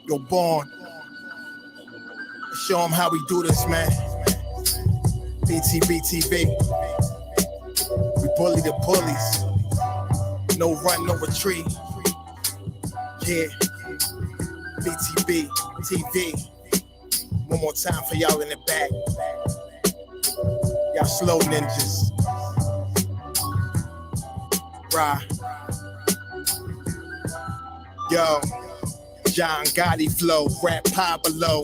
Yo, Born. Show them how we do this, man. BTBTV. We bully the bullies. No run, no retreat. Yeah. BTB TV. One more time for y'all in the back. Y'all slow ninjas. Rah. Yo. John Gotti flow, rap Pablo.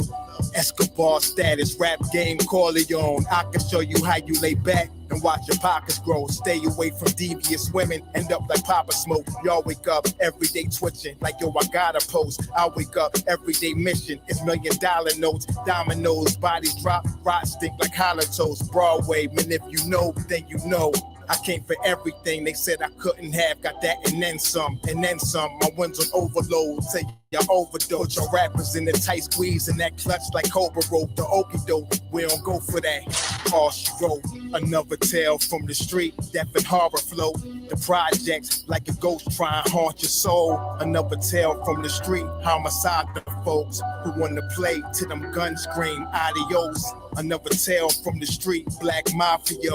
Escobar status, rap game Corleone. I can show you how you lay back and watch your pockets grow. Stay away from devious women, end up like Papa Smoke. Y'all wake up every day twitching like yo, I gotta post. I wake up everyday mission, it's $1 million notes. Dominoes, bodies drop, rot stink like holotos. Broadway, man, if you know, then you know. I came for everything they said I couldn't have. Got that and then some, and then some. My wins on overload, say y'all overdose. Your rappers in the tight squeeze and that clutch like Cobra rope. The okie doke, we don't go for that. All she wrote, another tale from the street. Death and horror flow. The projects like a ghost trying to haunt your soul. Another tale from the street. Homicide the folks who wanna play till them guns scream adios. Another tale from the street. Black Mafia.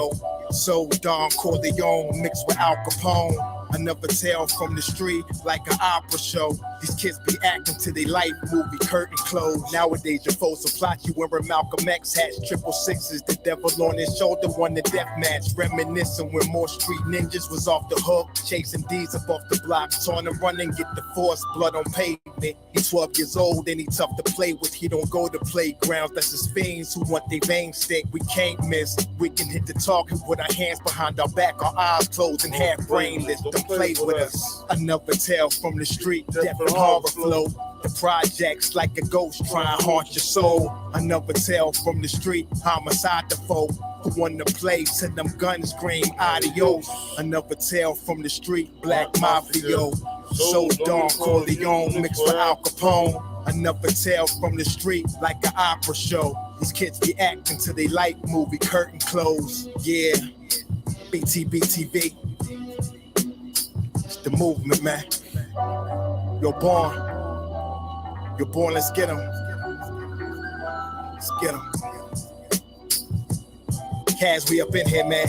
So Don Corleone mixed with Al Capone. Another tale from the street, like an opera show. These kids be acting to their life movie, curtain closed. Nowadays your foes will plot you wearing Malcolm X hats, 666, the devil on his shoulder, won the death match. Reminiscing when more street ninjas was off the hook, chasing D's up off the block, trying to run and get the force, blood on pavement. He's 12 years old and he tough to play with. He don't go to playgrounds, that's his fiends who want their veins stick. We can't miss, we can hit the target with our hands behind our back, our eyes closed and half brainless. Don't play with us. Another tale from the street, death and horror flow. The projects like a ghost trying to haunt your soul. Another tale from the street, homicide the foe who wanna play till them guns scream adios. Another tale from the street, Black Mafia. So Don Corleone mixed with Al Capone. Another tale from the street, like an opera show. These kids be acting till they like movie, curtain closed. Yeah, BTBTV. It's the movement, man. You're born. You're born, let's get 'em. Let's get 'em. Kaz, we up in here, man.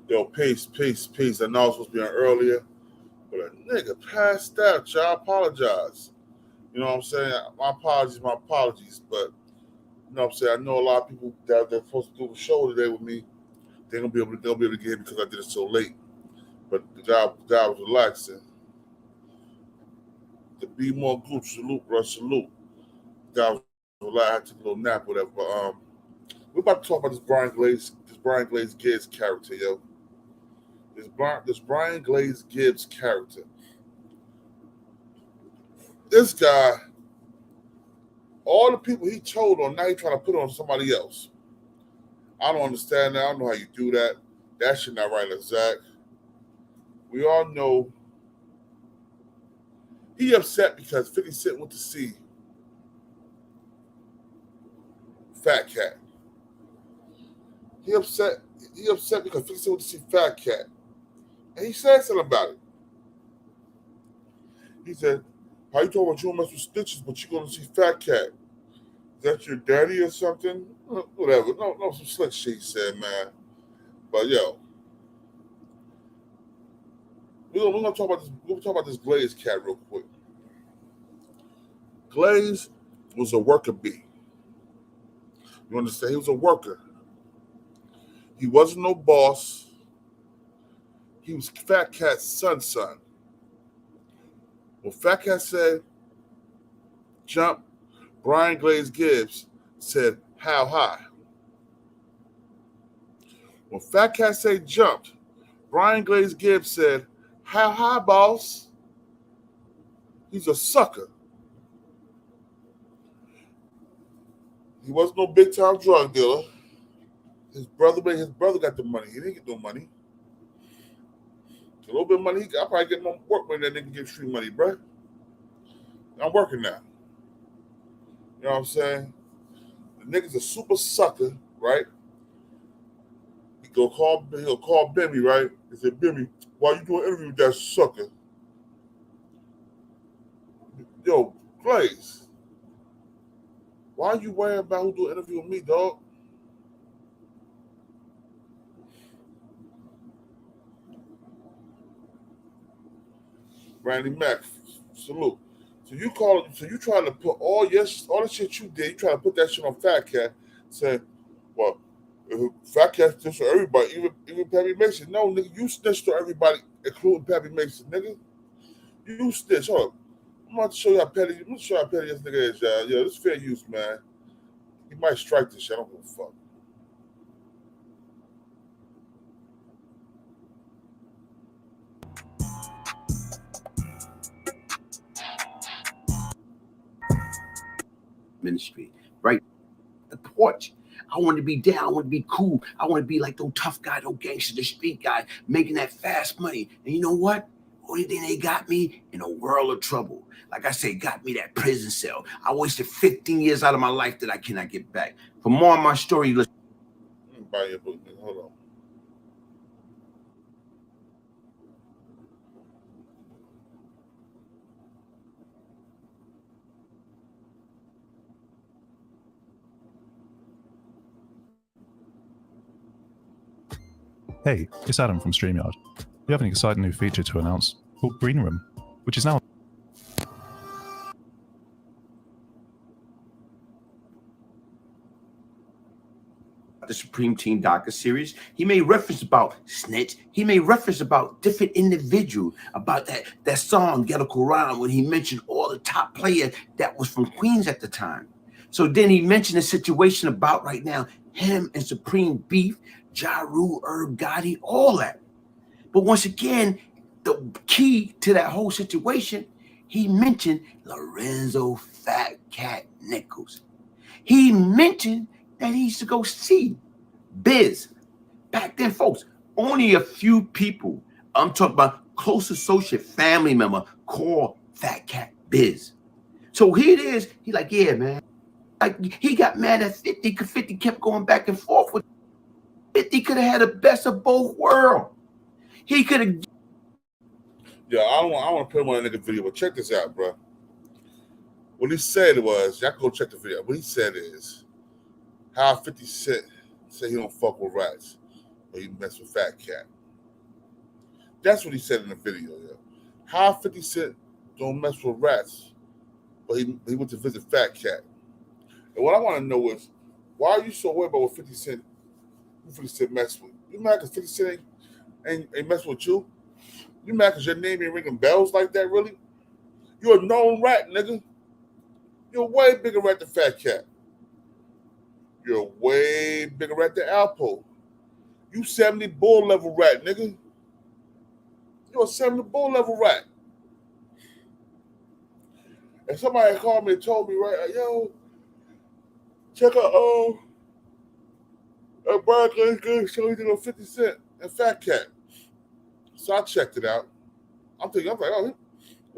Yo, peace. I know I was supposed to be on earlier, but a nigga passed out, y'all. I apologize. You know what I'm saying? My apologies. But, you know what I'm saying? I know a lot of people that they're supposed to do a show today with me, they'll be able to get it because I did it so late. But the guy was relaxing. The Be More Gooch, salute, bro, salute. The guy was relaxed, I had to take a little nap, whatever. But we're about to talk about this Brian Glaze Gibbs character, yo. This Brian Glaze Gibbs character. This guy, all the people he told on, now he's trying to put on somebody else. I don't understand that. I don't know how you do that. That shit not right, Zach. We all know he upset because 50 Cent went to see Fat Cat. He upset because 50 Cent went to see Fat Cat. And he said something about it. He said, how you talking about you don't mess with stitches, but you going to see Fat Cat? Is that your daddy or something? Whatever. No, some slick shit he said, man. But yo, we're gonna talk about this. We're gonna talk about this Glaze cat real quick. Glaze was a worker bee. You understand? He was a worker. He wasn't no boss. He was Fat Cat's son. When Fat Cat said, jump, Brian Glaze Gibbs said, how high? When Fat Cat said jumped, Brian Glaze Gibbs said, how high, boss? He's a sucker. He wasn't no big-time drug dealer. His brother got the money. He didn't get no money. A little bit of money, I probably get more work money than that nigga get street money, bro. I'm working now. You know what I'm saying? The nigga's a super sucker, right? he'll call Bimmy, right? He said, Bimmy, why you doing an interview with that sucker? Yo, Glaze, why are you worrying about who do an interview with me, dog? Randy Mack, salute. So you trying to put all the shit you did, you trying to put that shit on Fat Cat, saying, well, Fat Cat snitched on everybody, even Pappy Mason. No, nigga, you snitched on everybody, including Pappy Mason, nigga. You snitched. Hold up. I'm about to show you how petty. I'm gonna show you how petty this nigga is, y'all. Yo, this is fair use, man. He might strike this shit. I don't give a fuck. Ministry, right? The porch. I want to be down. I want to be cool. I want to be like those tough guy, those gangster, the street guy, making that fast money. And you know what? Only thing they got me in a world of trouble. Like I said, got me that prison cell. I wasted 15 years out of my life that I cannot get back. For more on my story, let's buy your book. Hold on. Hey, it's Adam from StreamYard. We have an exciting new feature to announce called Green Room, which is now the Supreme Team Docker series. He made reference about snitch. He made reference about different individuals, about that song Ghetto Quran, when he mentioned all the top players that was from Queens at the time. So then he mentioned a situation about right now, him and Supreme Beef, Ja Rule, Herb Gotti, all that. But once again, the key to that whole situation, he mentioned Lorenzo Fat Cat Nichols. He mentioned that he used to go see Biz. Back then, folks, only a few people, I'm talking about close associate, family member, call Fat Cat Biz. So here it is. He like, yeah, man. Like, he got mad at 50 because 50 kept going back and forth with 50 could have had the best of both worlds. He could have. Yeah, I want to put him on a nigga video, but check this out, bro. What he said was, y'all can go check the video. What he said is, how 50 Cent say he don't fuck with rats, but he mess with Fat Cat. That's what he said in the video, yo. How 50 Cent don't mess with rats, but he went to visit Fat Cat. And what I want to know is, why are you so worried about what 50 Cent mess with? You mad because 50 Cent ain't mess with you? You mad because your name ain't ringing bells like that, really? You're a known rat, nigga. You're a way bigger rat than Fat Cat. You're a way bigger rat than Alpo. You 70 bull level rat, nigga. You're a 70 bull level rat. And somebody called me and told me, right, yo, check out Brian Glaze show you on 50 Cent and Fat Cat. So I checked it out. I'm like, oh,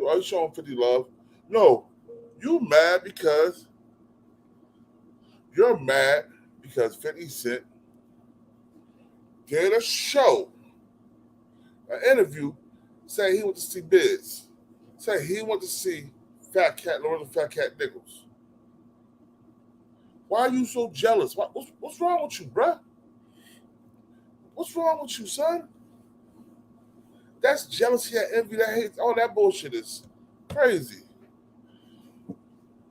are you showing 50 love? No, you're mad because 50 Cent did a show, an interview, saying he went to see Biz, saying he went to see Fat Cat, Lorenzo Fat Cat Nichols. Why are you so jealous? What's wrong with you, bruh? What's wrong with you, son? That's jealousy, that envy, that hate. All that bullshit is crazy.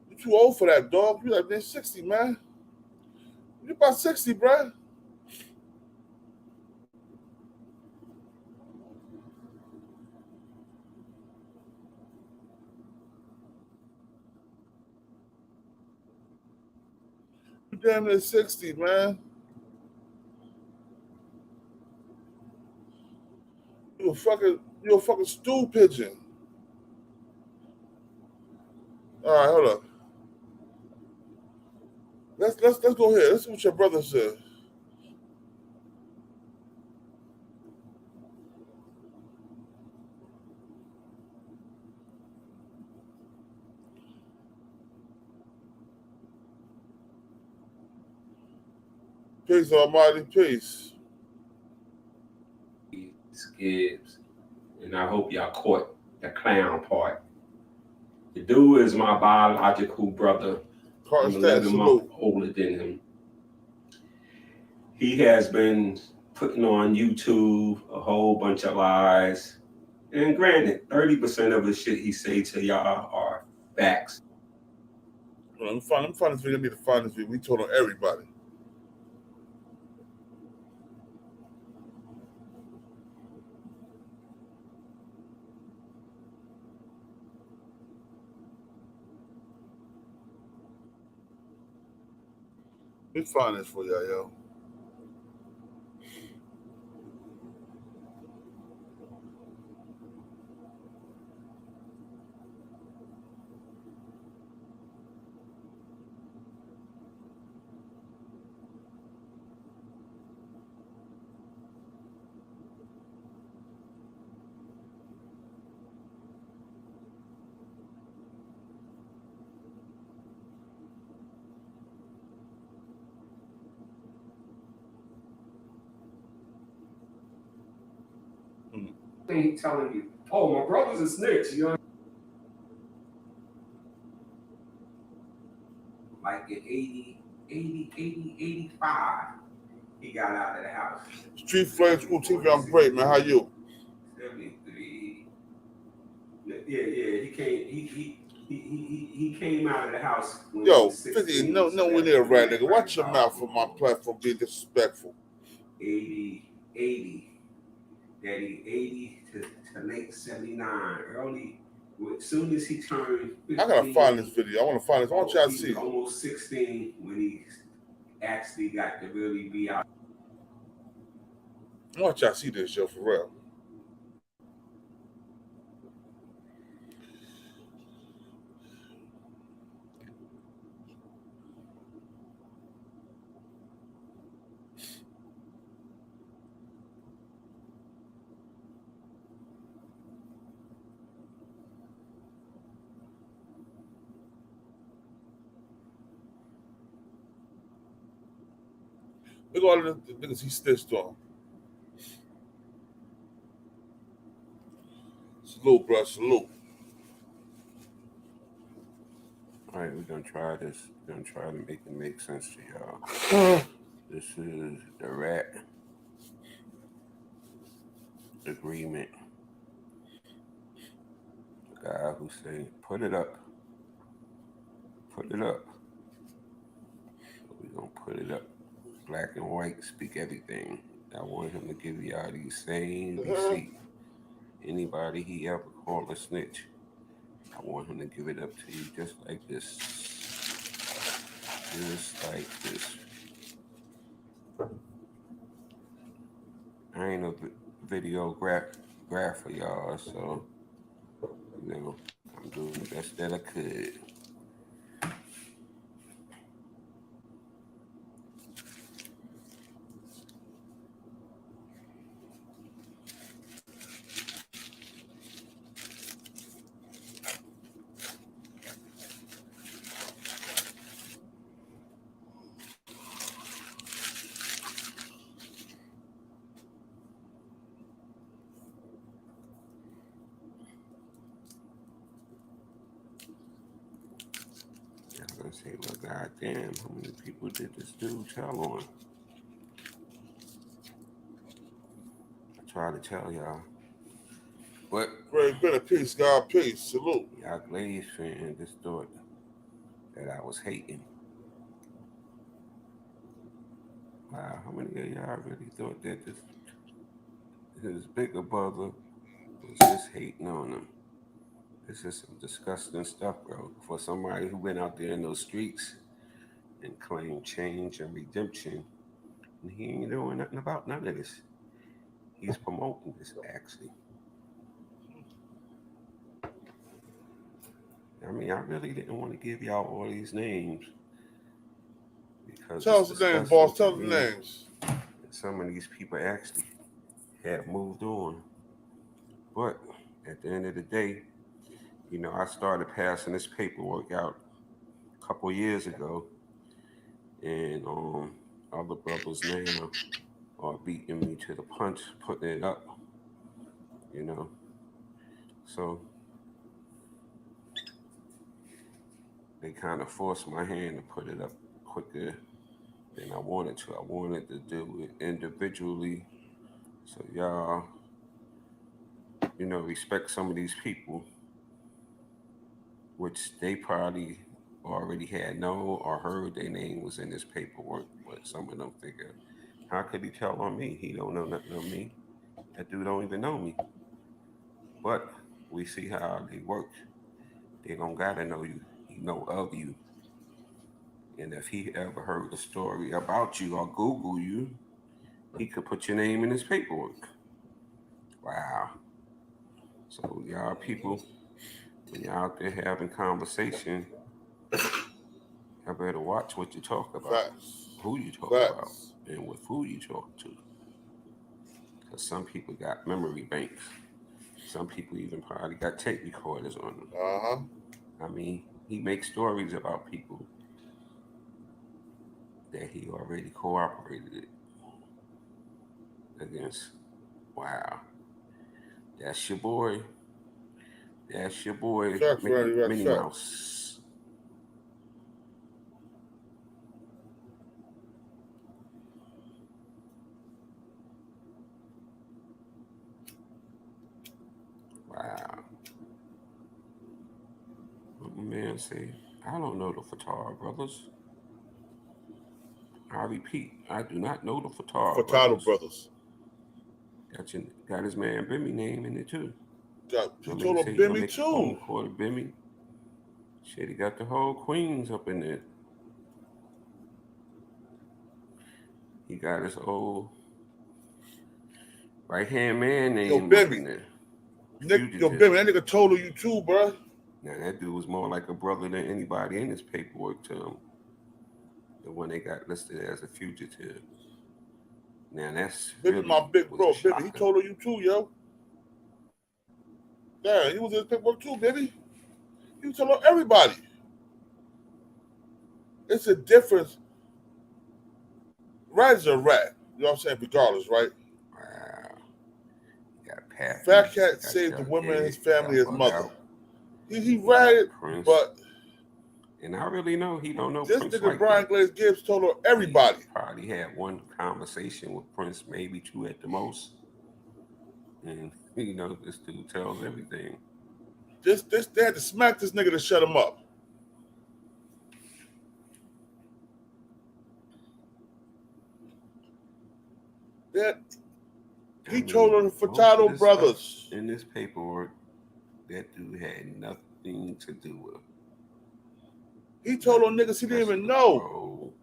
You're too old for that, dog. You're like, man, 60, man. You're about 60, bruh. You're damn near 60, man. You're a fucking stool pigeon. All right, hold up. Let's go ahead. Let's see what your brother said. Peace, Almighty, peace. Gibbs, and I hope y'all caught the clown part. The dude is my biological brother. I'm 11 months older than him. He has been putting on YouTube a whole bunch of lies. And granted, 30% of the shit he say to y'all are facts. Let me find this video. I need to find this video. We told on everybody. Let me find this for y'all, yo. Ain't telling you, oh, my brother's a snitch, you know? Like in 85, he got out of the house. Street Flame School TV, I'm great, man. How you? 73. Yeah, he came out of the house. Yo, 50, nowhere near right, nigga. Watch your mouth from my platform being disrespectful. 80. Daddy, 80 to late 79. Early, as soon as he turned 15, I gotta find this video. I want to find this. I want y'all to see. Almost 16 when he actually got to really be out. I want y'all to see this, yo, for real. Look at all the niggas he stitched on. Salute, bro. Salute. All right, we're gonna try this. We're gonna try to make it make sense to y'all. This is the rat agreement. The guy who say, put it up. Put it up. So we're gonna put it up. Black and white speak everything. I want him to give y'all these same receipts. Anybody he ever called a snitch, I want him to give it up to you just like this. Just like this. I ain't a videographer for y'all, so, you know, I'm doing the best that I could. I say, well, goddamn, how many people did this dude tell on? I try to tell y'all. But Great bit of peace, God, peace. Salute. Y'all Glaze fans just thought that I was hating. Wow, how many of y'all really thought that his bigger brother was just hating on him? This is some disgusting stuff, bro. For somebody who went out there in those streets and claimed change and redemption, and he ain't doing nothing about none of this. He's promoting this, actually. I mean, I really didn't want to give y'all all these names because tell us the names, boss. Tell the names. Some of these people actually have moved on. But at the end of the day, you know, I started passing this paperwork out a couple years ago, and other brothers now are beating me to the punch, putting it up. you know. So they kind of forced my hand to put it up quicker than I wanted to. I wanted to do it individually. So y'all, you know, respect some of these people, which they probably already had known or heard their name was in this paperwork, but some of them figure, how could he tell on me? He don't know nothing on me. That dude don't even know me. But we see how they work. They don't gotta know you. He know of you. And if he ever heard a story about you or Google you, he could put your name in his paperwork. Wow. So y'all people, when you're out there having conversation, I better watch what you talk about, who you talk about, and with who you talk to. Because some people got memory banks. Some people even probably got tape recorders on them. I mean, he makes stories about people that he already cooperated against. Wow. That's your boy. That's your boy, Minnie Mouse. Wow. What my man say? I don't know the Fatah brothers. I repeat, I do not know the Fatah brothers. Got his man Bimmy name in it too. He told him Bimmy too. Called Bimmy. Shit, he got the whole Queens up in there. He got his old right-hand man name up in there. Yo, Bimmy, that nigga told you too, bro. Now, that dude was more like a brother than anybody in his paperwork to him. The one they got listed as a fugitive. Now, that's really my big bro, Bimmy. He told you too, yo. Yeah, he was in his paperwork too, baby. He was telling everybody. It's a difference. Rat is a rat. You know what I'm saying? Regardless, right? Wow. You got Pat. Fat Cat saved the women in his family, his mother. He ratted, but... And I really know he don't know this Prince nigga like Brian that. Glaze Gibbs told everybody. He probably had one conversation with Prince, maybe two at the most. And, you know, this dude tells everything. They had to smack this nigga to shut him up. That he told the Furtado brothers in this paperwork that dude had nothing to do with. He told them niggas he didn't even know.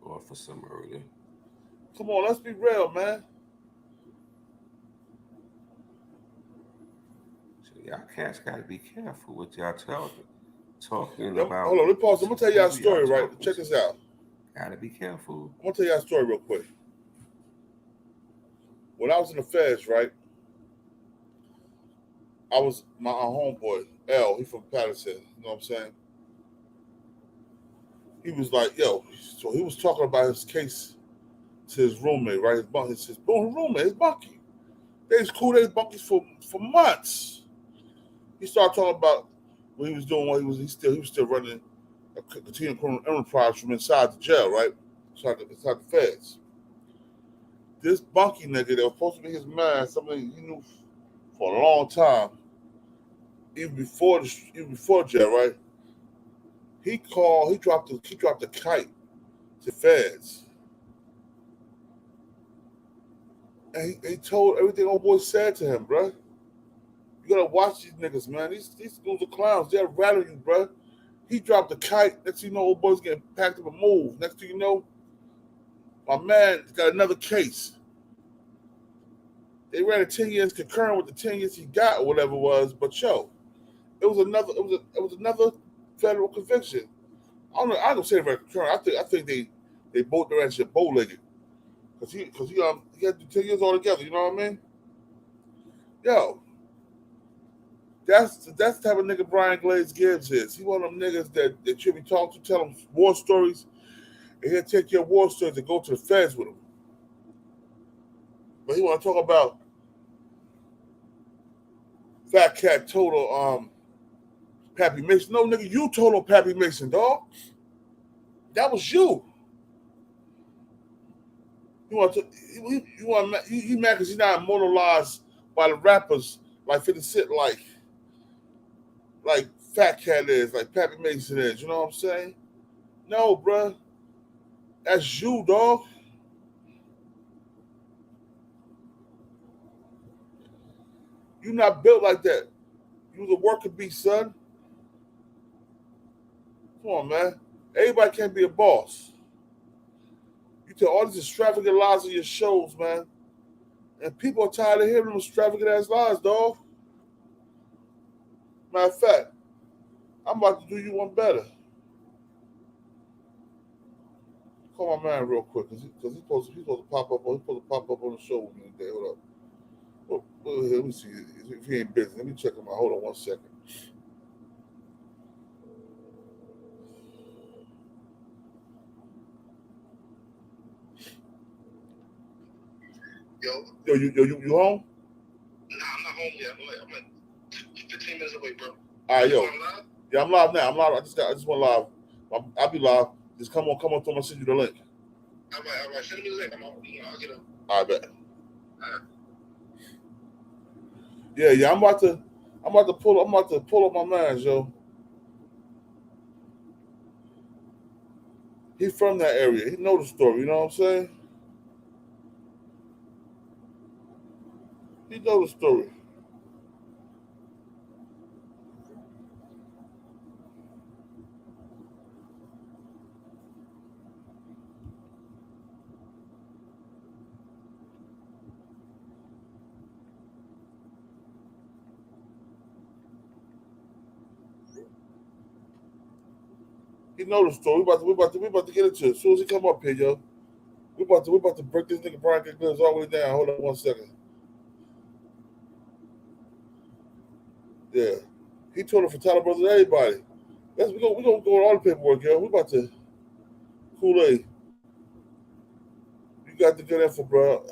Or for some murder. Come on, let's be real, man. So y'all cats gotta be careful what y'all talking about. Hold on, let me pause. I'm gonna tell y'all a story, right? Check this out. Gotta be careful. I'm gonna tell y'all a story real quick. When I was in the feds, right? I was my homeboy, L, he from Patterson, you know what I'm saying? He was like, yo, so he was talking about his case to his roommate, right? His roommate, his bunkie. They was cool, they was bunkies for months. He started talking about what he was doing while he was still running a continuing criminal enterprise from inside the jail, right? Inside the feds. This bunkie nigga that was supposed to be his man, something he knew for a long time, even before jail, right? He dropped the kite to feds. And he told everything old boy said to him, bro. You gotta watch these niggas, man. These dudes are clowns. They'll rattle you, bro. He dropped the kite. Next thing you know, old boy's getting packed up and moved. Next thing you know, my man got another case. They ran a 10 years concurrent with the 10 years he got or whatever it was, but yo, it was another federal conviction. I don't say it concurrent. I think they both their shit bow-legged. Cause he had to 10 years all together, you know what I mean? Yo, that's the type of nigga Brian Glaze Gibbs is. He one of them niggas that you be talking to, tell him war stories, and he'll take your war stories and go to the feds with him. But he want to talk about Fat Cat told Pappy Mason. No, nigga, you told on Pappy Mason, dog. That was you. You want to? You mad because he's not immortalized by the rappers like 50 Cent, like Fat Cat is, like Pappy Mason is. You know what I'm saying? No, bruh. That's you, dog. You not built like that. You was a worker bee, son. Come on, man. Everybody can't be a boss. You tell all these extravagant lies on your shows, man. And people are tired of hearing them extravagant ass lies, dog. Matter of fact, I'm about to do you one better. Call my man real quick, because he's supposed to pop up on the show with me today. Hold up. Let me see if he ain't busy. Let me check him out. Hold on 1 second. Yo, you home? Nah, I'm not home yet. I'm like 15 minutes away, bro. All right, yo. You live? Yeah, I'm live now. I'm live. I just went live. I'll be live. Just come on, through. I'm gonna send you the link. All right. Send me the link. I'll get up. I bet. All right. Yeah. I'm about to pull up my man, yo. He from that area. He know the story. You know what I'm saying? He know the story. He know the story. We about to get into it. As soon as he come up here, yo. We about to break this nigga Brian Gibbs all the way down. Hold on 1 second. Yeah. He told it for Tyler Brothers to everybody. We gonna go on all the paperwork, yo. We about to Kool-Aid. You got the good info, bro.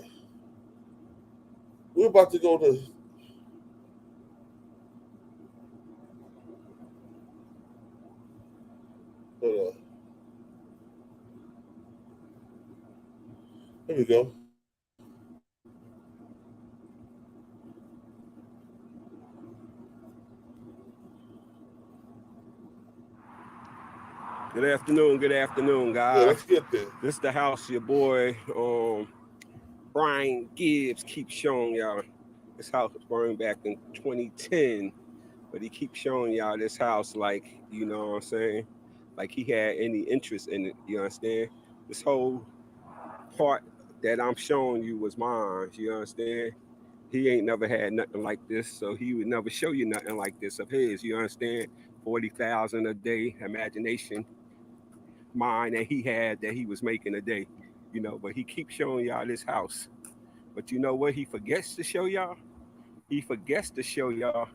We're about to go to here we go. Good afternoon, guys. Yeah, let's get there. This is the house your boy Brian Gibbs keeps showing y'all. This house was burned back in 2010, but he keeps showing y'all this house like, you know what I'm saying? Like he had any interest in it, you understand? This whole part that I'm showing you was mine, you understand? He ain't never had nothing like this, so he would never show you nothing like this of his, you understand? 40,000 a day, imagination, mind that he had that he was making a day, you know, but he keeps showing y'all this house. But you know what he forgets to show y'all? He forgets to show y'all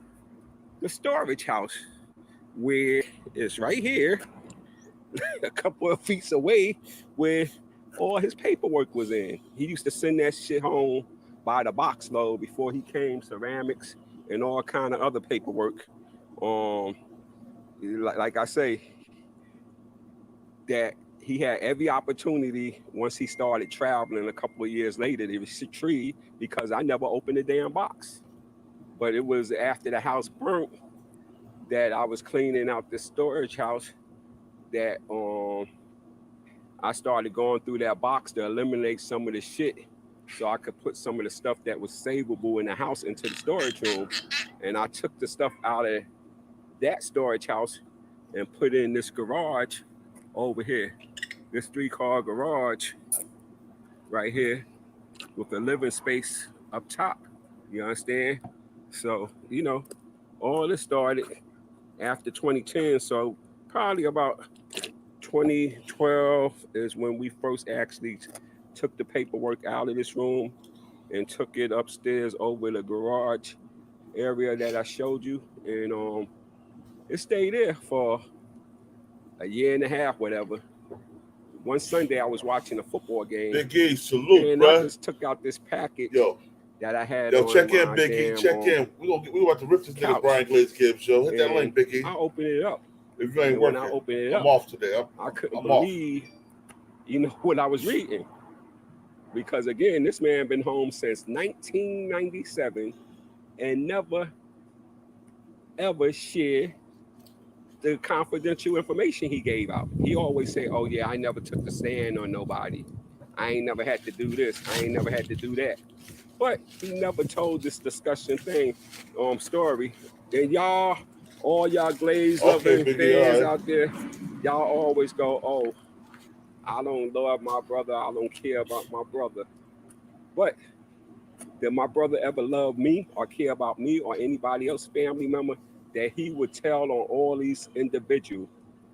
the storage house, where it's right here, a couple of feet away, where all his paperwork was in. He used to send that shit home by the box load before he came, ceramics and all kind of other paperwork. Like I say, that he had every opportunity once he started traveling a couple of years later to retrieve, because I never opened the damn box. But it was after the house burnt that I was cleaning out the storage house that I started going through that box to eliminate some of the shit so I could put some of the stuff that was savable in the house into the storage room. And I took the stuff out of that storage house and put in this garage over here, this 3-car garage right here with a living space up top. You understand? So, you know, all this started after 2010. So probably about 2012 is when we first actually took the paperwork out of this room and took it upstairs over the garage area that I showed you. And it stayed there for a year and a half, whatever. One Sunday I was watching a football game. Big E, salute, and bro. I just took out this package. Yo. that I had. Yo, on check in, my Biggie. Check in. We about to rip this nigga couch. Brian Glaze Gibbs, yo. Hit that link, Biggie. I opened it up. If you ain't And working, when I opened it I'm up, off today. I couldn't I'm believe, what I was reading. Because again, this man been home since 1997 and never, ever shared the confidential information he gave out. He always say, oh yeah, I never took the stand on nobody. I ain't never had to do this. I ain't never had to do that. But he never told this discussion thing, story. And y'all, all y'all Glaze loving fans out there, y'all always go, oh, I don't love my brother. I don't care about my brother. But did my brother ever love me or care about me or anybody else family member that he would tell on all these individuals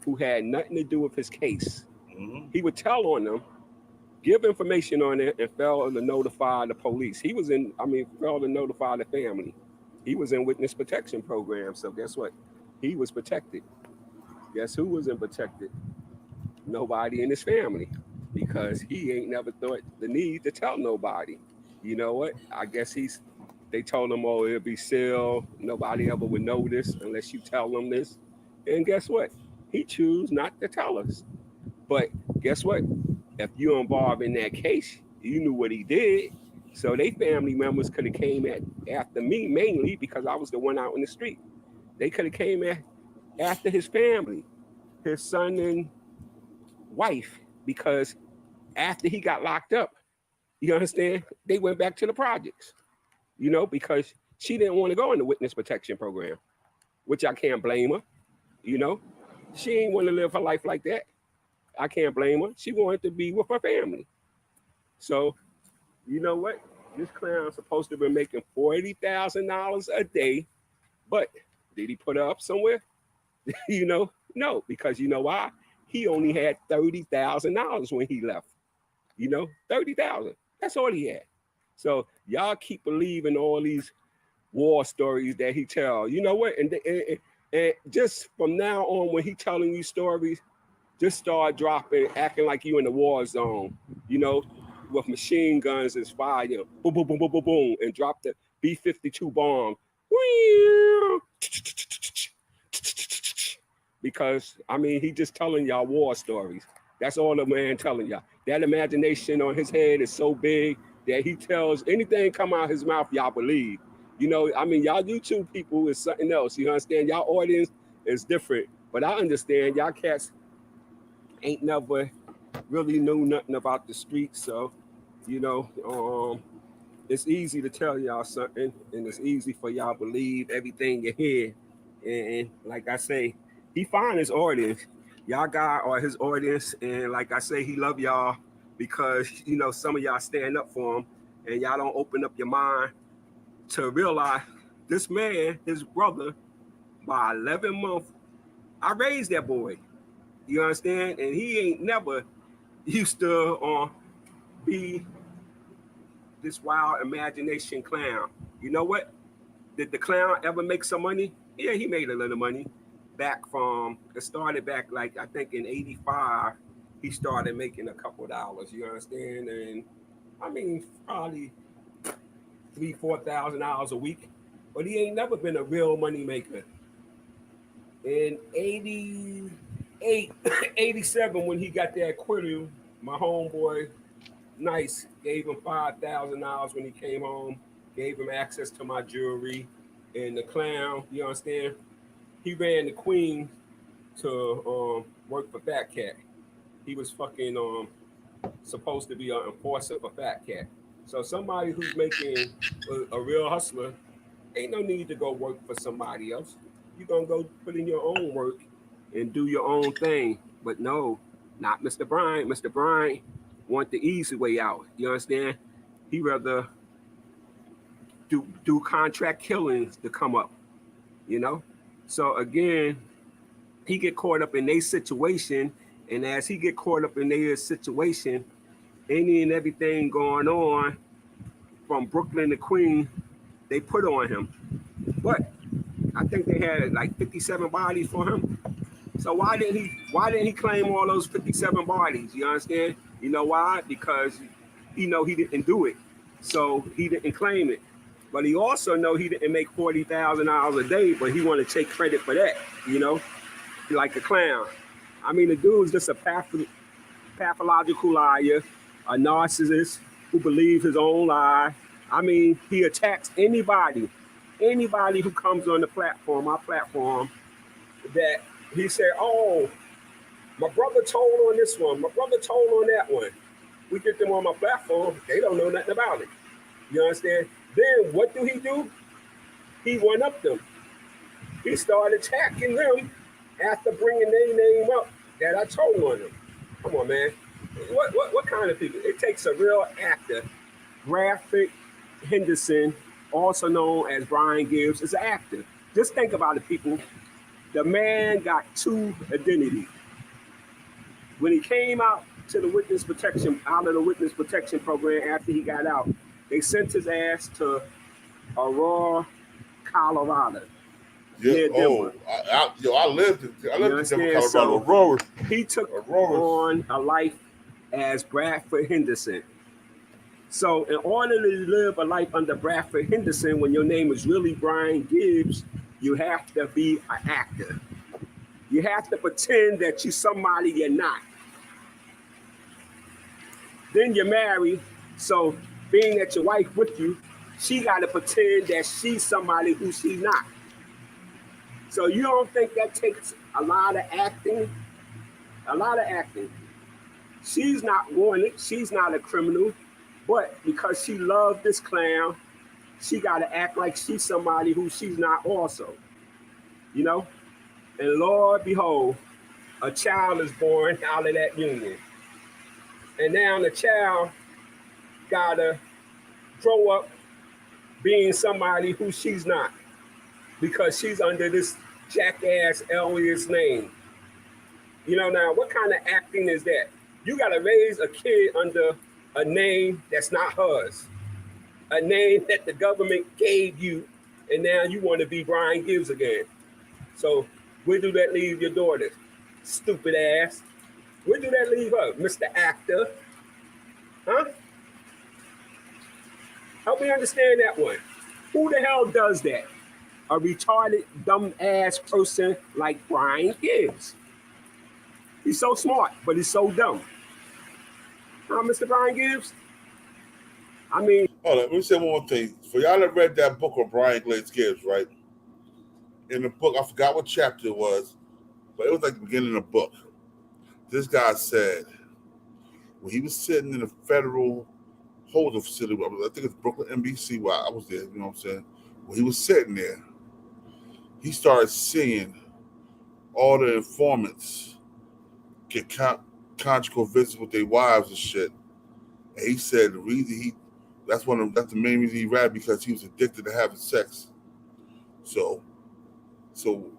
who had nothing to do with his case? Mm-hmm. He would tell on them, give information on it, and fail to notify the police. He was failed to notify the family. He was in witness protection program. So guess what? He was protected. Guess who wasn't protected? Nobody in his family, because he ain't never thought the need to tell nobody. You know what? I guess they told him, oh, it'll be sealed. Nobody ever would know this unless you tell them this. And guess what? He chose not to tell us. But guess what? If you're involved in that case, you knew what he did. So they family members could have came after me, mainly because I was the one out in the street. They could have came after his family, his son and wife, because after he got locked up, you understand, they went back to the projects, because she didn't want to go in the witness protection program, which I can't blame her. She ain't want to live her life like that. I can't blame her. She wanted to be with her family. So, you know what? This clown's supposed to be making $40,000 a day, but did he put her up somewhere? No, because you know why? He only had $30,000 when he left. $30,000. That's all he had. So y'all keep believing all these war stories that he tell. You know what? And just from now on, when he telling you stories, just start dropping, acting like you in the war zone. With machine guns and fire, boom, boom, boom, boom, boom, boom, and drop the B-52 bomb. Because he just telling y'all war stories. That's all the man telling y'all. That imagination on his head is so big that he tells anything come out his mouth, y'all believe. Y'all YouTube people is something else. You understand? Y'all audience is different. But I understand y'all cats ain't never really knew nothing about the streets. So, it's easy to tell y'all something, and it's easy for y'all to believe everything you hear. And like I say, he find his audience. Y'all got his audience, and like I say, he love y'all because some of y'all stand up for him, and y'all don't open up your mind to realize this man, his brother, by 11 months, I raised that boy. You understand? And he ain't never used to be this wild imagination clown. You know what? Did the clown ever make some money? Yeah, he made a little money. It started back like, I think in 85, he started making a couple dollars, you understand? And probably $3,000-$4,000 a week, but he ain't never been a real money maker. In 88, 87, when he got that acquittal, my homeboy, Nice, gave him $5,000 when he came home, gave him access to my jewelry, and the clown, you understand? He ran the Queen to work for Fat Cat. He was fucking supposed to be an enforcer for Fat Cat. So somebody who's making a real hustler, ain't no need to go work for somebody else. You're gonna go put in your own work and do your own thing. But no, not Mr. Bryant. Mr. Bryant want the easy way out. You understand? He rather do contract killings to come up, So again, he get caught up in their situation, and as he get caught up in their situation, any and everything going on from Brooklyn to Queens, they put on him. But I think they had like 57 bodies for him. So why didn't he claim all those 57 bodies? You understand? You know why? Because he didn't do it. So he didn't claim it. But he also know he didn't make $40,000 a day, but he want to take credit for that, you know, like a clown. I mean, the dude's just a pathological liar, a narcissist who believes his own lie. I mean, he attacks anybody who comes on the platform, our platform, that he said, oh, my brother told on this one, my brother told on that one. We get them on my platform, they don't know nothing about it. You understand? Then what do? He went up them. He started attacking them after bringing their name up that I told on them. Come on, man. What kind of people? It takes a real actor. Graphic Henderson, also known as Brian Gibbs, is an actor. Just think about it, people. The man got two identities. When he came out to the witness protection, out of the witness protection program after he got out, they sent his ass to Aurora, Colorado. Yeah, I lived in Denver, Colorado. So Aurora. He took on a life as Bradford Henderson. So in order to live a life under Bradford Henderson, when your name is really Brian Gibbs, you have to be an actor. You have to pretend that you're somebody you're not. Then you're married, so being that your wife with you, she got to pretend that she's somebody who she's not. So you don't think that takes a lot of acting? A lot of acting. She's not wanted, she's not a criminal, but because she loved this clown, she got to act like she's somebody who she's not also, you know? And Lord, behold, a child is born out of that union. And now the child got to grow up being somebody who she's not because she's under this jackass alias name. You know, now what kind of acting is that? You got to raise a kid under a name that's not hers, a name that the government gave you, and now you want to be Brian Gibbs again. So where do that leave your daughter? Stupid ass. Where do that leave her, Mr. Actor? Huh? Help me understand that one. Who the hell does that? A retarded, dumb ass person like Brian Gibbs. He's so smart, but he's so dumb. Huh, Mr. Brian Gibbs? I mean... Hold on, let me say one more thing. For y'all that read that book of Brian Glaze Gibbs, right? In the book, I forgot what chapter it was, but it was like the beginning of the book. This guy said, when he was sitting in a federal holding facility, I think it's Brooklyn NBC, where I was there, you know what I'm saying? When he was sitting there, he started seeing all the informants get conjugal visits with their wives and shit. And he said the reason that's the main reason he ran, because he was addicted to having sex. So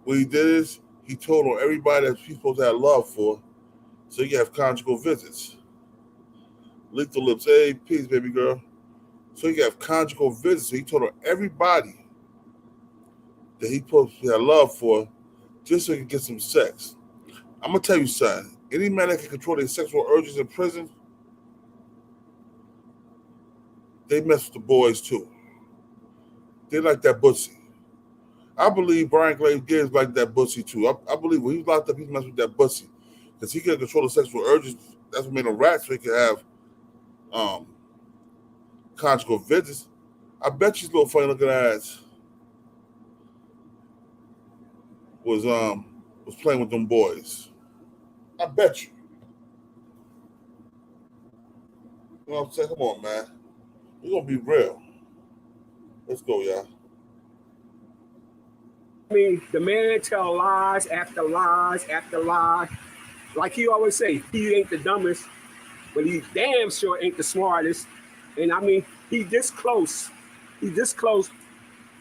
what he did is he told on everybody that he's supposed to have love for, so you have conjugal visits. Lick the lips, hey, peace, baby girl. So you have conjugal visits. So he told on everybody that he supposed to have love for, just so he could get some sex. I'm gonna tell you something. Any man that can control their sexual urges in prison, they mess with the boys too. They like that pussy. I believe Brian Glaze Gibbs like that pussy too. I believe when he's locked up, he's messing with that pussy. Because he can control the sexual urges. That's what made him rat, so he could have conjugal visits. I bet you his little funny looking ass was playing with them boys. I bet you. You know what I'm saying? Come on, man. We're gonna be real. Let's go, y'all. I mean, the man tell lies after lies after lies. Like he always say, he ain't the dumbest, but he damn sure ain't the smartest. And I mean, he this close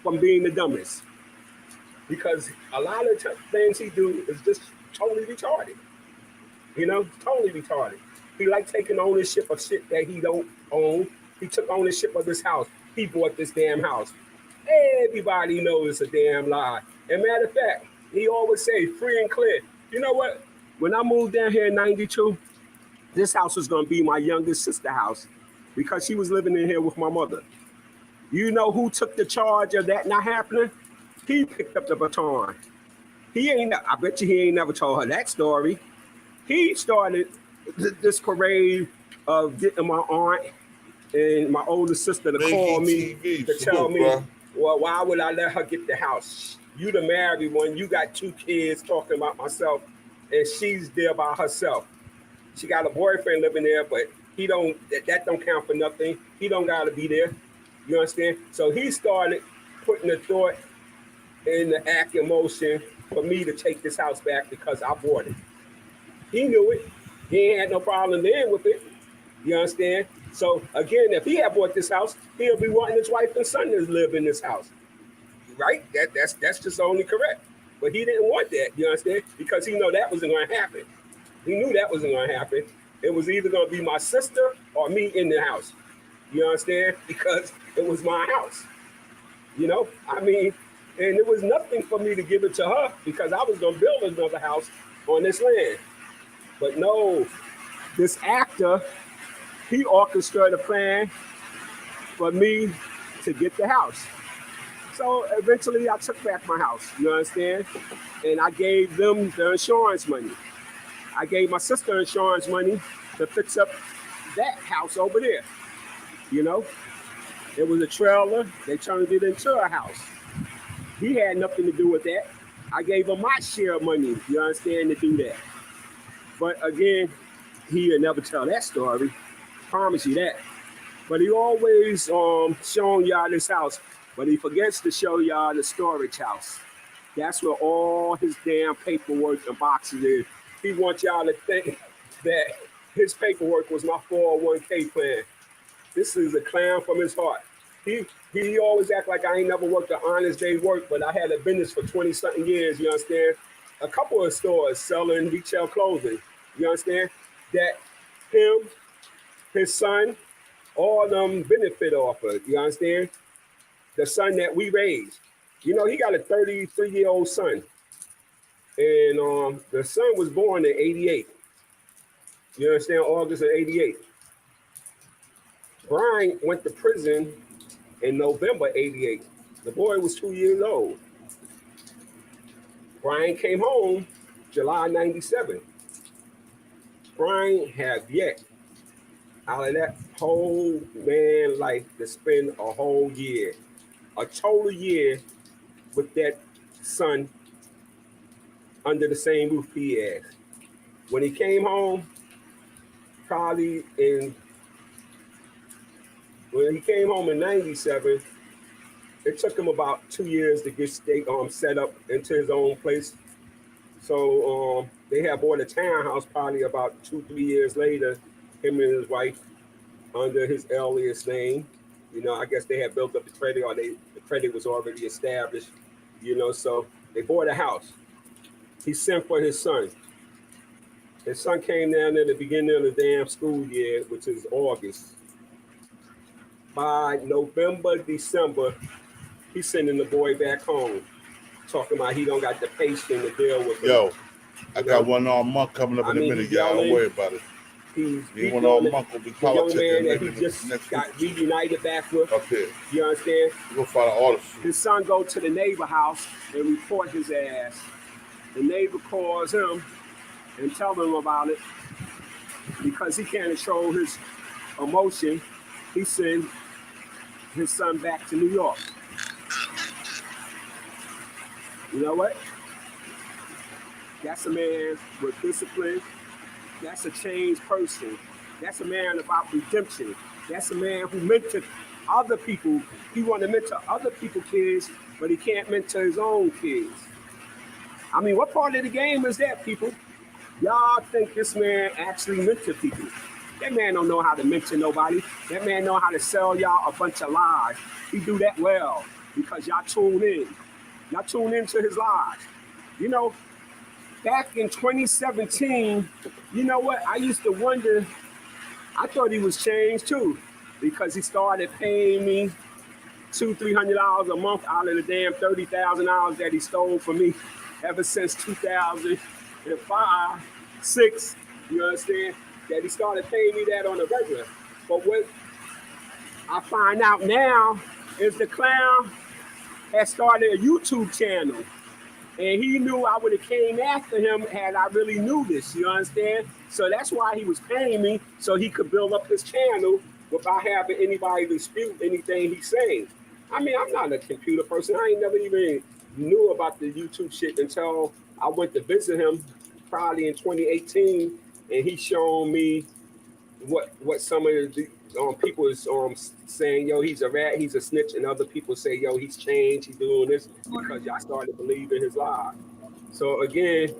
from being the dumbest. Because a lot of things he do is just totally retarded. You know, totally retarded. He like taking ownership of shit that he don't own. He took ownership of this house. He bought this damn house. Everybody knows it's a damn lie. And matter of fact, he always say free and clear. You know what? When I moved down here in 92, this house was gonna be my youngest sister's house. because she was living in here with my mother. You know who took the charge of that not happening? He picked up the baton. I bet you he ain't never told her that story. He started this parade of getting my aunt and my older sister to call me to tell me, well, why would I let her get the house? You the married one, you got 2 kids, talking about myself, and she's there by herself. She got a boyfriend living there, but that don't count for nothing. He don't gotta be there. You understand? So he started putting the thought and the act in motion for me to take this house back because I bought it. He knew it. He ain't had no problem then with it. You understand? So again, if he had bought this house, he'll be wanting his wife and son to live in this house. Right? That's just only correct. But he didn't want that, you understand? Because he knew that wasn't going to happen. He knew that wasn't going to happen. It was either going to be my sister or me in the house. You understand? Because it was my house. You know? I mean, and it was nothing for me to give it to her because I was going to build another house on this land. But no, this actor, he orchestrated a plan for me to get the house. So eventually I took back my house, you understand? And I gave them the insurance money. I gave my sister insurance money to fix up that house over there. You know, it was a trailer. They turned it into a house. He had nothing to do with that. I gave him my share of money, you understand, to do that. But again, he'll never tell that story. Promise you that. But he always showing y'all this house, but he forgets to show y'all the storage house. That's where all his damn paperwork and boxes is. He wants y'all to think that his paperwork was my 401k plan. This is a clown from his heart. He always act like I ain't never worked an honest day's work, but I had a business for 20-something years, you understand? A couple of stores selling retail clothing, you understand? That him, his son, all of them benefit off of, you understand? The son that we raised. You know, he got a 33-year-old son. And the son was born in 88. You understand? August of 88. Brian went to prison in November 88. The boy was 2 years old. Brian came home July 97. Brian have yet, out of that whole man life, to spend a whole year, a total year with that son under the same roof he had. When he came home, when he came home in 97, it took him about 2 years to get set up into his own place. So they had bought a townhouse probably about 2-3 years later, him and his wife, under his alias name. You know, I guess they had built up the credit, or the credit was already established, you know, so they bought a house. He sent for his son. His son came down there at the beginning of the damn school year, which is August. By November, December, he's sending the boy back home, talking about he don't got the patience to deal with him. Yo, I got one all month coming up in a minute, y'all. Don't worry about it. He's one all month will be politics. The young man that he just got reunited back with. Up there. You understand? We're going to follow all the shit. His son go to the neighbor house and report his ass. The neighbor calls him and tell him about it. Because he can't control his emotion, he sent his son back to New York. You know what? That's a man with discipline. That's a changed person. That's a man about redemption. That's a man who mentored other people. He want to mentor other people's kids, but he can't mentor his own kids. I mean, what part of the game is that, people? Y'all think this man actually mentor people. That man don't know how to mentor nobody. That man know how to sell y'all a bunch of lies. He do that well because y'all tune in. Y'all tune into his lies. You know, back in 2017, you know what? I used to wonder, I thought he was changed too, because he started paying me $200-300 a month out of the damn $30,000 that he stole from me ever since 2005, 6, you understand? That he started paying me that on a regular. But what I find out now is the clown had started a YouTube channel. And he knew I would have came after him had I really knew this, you understand? So that's why he was paying me, so he could build up his channel without having anybody dispute anything he's saying. I mean, I'm not a computer person. I ain't never even knew about the YouTube shit until I went to visit him probably in 2018, and he showed me what some of the people is saying, yo, he's a rat, he's a snitch, and other people say, yo, he's changed, he's doing this because y'all started believing his lies. So again,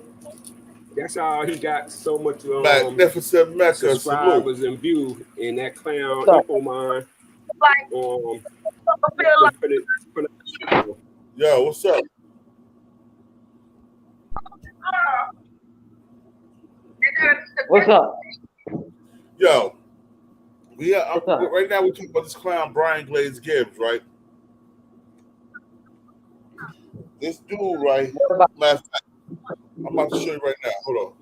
that's how he got so much magnificent Mecca subscribers salute. and view in that clown info mine. Yo, what's up? What's up? Yo, right now we're talking about this clown Brian Glaze Gibbs, right? This dude, right? Matter of fact, I'm about to show you right now. Hold on.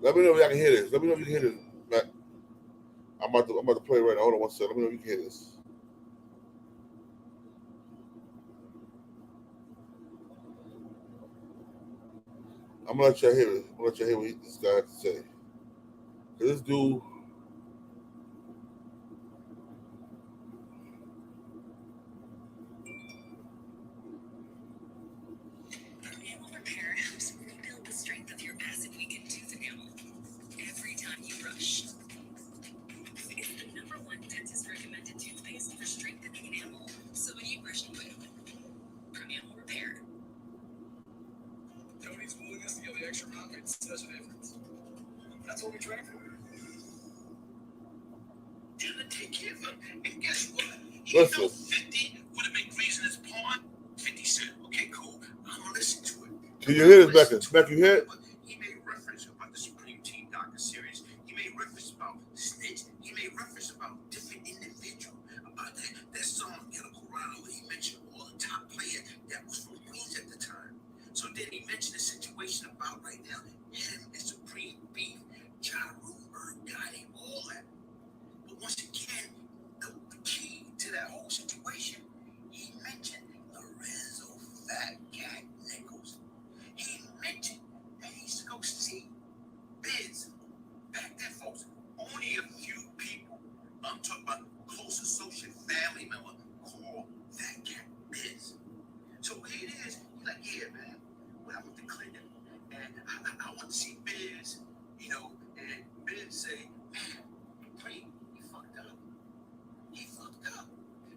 Let me know if y'all can hear this. Let me know if you can hear this, Matt. I'm about to play it right now. Hold on one second. Let me know if you can hear this. I'm gonna let y'all hear it. I'm gonna let y'all hear what this guy has to say. This dude. Repair helps rebuild the strength of your massive weakened tooth enamel every time you brush. It's the #1 dentist recommended toothpaste for strengthening enamel, so when you brush with Enamel Repair. Tony's willing us to give the extra round makes such a difference. That's what we train for. Didn't take care of him, and guess what? Listen. 50 would have been greasing his pawn. 50 said, okay, cool, I'm gonna listen to it. Can you hear this, Becca? Becca, you hear it? He made reference about the Supreme Team Doctor series. He made reference about snitch. He made reference about different individual, about that song Ghetto Quran, where he mentioned all the top players that was from Queens at the time. So then he mentioned the situation about right now, him and Supreme Beef, Ja Rule, Gotti, all that. But once again, the key to that whole situation, he mentioned Lorenzo Fat Cat Nichols. He mentioned that he used to go see Biz. Back then, folks, only a few people, I'm talking about close associate family member, call Fat Cat Biz. So here it is. He's like, yeah, man, when I went to Clinton, and I went to see Biz, you know, and Biz say, man, he fucked up. He fucked up.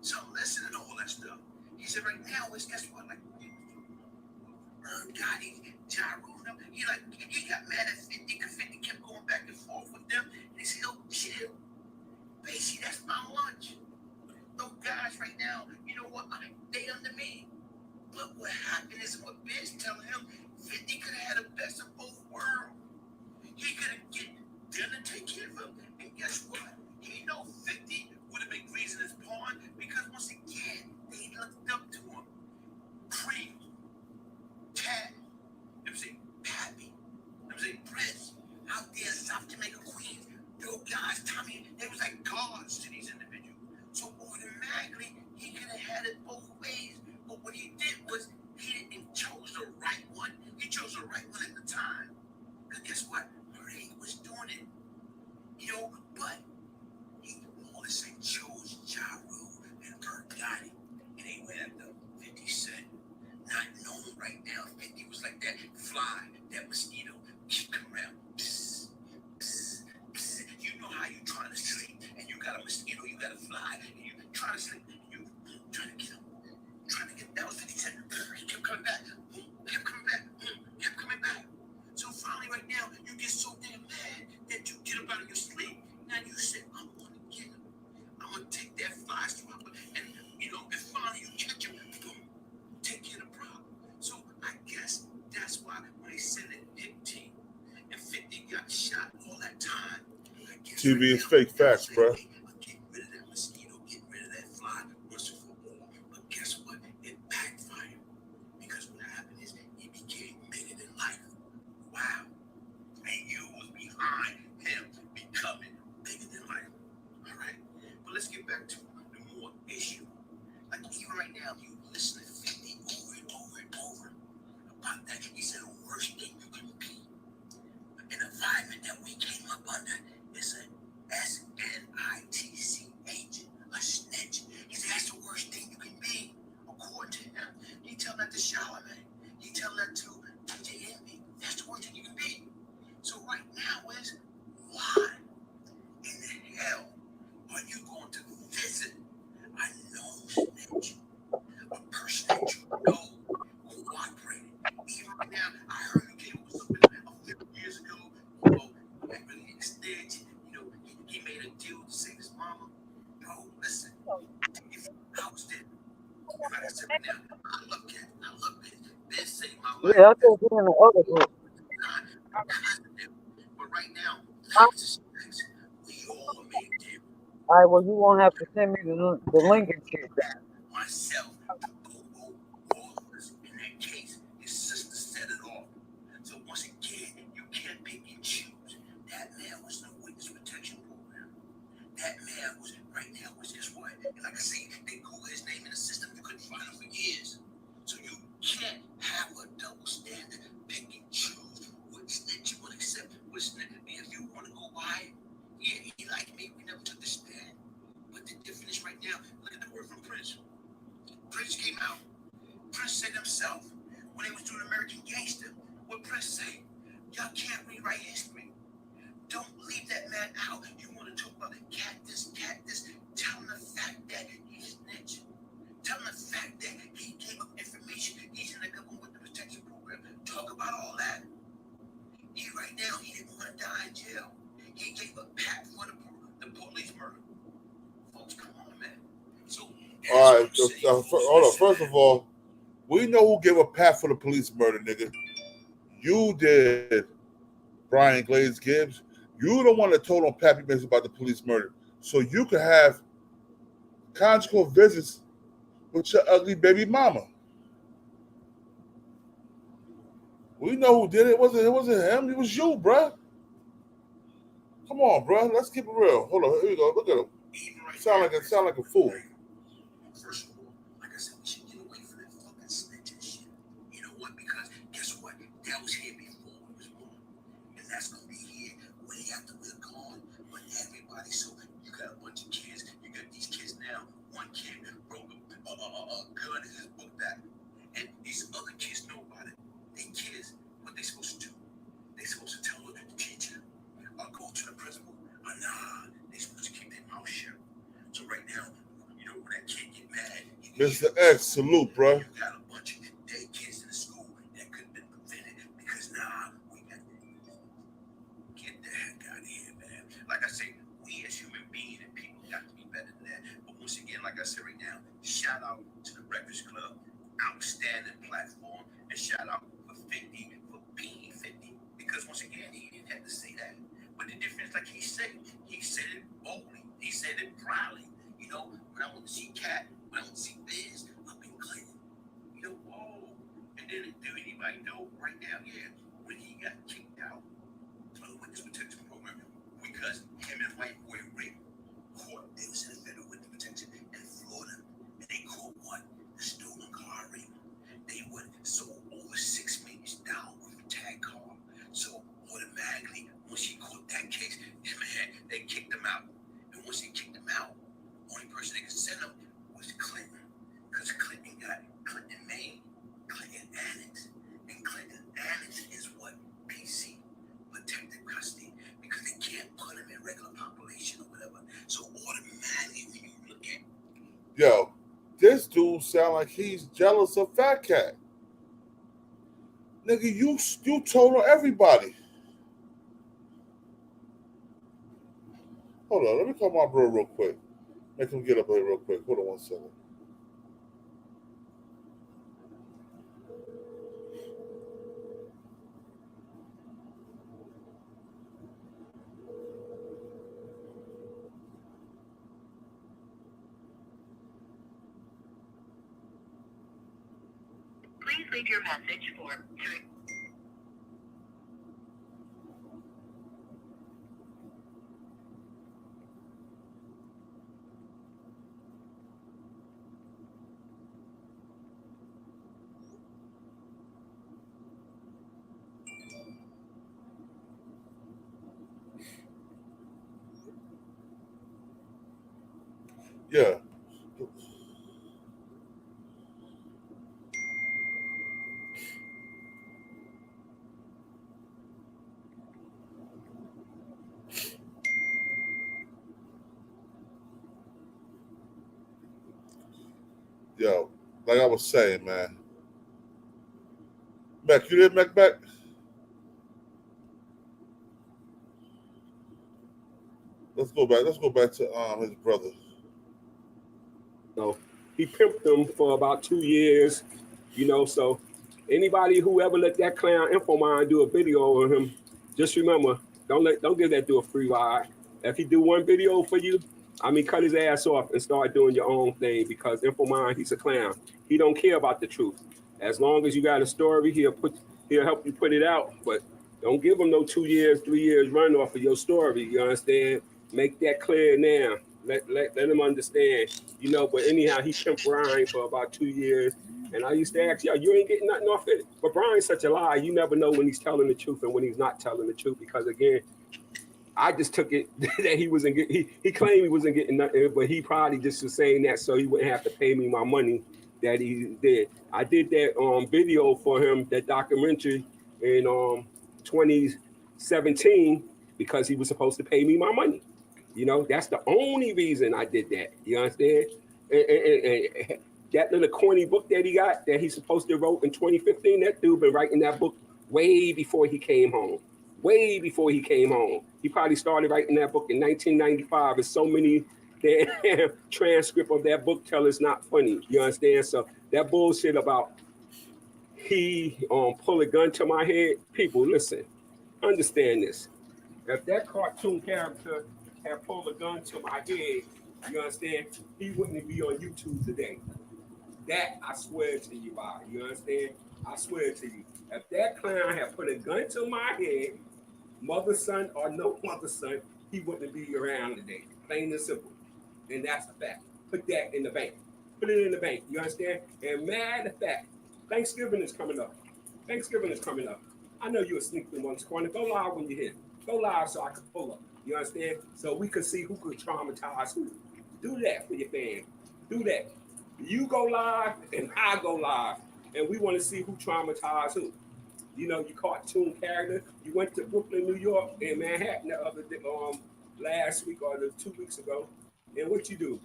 So listen and all that stuff. He said right now, it's guess what? Like, Gotti, Ja Rule, he got mad at 50 because 50 kept going back and forth with them. And he said, yo, chill. Basically, that's my lunch. Those guys right now, you know what? They under me. But what happened is what Biz telling him, 50 could have had the best of both worlds. He could have get them to take care of him. And guess what? He know 50 would have been greasing his pawn because once again, they looked up to him. Cream, Cat, Pappy, Prince, out there in South Jamaica, Queens, those guys, Tommy, they was like gods to these individuals. So automatically, he could have had it both ways. But what he did was, he didn't chose the right one. He chose the right one at the time. Because guess what? Ray was doing it. You know, but he more than say chose Ja Rule and Gotti. And they went after 50 Cent. Not known right now. 50 was like that fly, that mosquito, come around. Psst, psst, psst. You know how you trying to sleep, and you got a mosquito, you got a fly, and you trying to sleep, and you trying to get him. That was 50 Cent. He kept coming back. Kept coming back. So finally right now, you get so damn mad that you get up out of your sleep. Now you say, I'm gonna get him. I'm gonna take that fly swapper, and you know, and finally you catch him, boom, take care of the problem. So I guess that's why when they sent it 15 and 50 got shot all that time. TV is fake facts, bro. Get rid of that mosquito, get rid of that fly once and for all. But guess what? It backfired. let's get back to the more issue. Like even right now, you listen to 50 over and over and over about that. He said the worst thing you can be. An environment that we came up under is a SNITCH, a snitch. He said that's the worst thing you can be, according to him. He tell that to Charlamagne. He tell that to DJ Envy. That's the worst thing you can be. So right now is why in the hell are you going to visit a known snitch, a person that you know cooperated? Even right now, I heard you came up with something a few years ago. You know, that really snitch. You know, he made a deal to save his mama. Bro, listen, if I was there, if I said right now, I love it. I love it. They saved my life. Yeah, I think you're in the other group. But right now, Huh? that's we all made deal. All right, well, you won't have to send me the link and shit. Myself, Bobo Wallace. In that case, his sister set it off. So once again, you can't pick and choose. That man was no witness protection program. That man was right now was just what? And like I say, they Google his name in the system. You couldn't find him for years. So you can't have a double standard. Pick and choose which snitch you want to accept. Which snitch, if you want to go by it, yeah, he like me. We never took the stand. But the difference is right now, look at the word from Prince. Prince came out. Prince said himself, when he was doing American Gangster, what Prince say? Y'all can't rewrite history. Don't leave that man out. You want to talk about cat this. Tell him the fact that he's snitch. Tell him the fact that he gave up information. He's in the government with the protection program. Talk about all that. He right now, he didn't want to die in jail. He gave a pat for the police murder. Folks, come on, man. So, all right, hold on. First of all, we know who gave a pat for the police murder, nigga. You did, Brian Glaze Gibbs. You the one that told on Pappy Mix about the police murder. So you could have conjugal visits with your ugly baby mama. We know who did it. It wasn't him. It was you, bruh. Come on, bruh. Let's keep it real. Hold on. Here we go. Look at him. Sound like a fool. First of all, like I said, we should get away from that fucking snitch and shit. You know what? Because guess what? That was here before we was born. And that's going to be here way after we're gone. But everybody, so you got a bunch of kids. You got these kids now. One kid wrote a gun in his book back. And these other kids know about it. They kids. What they supposed to do? They supposed to tell the teacher or go to the principal. Or nah, they supposed to keep their mouth shut. So right now, you know, when that kid get mad, Mr. X, salute, bro. You got a bunch of dead kids in the school that could have been prevented because we got to get the heck out of here, man. Like I say, we as human beings and people got to be better than that. But once again, like I said right now, shout out to the Breakfast Club, outstanding platform, and shout out for 50 for being 50. Because once again, he didn't have to say that. But the difference, like he said it boldly. He said it proudly. You know, when I went to see Cat, when I went to see Biz up in Clinton, you know, whoa. And then do anybody know right now, yeah, when he got kicked out of the witness protection program because him and white boy raped court, they was in the federal witness protection in Florida. And they caught what? The stolen car rape. They would sold over $6 million worth of tag car. So automatically, once she caught that case, they kicked him out. And once they kicked him out, only person they could send him was Clinton. Because Clinton made Clinton annexed. And Clinton annexed is what? PC, protective custody. Because they can't put him in regular population or whatever. So automatically when you look at yo, this dude sound like he's jealous of Fat Cat. Nigga, you told on everybody. Hold on, let me call my bro real quick. Make him get up here real quick. Hold on 1 second. Please leave your message for 3. Yeah. Yo, like I was saying, man. Mac, you there, Mac? Let's go back. Let's go back to his brother. So he pimped them for about 2 years, you know. So anybody who ever let that clown Infomine do a video on him, just remember, don't give that dude a free ride. If he do one video for you, I mean, cut his ass off and start doing your own thing, because Infomine, he's a clown. He don't care about the truth. As long as you got a story, he'll help you put it out, but don't give him no 2 years, 3 years run off of your story. You understand? Make that clear now. Let him understand, you know. But anyhow, he pimped Brian for about 2 years. And I used to ask, yo, you ain't getting nothing off it. But Brian's such a lie. You never know when he's telling the truth and when he's not telling the truth. Because again, I just took it that he wasn't getting, he claimed he wasn't getting nothing, but he probably just was saying that so he wouldn't have to pay me my money that he did. I did that video for him, that documentary in 2017, because he was supposed to pay me my money. You know, that's the only reason I did that. You understand? And that little corny book that he got, that he's supposed to wrote in 2015, that dude been writing that book way before he came home. Way before he came home. He probably started writing that book in 1995. There's so many damn transcript of that book tell it's not funny. You understand? So that bullshit about he pull a gun to my head, people, listen, understand this. If that cartoon character had pulled a gun to my head, you understand, he wouldn't be on YouTube today. That I swear to you by. You understand? I swear to you. If that clown had put a gun to my head, mother son or no mother son, he wouldn't be around today. Plain and simple. And that's the fact. Put that in the bank. Put it in the bank. You understand? And matter of fact, Thanksgiving is coming up. Thanksgiving is coming up. I know you're a sneak through one's corner. Go live when you're here. Go live so I can pull up. You understand? So we could see who could traumatize who. Do that for your fans. Do that. You go live and I go live. And we want to see who traumatized who. You know, you cartoon character. You went to Brooklyn, New York, and Manhattan the other day, last week or 2 weeks ago. And what you do?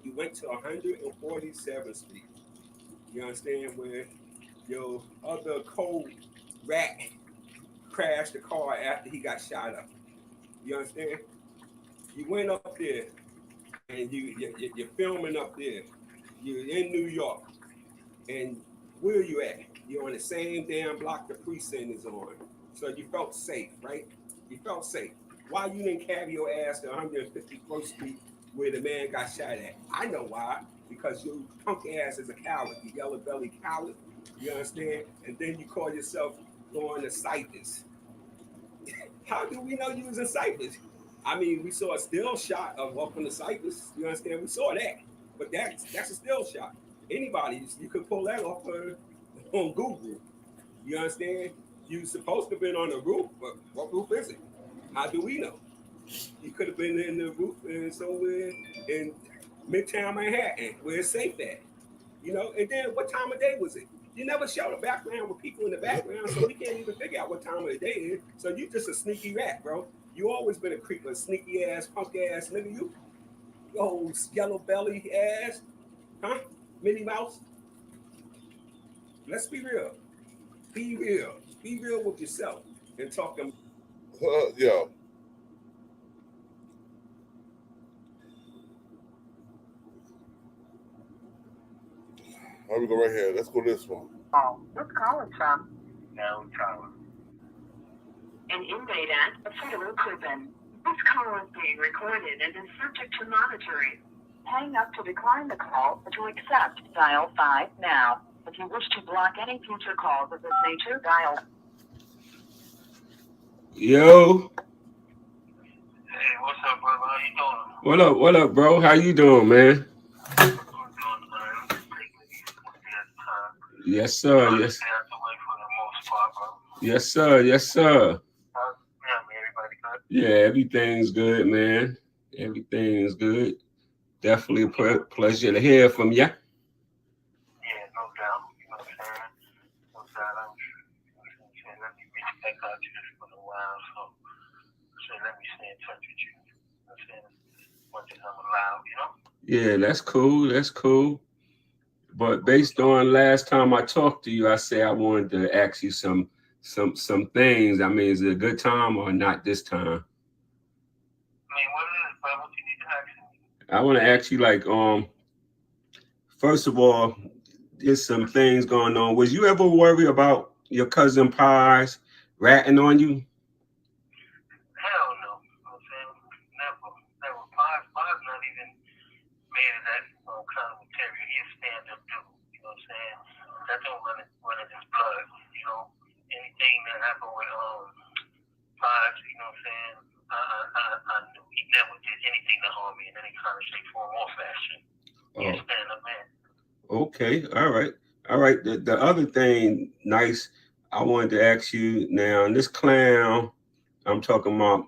You went to 147th Street. You understand? Where your other cold rat crashed the car after he got shot up. You understand? You went up there and you're filming up there. You're in New York. And where you at? You're on the same damn block the precinct is on. So you felt safe, right? You felt safe. Why you didn't carry your ass to 151st Street where the man got shot at? I know why. Because your punk ass is a coward, you yellow belly coward. You understand? And then you call yourself going to Cyprus. How do we know you was in Cyprus? I mean, we saw a still shot of Welcome to Cyprus. You understand? We saw that. But that's a still shot. Anybody, you could pull that off on Google. You understand? You supposed to have been on the roof, but what roof is it? How do we know? You could have been in the roof and somewhere in Midtown Manhattan where it's safe at. You know, and then what time of day was it? You never show the background with people in the background, so we can't even figure out what time of the day it is. So you just a sneaky rat, bro. You always been a creep, a sneaky ass, punk ass nigga. You old yellow belly ass, huh? Minnie Mouse. Let's be real. Be real. Be real with yourself and talk them. Yo. Here we go right here. Let's go this one. Oh, this call is from No Tower. An inmate at a federal prison. This call is being recorded and is subject to monitoring. Hang up to decline the call or to accept. Dial 5 now. If you wish to block any future calls of this nature, dial. Yo. Hey, what's up, brother? How you doing? What up, bro? How you doing, man? Yes, sir. Yes. Yes, sir. Yes, sir. Yeah, everything's good, man. Everything's good. Definitely a pleasure to hear from you. Yeah, no doubt. You know what I'm saying? No doubt. Let me reach back out to this for a while. So let me stay in touch with you. You know what I'm saying? As much as I'm allowed, you know? Yeah, that's cool. That's cool. But based on last time I talked to you, I say I wanted to ask you some things. I mean, is it a good time or not this time? I mean, what is it, bro? What you need to ask me? I want to ask you, like, first of all, there's some things going on. Was you ever worried about your cousin Pies ratting on you? Hell no. You know what I'm saying? Never. Pies not even made of that kind of material. He a stand-up dude. You know what I'm saying? That don't run in his blood. You know, anything that happened with Pies, you know what I'm saying? I knew he never did anything to harm me in any kind of shape, form, or fashion. He's a stand-up man. Okay, all right. The other thing, nice, I wanted to ask you now, and this clown, I'm talking about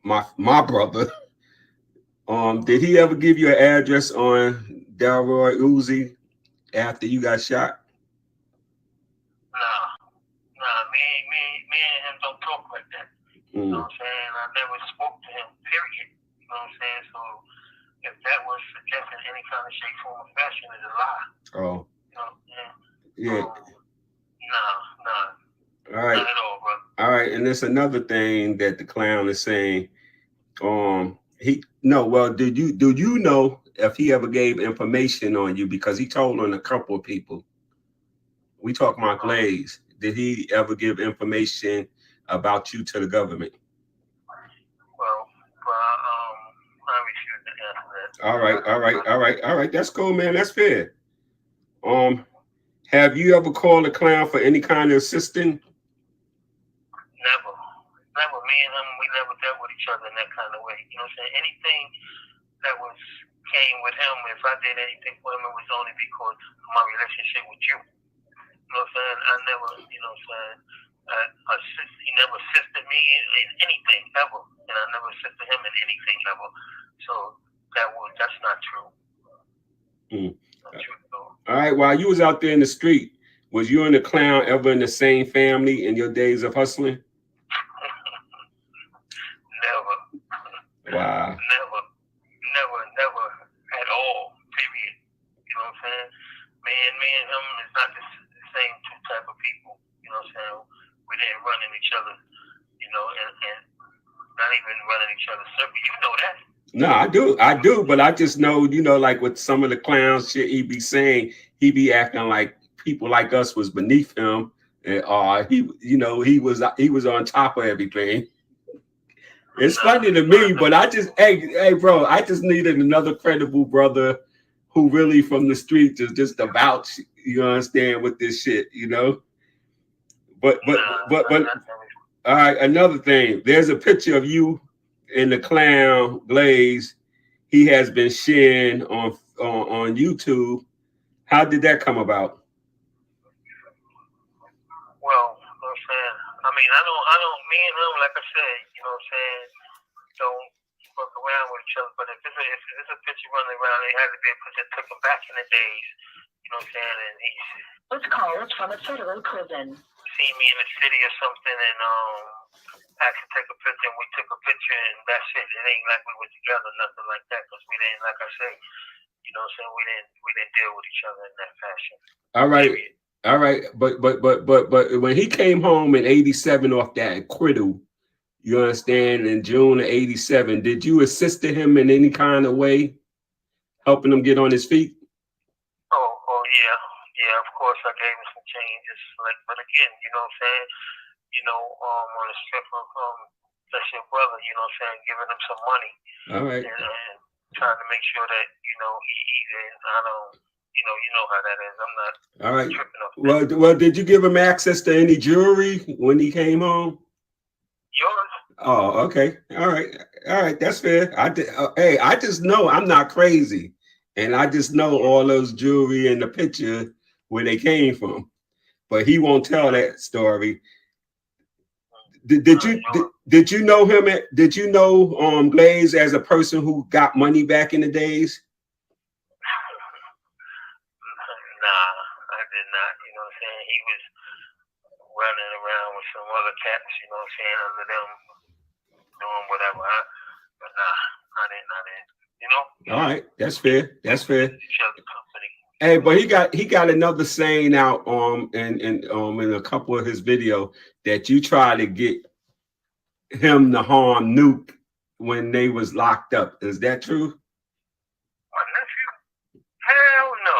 my brother. Did he ever give you an address on Delroy Uzi after you got shot? Nah. Me and him don't talk like that. You know what I'm saying? I never spoke to him, period. You know what I'm saying? So if that was suggesting any kind of shape, form, or fashion, is a lie. Oh. You know what I'm saying? Yeah. Nah. All right. Not at all, bro. All right, and there's another thing that the clown is saying. Did you know if he ever gave information on you? Because he told on a couple of people. We talk about Glaze. Did he ever give information about you to the government? Well, I refuse to answer that. All right. That's cool, man. That's fair. Have you ever called a clown for any kind of assistance? Never. Me and him, we never dealt with each other in that kind of way. You know what I'm saying? Anything that came with him, if I did anything for him, it was only because of my relationship with you. You know what I'm saying? I never, you know what I'm saying? He never assisted me in anything ever, and I never assisted him in anything ever. So that's not true. Not true at all. All right. While you was out there in the street, was you and the clown ever in the same family in your days of hustling? Never. Wow. Never at all. Period. You know what I'm saying? Me and him is not the same two type of people. You know what I'm saying? We didn't run in each other. You know, and not even running each other's circle. You know that. No, I do, but I just know, like with some of the clown shit he be saying, he be acting like people like us was beneath him, and he was on top of everything. It's funny to me, but I just, hey, bro, I just needed another credible brother who really from the street to just vouch, you understand, with this shit, But all right, another thing, there's a picture of you and the clown Glaze. He has been sharing on YouTube. How did that come about? Well, you know what I'm saying? I mean, I don't, me and him, like I said, you know what I'm saying, don't fuck around with each other. But if there's a picture running around, it has to be a picture taken back in the days, you know what I'm saying? And This call is from a federal prison. See me in the city or something, and actually take a picture, and we took a picture, and that's it. It ain't like we were together, nothing like that, because we didn't, like I say, you know what I'm saying, we didn't deal with each other in that fashion. All right. Period. All right, but when he came home in '87 off that acquittal, you understand, in June of '87, did you assist him in any kind of way, helping him get on his feet? Oh yeah, of course I gave him some changes, but again, you know what I'm saying, on the strip of that's your brother, you know what I'm saying, giving him some money. All right. And trying to make sure that he I don't. You know how that is. I'm not. All right. Well, did you give him access to any jewelry when he came home? Yours. Oh, okay. All right. That's fair. I just know I'm not crazy, and I just know all those jewelry in the picture where they came from, but he won't tell that story. Did you know him? Did you know Glaze as a person who got money back in the days? I did not. You know what I'm saying? He was running around with some other cats, you know what I'm saying, under them, doing whatever. But nah, I didn't. You know? All right, that's fair. That's fair. Hey, but he got another saying out in a couple of his videos that you try to get him to harm Nuke when they was locked up. Is that true? My nephew? Hell no.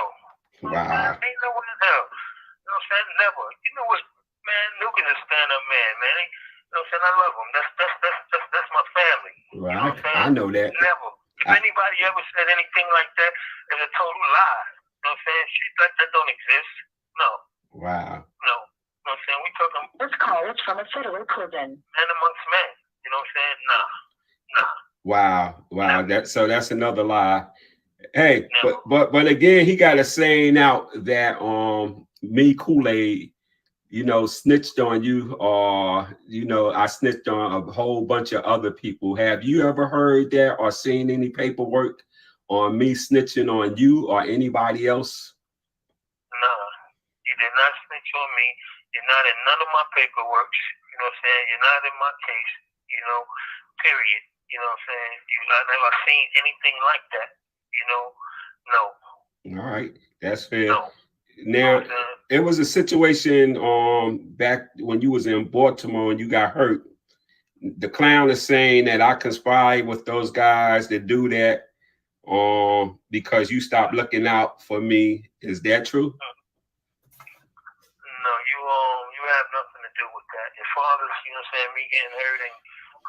Wow. Ain't no way in hell. You know what I'm saying? Never. You know what, man? Nuke is a stand-up man, man. You know what I'm saying? I love him. That's my family. Right. You know what I'm saying? I know that. Never. If anybody ever said anything like that, it's a total lie. You know what I'm saying? Shit like that don't exist. No. Wow. No. You know what I'm saying? We talking. This call is from a federal prison. Man amongst men. You know what I'm saying? Nah. Wow. That's another lie. Hey, but again, he got a saying out that me Kool-Aid, you know, snitched on you, or you know, I snitched on a whole bunch of other people. Have you ever heard that or seen any paperwork on me snitching on you or anybody else? Nah, you did not snitch on me. You're not in none of my paperwork. You know what I'm saying? You're not in my case. You know, period. You know what I'm saying? I've never seen anything like that. You know, no. All right, that's fair. No. Now, it was a situation back when you was in Baltimore and you got hurt. The clown is saying that I conspired with those guys that do that because you stopped looking out for me. Is that true? No, you have nothing to do with that. Your father's, you know what I'm saying, me getting hurt and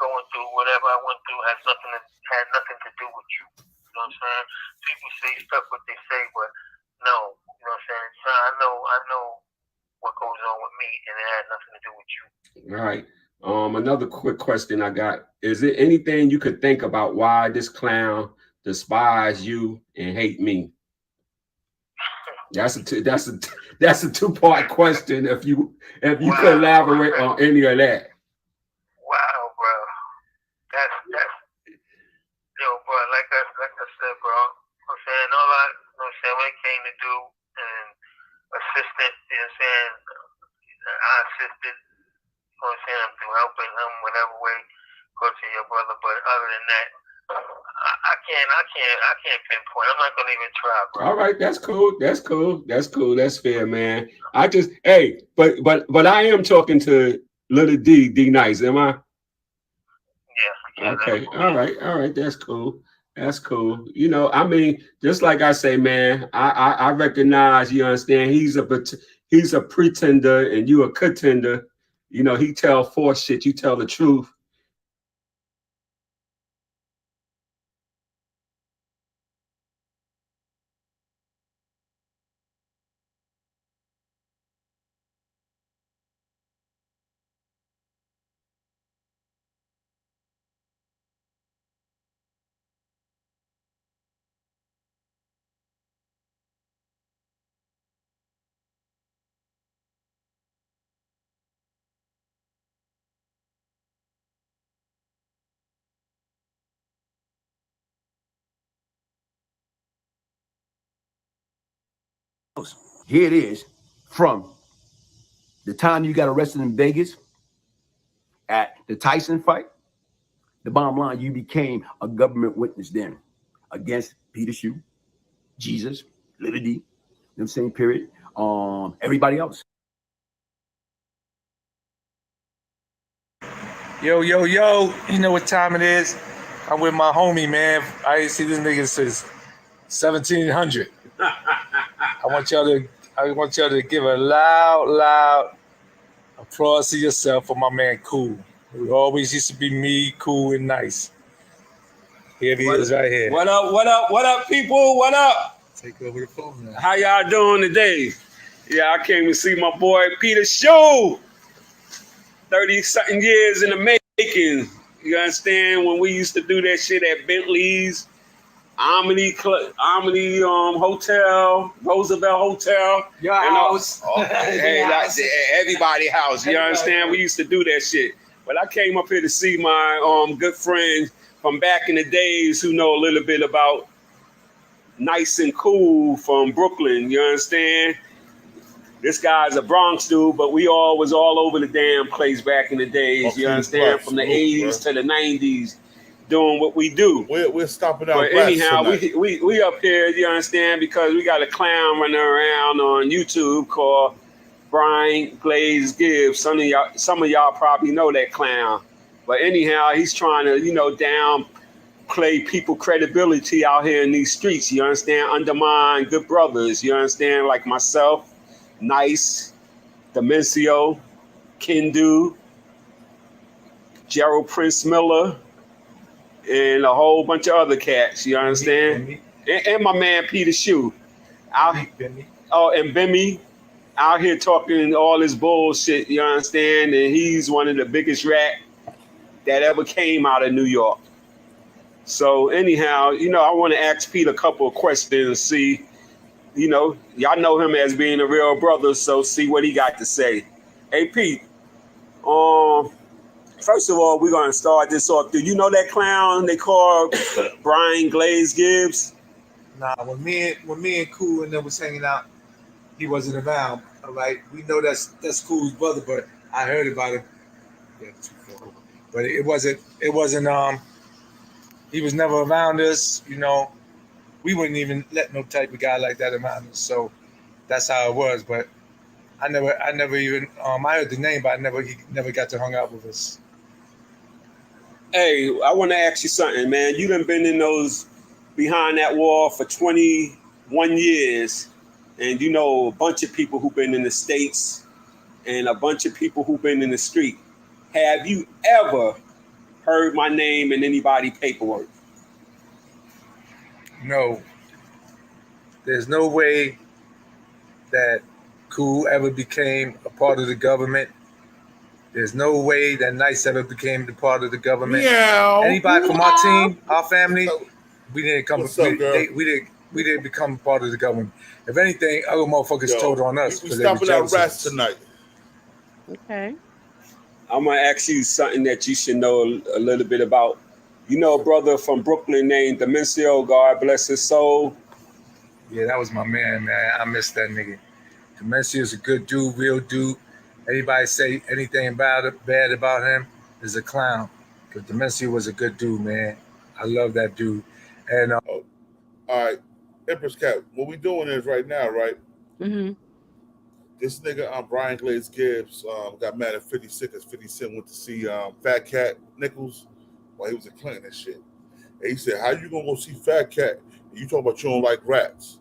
going through whatever I went through had nothing to do with you. You know what I'm saying? People say stuff what they say, but no, you know what I'm saying? So I know what goes on with me, and it had nothing to do with you. All right. Another quick question I got. Is there anything you could think about why this clown despises you and hate me? That's a two-part question. If you could elaborate on any of that. Wow, bro. That's yo, bro, like I said, bro. I'm saying all I, you know what I'm saying, when it came to do and assistant, you know what I'm saying, I assisted, you know what I'm saying, through helping him whatever way, coaching your brother, but other than that, I can't pinpoint. I'm not gonna even try, bro. All right, that's cool. That's fair, man. I just but I am talking to Little D Nice, am I? Yeah. Okay. All right. That's cool. You know, I mean, just like I say, man, I recognize, you understand, he's a pretender and you a contender. You know, he tell false shit, you tell the truth. Here it is from the time you got arrested in Vegas at the Tyson fight. The bottom line, you became a government witness then against Peter Shue, Jesus, Little D, you know what I'm saying, period. Everybody else. Yo, you know what time it is? I'm with my homie, man. I ain't see this nigga since 1700. I want y'all to give a loud applause to yourself for my man Cool. It always used to be me, cool and nice. Here he is right here. What up, people? What up? Take over the phone now. How y'all doing today? Yeah, I came to see my boy Peter Shue. 30-something years in the making. You understand? When we used to do that shit at Bentley's, Omni Hotel, Roosevelt Hotel. Your house. Hey, that's everybody's house. You understand? We used to do that shit. But I came up here to see my good friend from back in the days who know a little bit about Nice and Cool from Brooklyn. You understand? This guy's a Bronx dude, but we all was all over the damn place back in the days. Okay, You understand? From the 80s to the 90s, doing what we do. We're stopping out. But anyhow, we up here. You understand? Because we got a clown running around on YouTube called Brian Glaze Gibbs. Some of y'all probably know that clown. But anyhow, he's trying to, downplay people credibility out here in these streets. You understand? Undermine good brothers. You understand? Like myself, Nice, Demencio, Kendu, Gerald Prince Miller, and a whole bunch of other cats. You understand? And my man Peter Shue. And Bimmy out here talking all this bullshit. You understand? And he's one of the biggest rat that ever came out of New York. So anyhow, I want to ask Pete a couple of questions and see, y'all know him as being a real brother, so see what he got to say. Hey, Pete, first of all, we're going to start this off. Do you know that clown they call Brian Glaze Gibbs? Nah, when me and Cool and them was hanging out, he wasn't around. All right, we know that's Cool's brother, but I heard about him. Yeah, but it wasn't. He was never around us. We wouldn't even let no type of guy like that around us. So that's how it was. But I never even. I heard the name, but he never got to hang out with us. Hey, I want to ask you something, man. You done been in those behind that wall for 21 years, and a bunch of people who've been in the States and a bunch of people who've been in the street. Have you ever heard my name in anybody's paperwork? No. There's no way that Cool ever became a part of the government. There's no way that Nice ever became the part of the government. Meow. Anybody from our team, our family, we didn't come. What's up, girl? We didn't become part of the government. If anything, other motherfuckers told on us. We stopping out rats tonight. Okay. I'm gonna ask you something that you should know a little bit about. You know a brother from Brooklyn named Demencio, God bless his soul. Yeah, that was my man. I miss that nigga. Demencio's a good dude, real dude. Anybody say anything bad about him is a clown. Because Demencio was a good dude, man. I love that dude. And all right, Empress Cat, what we doing is right now, right? Mm-hmm. This nigga Brian Glaze Gibbs got mad at 50 Cent because 50 Cent went to see Fat Cat Nichols while he was in Clinton and shit. And he said, how you gonna go see Fat Cat? And you talking about you don't like rats.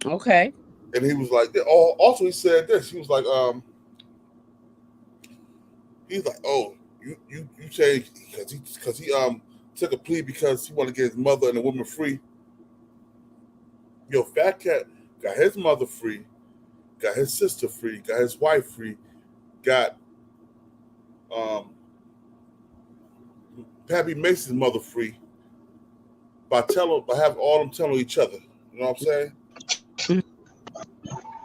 Okay. And he was like, also he said this. He was like, oh, you say because he took a plea because he wanted to get his mother and the woman free. Yo, Fat Cat got his mother free, got his sister free, got his wife free, got Pappy Mason's mother free by having all them telling each other. You know what I'm saying?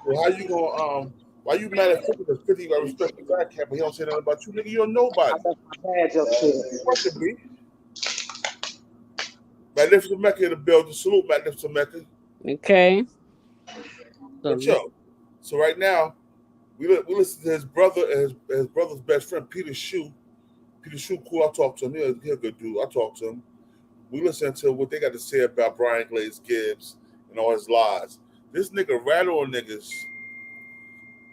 Well, how you gonna why you mad at 50 because 50 got respect the Fat Cat, but he don't say nothing about you, nigga? You're nobody. Question me. Magnificent Mecca in the building. Salute Magnificent Mecca. Okay. But yo, so right now we listen to his brother and his brother's best friend Peter Shue. Peter Shue, cool. I talked to him. He's a good dude. I talked to him. We listen to what they got to say about Brian Glaze Gibbs and all his lies. This nigga rattle on niggas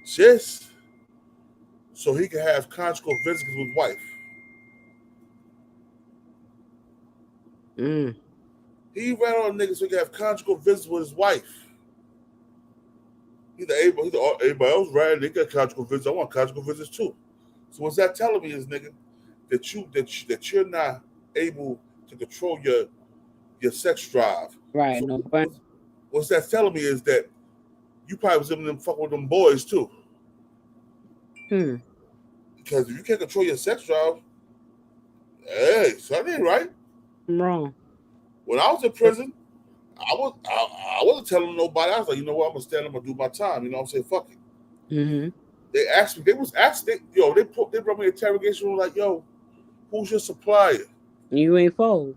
just so he can have conjugal visits with his wife. He rattle on niggas so he can have conjugal visits with his wife. Either everybody else ratting, they got conjugal visits. I want conjugal visits too. So what's that telling me is, nigga, that you're not able to control your sex drive. Right. So No fun. what's that telling me is that you probably was in them fucking with them boys too. Because if you can't control your sex drive, hey, something ain't right. I'm wrong. When I was in prison, I wasn't telling nobody. I was like, you know what, I'm gonna stand up and do my time. You know what I'm saying? Fuck it. Mm-hmm. They asked me, they brought me an interrogation room like, yo, who's your supplier? You ain't fold.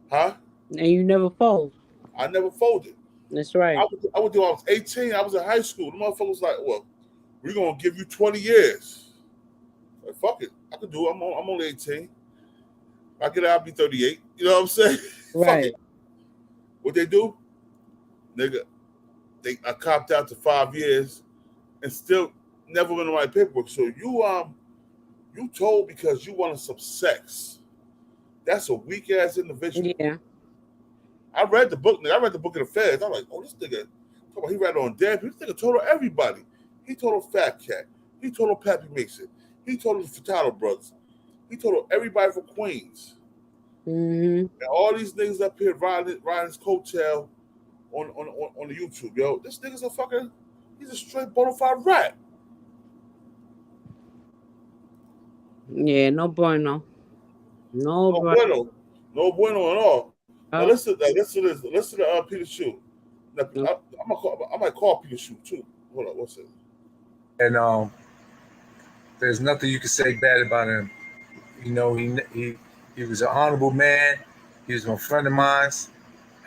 Huh? And you never fold. I never folded. That's right. I would do. I was 18. I was in high school. The motherfucker was like, "Well, we're gonna give you 20 years." Like, fuck it, I could do it. I'm only 18. I get out, I'll be 38. You know what I'm saying? Right. Fuck it. What they do, nigga? I copped out to 5 years and still never went on my paperwork. So you told because you wanted some sex. That's a weak ass individual. Yeah. I read the book. I read the book of the feds. I'm like, oh, this nigga. He read on dead people. This nigga told on everybody. He told on Fat Cat. He told on Pappy Mason. He told on the Furtado brothers. He told on everybody from Queens. Mm-hmm. And all these niggas up here riding his coattail on the YouTube, yo. This nigga's he's a straight bona fide rat. Yeah, no bueno. No bueno. No bueno at all. Now listen to this. Listen to Peter Shue. Now, I might call Peter Shue too. Hold on, what's it? And there's nothing you can say bad about him. You know, he was an honorable man. He was a friend of mine,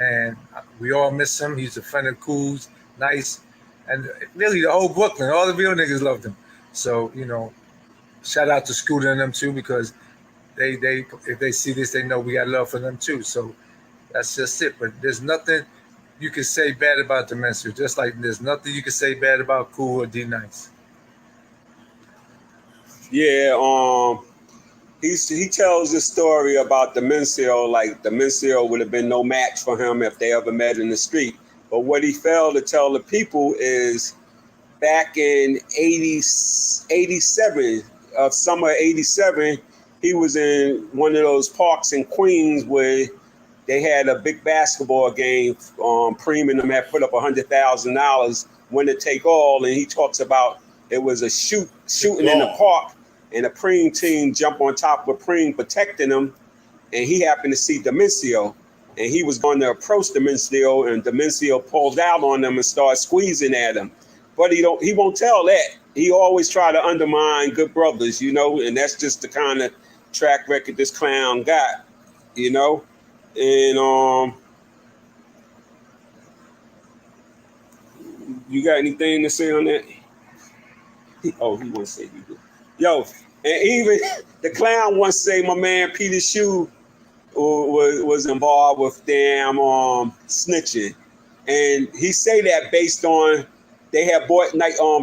and we all miss him. He's a friend of Cool's, nice, and really the whole Brooklyn, all the real niggas loved him. So, you know, shout out to Scooter and them too, because they if they see this, they know we got love for them too. So that's just it. But there's nothing you can say bad about Dementia, just like there's nothing you can say bad about Cool or D-Nice. Yeah, he tells this story about Demencio, like Demencio would have been no match for him if they ever met in the street. But what he failed to tell the people is back in 87, summer 87, he was in one of those parks in Queens where they had a big basketball game. Preem and them had put up $100,000, winner take all, and he talks about it was a shooting in the park, and the Preem team jumped on top of Preem protecting him, and he happened to see Demencio, and he was going to approach Demencio, and Demencio pulled out on them and started squeezing at him. But he won't tell that. He always try to undermine good brothers, you know, and that's just the kind of track record this clown got, you know. And you got anything to say on that? He wants to say you do. Yo, and even the clown wants to say my man Peter Shue was involved with damn snitching, and he say that based on they had brought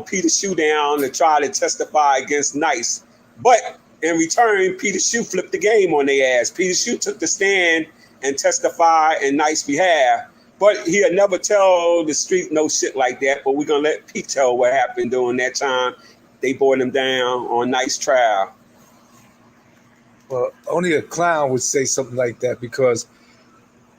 Peter Shue down to try to testify against Nice, but in return Peter Shue flipped the game on their ass. Peter Shue took the stand and testify in Nice behalf, but he'll never tell the street no shit like that. But we're gonna let Pete tell what happened during that time they brought him down on Nice trial. Well, only a clown would say something like that, because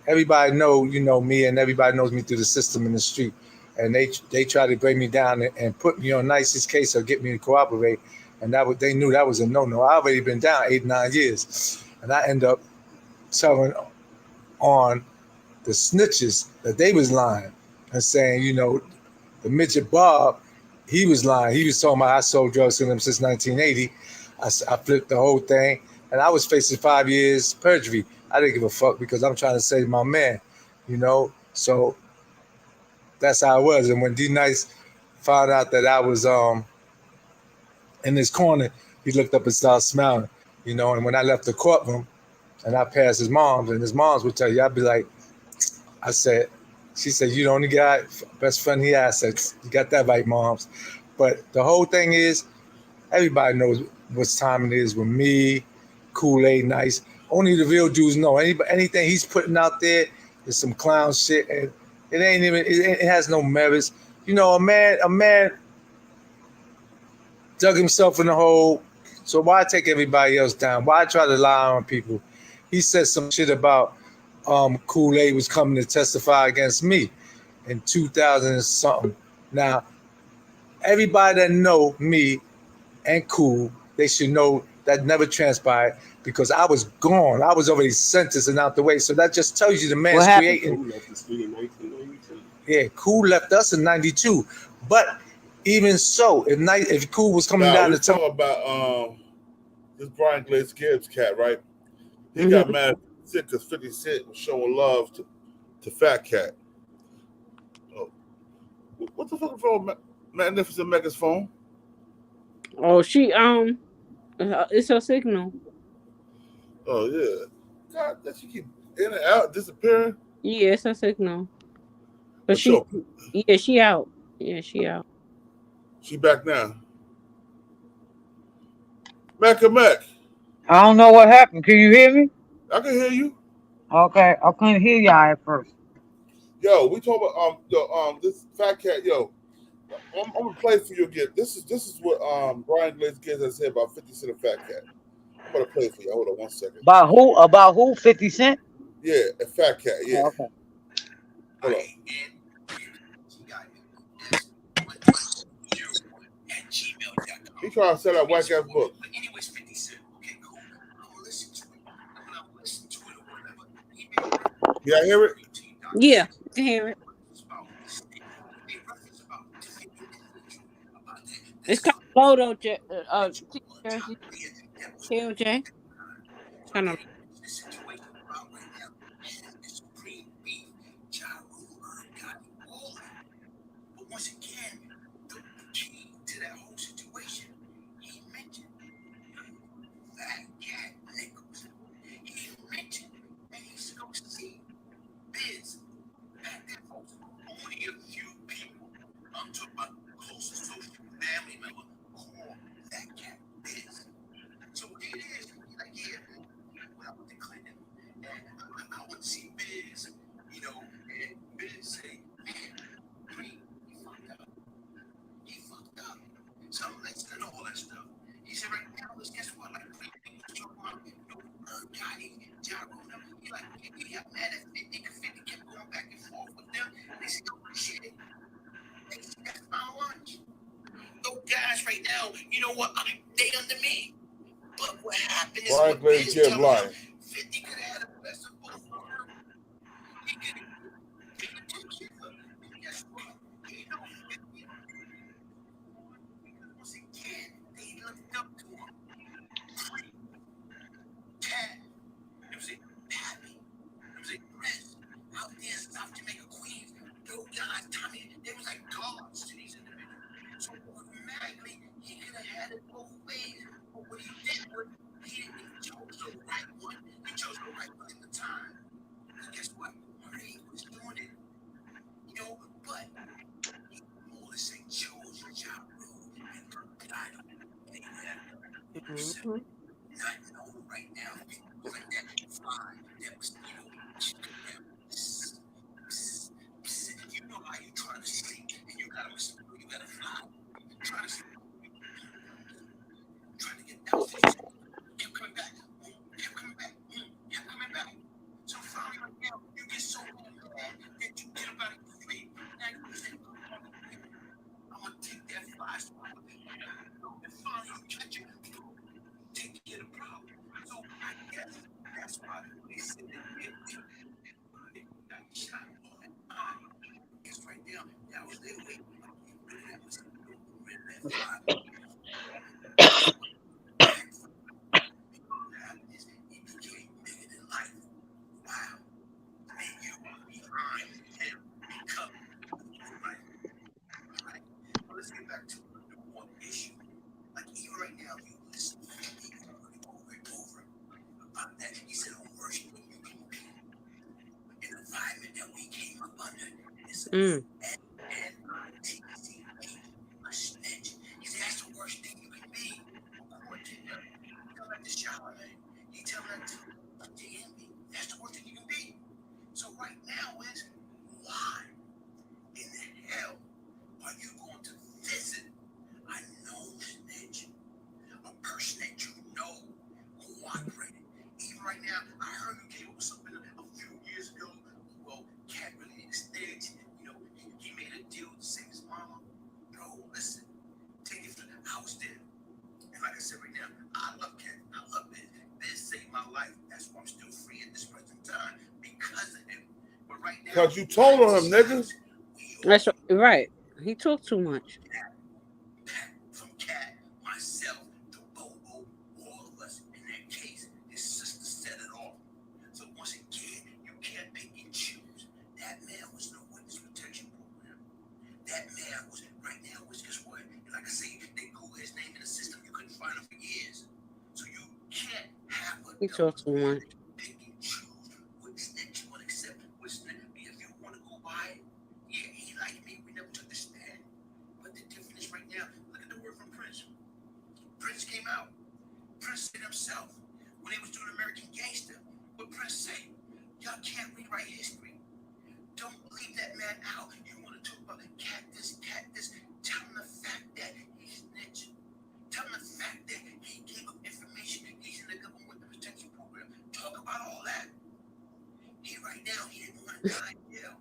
everybody know, you know, me, and everybody knows me through the system in the street, and they try to bring me down and put me on Nice's case or get me to cooperate, and they knew that was a no-no. I already been down 8-9 years, and I end up telling on the snitches that they was lying and saying, you know, the midget Bob, he was lying. He was talking about I sold drugs to them since 1980. I flipped the whole thing, and I was facing 5 years perjury. I didn't give a fuck because I'm trying to save my man, you know. So that's how it was. And when D-Nice found out that I was in his corner, he looked up and started smiling, you know. And when I left the courtroom and I passed his mom's, and his mom's would tell you, I'd be like, she said, you the only guy, best friend he has. I said, you got that right, moms. But the whole thing is, everybody knows what time it is with me, Kool-Aid Nice. Only the real dudes know. Anything he's putting out there is some clown shit, and it ain't even. It has no merits. You know, a man dug himself in the hole. So why take everybody else down? Why try to lie on people? He said some shit about Kool-Aid was coming to testify against me in 2000 and something. Now, everybody that know me and Cool, they should know that never transpired because I was gone. I was already sentenced and out the way. So that just tells you the man's creating. Cool left the street in 1992. Yeah, Cool left us in 92. But even so, if Cool was coming down to talk about this Brian Glaze Gibbs cat, right? He got mad because 50 Cent was showing love to to Fat Cat. Oh, what the fuck is wrong with Magnificent Mega's phone? Oh, she it's her signal. Oh yeah. God, that she keep in and out, disappearing. Yeah, it's her signal. But But yo, she out. Yeah, she out. she back now. Mac. I don't know what happened. Can you hear me? I can hear you. Okay, I couldn't hear y'all at first. Yo, we talk about this Fat Cat. Yo, I'm gonna play for you again. This is what Brian Glaze Gibbs has said about 50 Cent and Fat Cat. I'm gonna play for you. Hold on 1 second. About who? About who? 50 Cent? Yeah, a Fat Cat. Yeah. Oh, okay. Hold on. He trying to sell that whack ass book. Yeah, I hear it. Yeah, I can hear it. It's kind of low though, Jersey. KLJ. It's kind of. But once again, the key to that whole situation, he mentioned Fat Cat Nichols. He mentioned that he's going to see Biz. And that folks, only a few people, I'm talking about closest social family member, call Fat Cat Biz. So what it is, like, yeah, when I went to Clinton, and I went to see Biz, you know, and Biz say, man, he fucked up. So let's get all that stuff. He said, right now, let's guess what? Like, people talking about, you know, Gotti, Jaro, he like, he got mad at 50 because 50 kept going back and forth with them. They said, oh, shit. They said, that's my lunch. Those guys right now, you know what? They under me. But what happened is, Brian Glaze Gibbs lying. 50 could have had a best of both worlds. He could have taken attention. And guess what? He know 50. Once again, they looked up to him. Cat, it was a Pappy, it was a Chris, out there in South Jamaica, Queens. Those guys, Tommy, they was like gods to these individuals. So automatically, he could have had it both ways. But what he did was, he chose the right one. He chose the right one at the time. And guess what? He was doing it, you know, but he more to say chose your job rule and forgot him. They had not known right now. Like that fly that was, you know, you know how you try to sleep and you gotta fly. Try to sleep. Trying to get out. Kept coming back. Kept coming back. Kept coming back. So finally right now, you get so mad that you get about it sleep. Now you say, I'm gonna take that fly swat. And finally you catch it. Take care of the problem. So I guess that's why they said that it got shot on that eye. It's right there. That was their way. That was that fly. He became bigger than life. Wow. And you behind him because right. All right. Well, let's get back to the one issue. Like even right now, you listen to people over and over about that. He said, "Oh, worship when you can be in the environment that we came up under." It's a snitch. He said, "That's the worst thing you can be." According to him, he tell that to Charlamagne. He tell that to envy. That's the worst thing you can be. So right now is why in the hell are you going to visit a known snitch, a person that you know cooperated? Even right now, I heard you came up with something a few years ago. Well, Cat really instead, you know, he made a deal to save his mama. Bro, listen, take it from I was there. And like I said right now, I love Cat. I love Biz. Biz saved my life. That's why I'm still free at this present time because of him. But right now, Because you told on him, niggas. That's right. He talked too much. From Cat, myself, the Bobo, all of us. In that case, his sister set it off. So once again, you can't pick and choose. You talk too much. Yeah, he liked me. We never took the stand. But the difference right now, look at the word from Prince. Prince came out. Prince said himself when he was doing American Gangster. What Prince say? Y'all can't rewrite history. Don't leave that man out. You want to talk about cat this. Tell him the fact that he snitched. Tell him the fact that he gave up information. He's in the government protection program. Talk about all that. He right now, he didn't want to die in jail.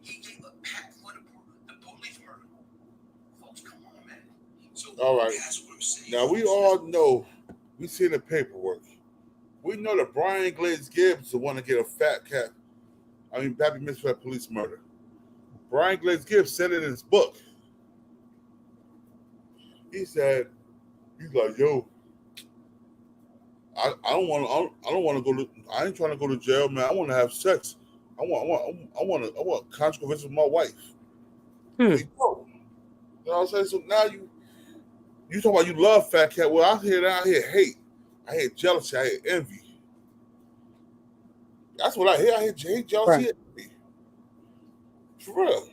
He gave up pat for the police murder. Folks, come on, man. So, all right. Now, we all know, we see the paperwork. We know that Brian Glaze Gibbs the one to get a happy miss for that police murder. Brian Glaze Gibbs said it in his book. He said, he's like, yo, I don't want to go to. I ain't trying to go to jail, man. I want to have sex. I want conjugal visits with my wife. You know what I'm saying? So now you talk about you love Fat Cat. Well, I hear hate. I hear jealousy. I hear envy. That's what I hear. I hear hate, jealousy, envy. For real.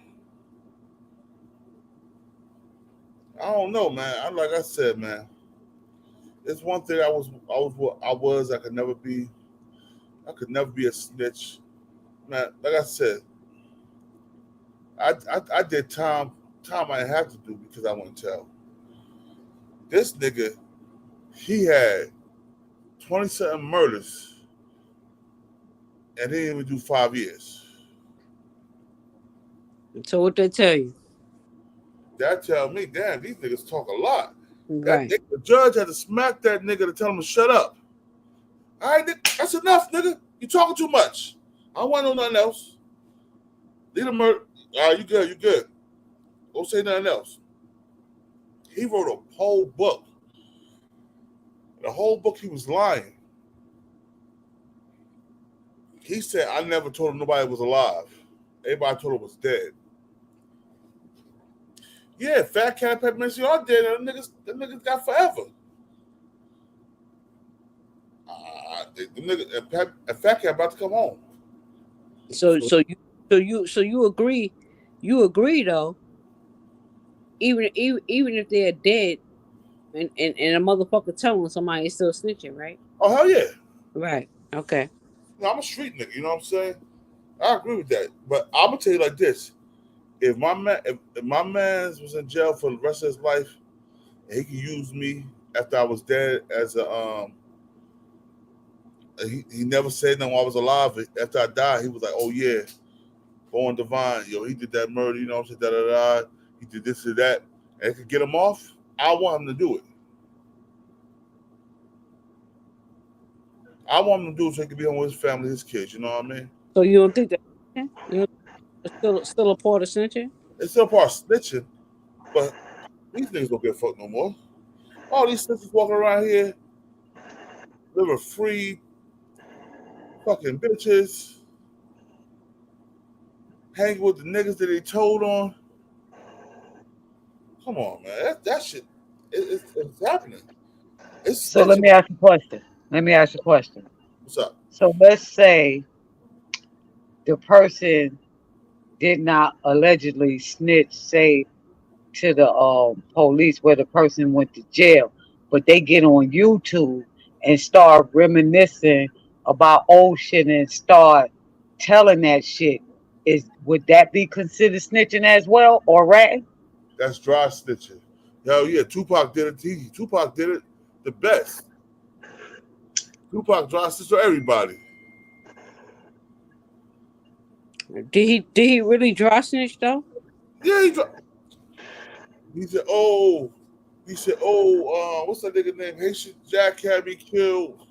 I don't know, man. Like I said, man. It's one thing I could never be. I could never be a snitch, man. Like I said, I did time I didn't have to do because I wouldn't tell. This nigga, he had 27 murders, and he didn't even do 5 years. So what they tell you? That tell me, damn, these niggas talk a lot. Right. The judge had to smack that nigga to tell him to shut up. All right, that's enough, nigga. You talking too much. I don't want to know nothing else. Leave the murder. All right, you good. Don't say nothing else. He wrote a whole book. The whole book he was lying. He said, I never told him nobody was alive. Everybody told him was dead. Yeah, Fat Cat, Pep Missy, all dead. Them niggas got forever. And Fat Cat about to come home. So you agree? You agree though? Even if they're dead, and a motherfucker telling somebody is still snitching, right? Oh hell yeah. Right. Okay. No, I'm a street nigga. You know what I'm saying? I agree with that. But I'm gonna tell you like this: if my man was in jail for the rest of his life, and he could use me after I was dead as a he never said nothing while I was alive. After I died, he was like, "Oh yeah, Born Divine, yo, he did that murder. You know what I'm saying? He did this or that, and it could get him off. I want him to do it. I want him to do it so he can be home with his family, his kids. You know what I mean? So you don't think that it's still a part of snitching? It's still a part of snitching, but these niggas don't give a fuck no more. All these snitches walking around here living free, fucking bitches, hanging with the niggas that they told on. Come on, man. That shit, it's happening. So let me ask you a question. What's up? So let's say the person did not allegedly snitch, say, to the police where the person went to jail, but they get on YouTube and start reminiscing about old shit and start telling that shit. Would that be considered snitching as well, or ratting? That's dry snitching. Hell yeah, Tupac did it. Tupac did it the best. Tupac dry snitched to everybody. Did he really dry snitch though? Yeah, he said, what's that nigga name? Haitian Jack had me killed.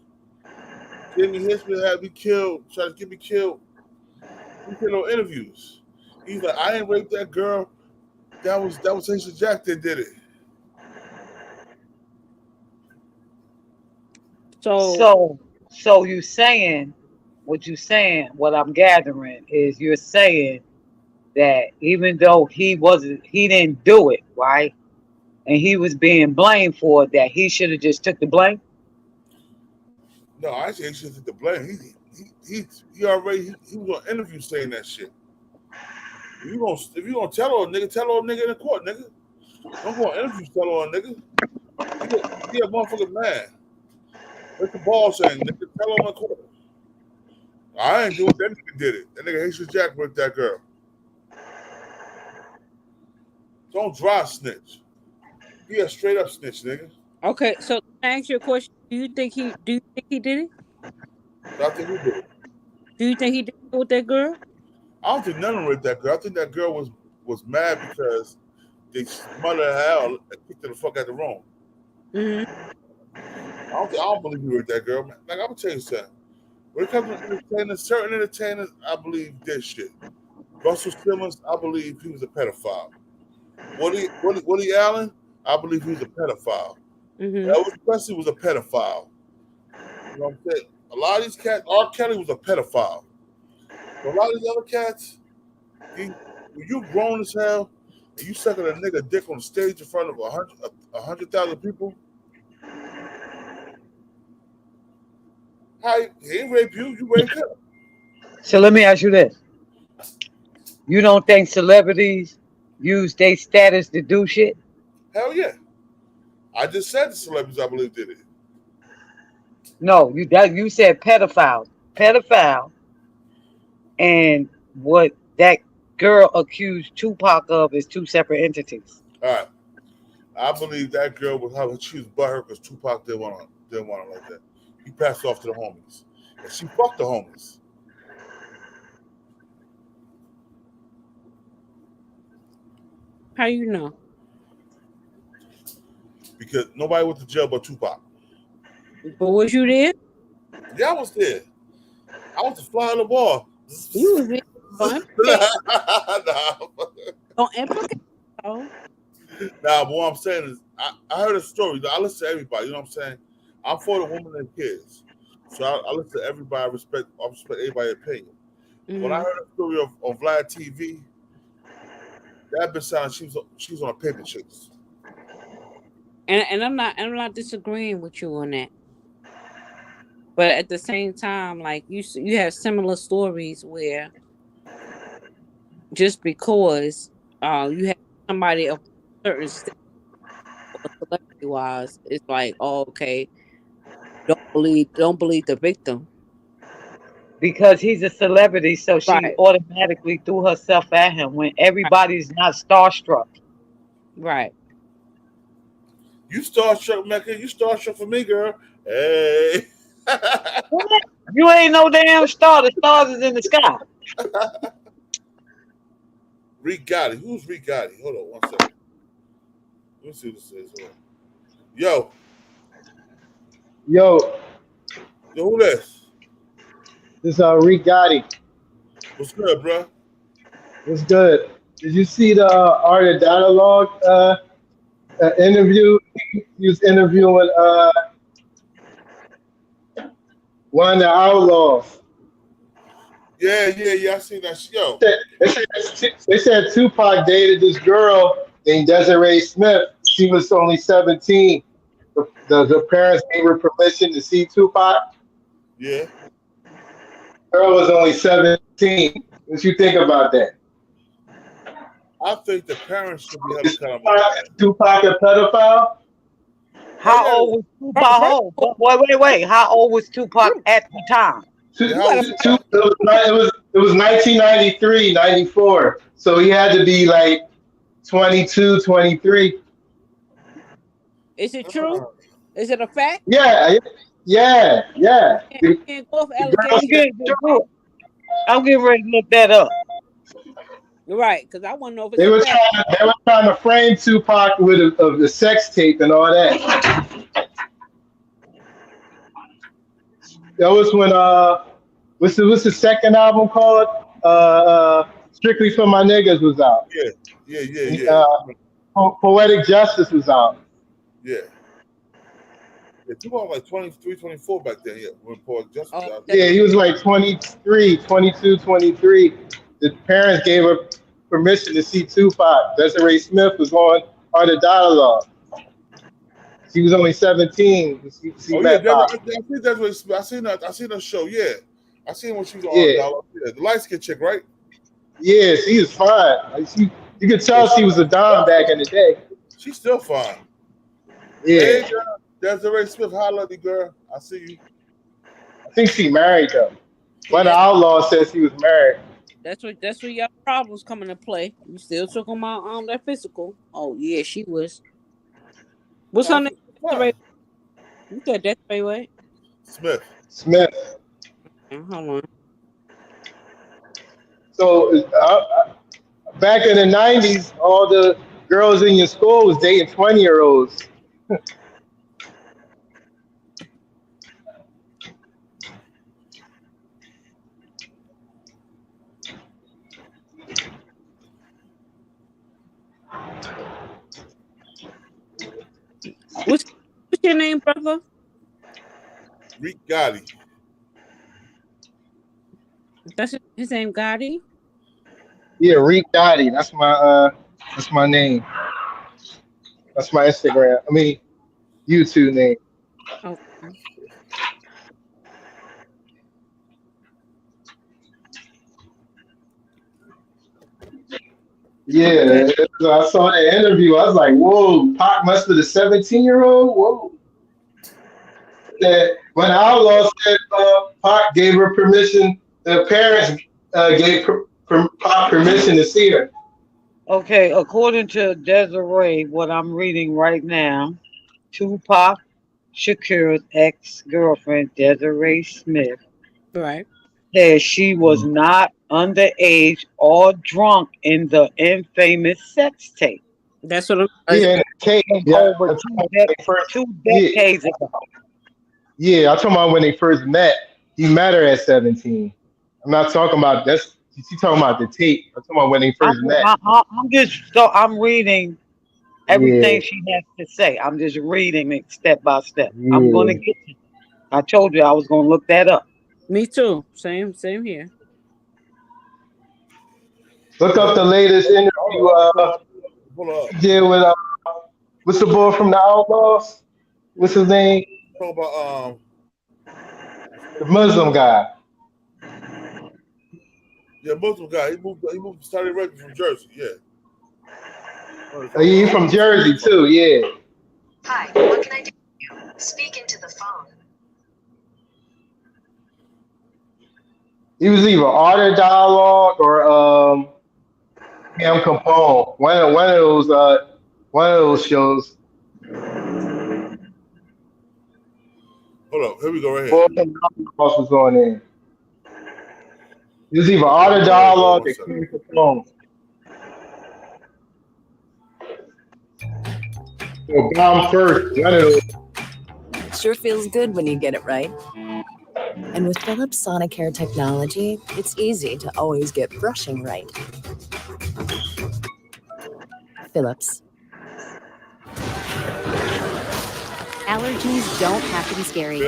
Jimmy Hitchman had me killed. Tried to get me killed. He did no interviews. He's like, I ain't raped that girl. That was Haitian Jack that did it. So you saying, what I'm gathering is you're saying that even though he didn't do it, right? And he was being blamed for it, that he should have just took the blame? No, I actually ain't shit to blame. He was on interview saying that shit. If you gonna tell on a nigga in the court, nigga. Don't go on interview tell on a nigga. He a motherfucking man. What's the ball saying, nigga? Tell on the court. I ain't doing that nigga did it. That nigga Jesus Jack with that girl. Don't dry snitch. Be a straight up snitch, nigga. Okay, so can I ask you a question. Do you think he did it? I think he did it. Do you think he did it with that girl? I don't think none of them raped that girl. I think that girl was mad because they smothered her out and kicked her the fuck out the room. Mm-hmm. I don't believe he raped that girl, man. Like, I'm gonna tell you something. When it comes to entertainers, certain entertainers, I believe this shit. Russell Simmons, I believe he was a pedophile. Woody Allen, I believe he was a pedophile. Mm-hmm. Elvis Presley was a pedophile. You know what I'm saying? A lot of these cats, R. Kelly was a pedophile. But a lot of these other cats, when you grown as hell and you sucking a nigga dick on the stage in front of 100,000 people, he ain't rape you, you rape him. So let me ask you this. You don't think celebrities use their status to do shit? Hell yeah. I just said the celebrities I believe did it. No, you said pedophile. Pedophile and what that girl accused Tupac of is two separate entities. All right. I believe that girl was how she was butthurt because Tupac didn't want her like that. He passed off to the homies. And she fucked the homies. How you know? Because nobody went to jail but Tupac. But was you there? Yeah, I was there. I was the fly on the ball. You was there. Don't implicate. Nah, but what I'm saying is, I heard a story. I listen to everybody. You know what I'm saying? I'm for the women and kids, so I listen to everybody. I respect everybody's opinion. Mm-hmm. When I heard a story on Vlad TV, that bitch sounded she was on a paper chase. And I'm not disagreeing with you on that. But at the same time, like you have similar stories where just because you have somebody of a certain state, celebrity wise, it's like, oh, okay, don't believe the victim. Because he's a celebrity, so she automatically threw herself at him when everybody's not starstruck. Right. You starstruck, Mecca. You starstruck for me, girl. Hey. You ain't no damn star. The stars is in the sky. Rick Gotti. Who's Rick Gotti? Hold on 1 second. Let me see what this is. Hold on. Yo, who this? This is Rick Gotti. What's good, bro? What's good? Did you see the Art of Dialogue interview? He was interviewing one of the Outlaws. Yeah, I seen that. Yo, they said Tupac dated this girl named Desiree Smith. She was only 17. The parents gave her permission to see Tupac. Yeah. Girl was only 17. What you think about that? I think the parents should be held accountable. Tupac a pedophile? How old was Tupac? Wait. How old was Tupac at the time? It was 1993, 94. So he had to be like 22, 23. Is it true? Is it a fact? Yeah. I'm getting ready to look that up. You're right, because I want to know if it's they were trying to frame Tupac with a sex tape and all that. That was when what's the second album called? Strictly for My Niggas was out. Yeah. Poetic Justice was out. Yeah. Tupac was like 23, 24 back then, when Poetic Justice was out. Yeah, he was like 23, 22, 23. The parents gave her permission to see Tupac. Desiree Smith was on Art of Dialogue. She was only 17. She Oh yeah, met Pop. I think that's what I seen. I seen her show. Yeah, I seen when she was on. Yeah. Yeah, the light skinned chick, right? Yeah, she was fine. Like, you could tell she was a dime back in the day. She's still fine. Yeah. Hey, girl, Desiree Smith, holla at me, girl. I see you. I think she married though. One of the Outlaws says she was married. That's where your problems come into play. You still talking about that physical. Oh yeah, she was. What's her name? You said Desiree what? Smith. Hold on. So back in the 90s, all the girls in your school was dating 20-year-olds. What's your name, brother? Reek Gotti. That's his name, Gotti? Yeah, Reek Gotti. That's my name. That's my Instagram. I mean, YouTube name. Okay. Yeah, so I saw the interview. I was like, whoa, Pac must be the 17-year-old? Whoa. That when Outlaw said Pac gave her permission, the parents gave Pac permission to see her. Okay, according to Desiree, what I'm reading right now, Tupac Shakur's ex-girlfriend, Desiree Smith, right, said she was not underage or drunk in the infamous sex tape. That's what Yeah, tape. Yeah, over two decades ago. Yeah, I'm talking about when they first met. He met her at 17. I'm not talking about that's. She's talking about the tape. I'm talking about when they first met. I'm reading everything she has to say. I'm just reading it step by step. Yeah. I'm gonna get you. I told you I was gonna look that up. Me too. Same here. Look up the latest interview he did with what's the boy from the Outlaws? What's his name? Talk about the Muslim guy. Yeah, Muslim guy. He moved to Saudi Arabia from Jersey. Yeah. He's from Jersey too. Yeah. Hi, what can I do for you? Speak into the phone. He was either Art of Dialogue or Cam Capone. One of those shows. Hold up, here we go right Boy here. was on there. It was either Art of Dialogue or Cam Capone. Or Bomb First. One of those. Sure feels good when you get it right. And with Philips Sonicare technology, it's easy to always get brushing right. Philips. Allergies don't have to be scary.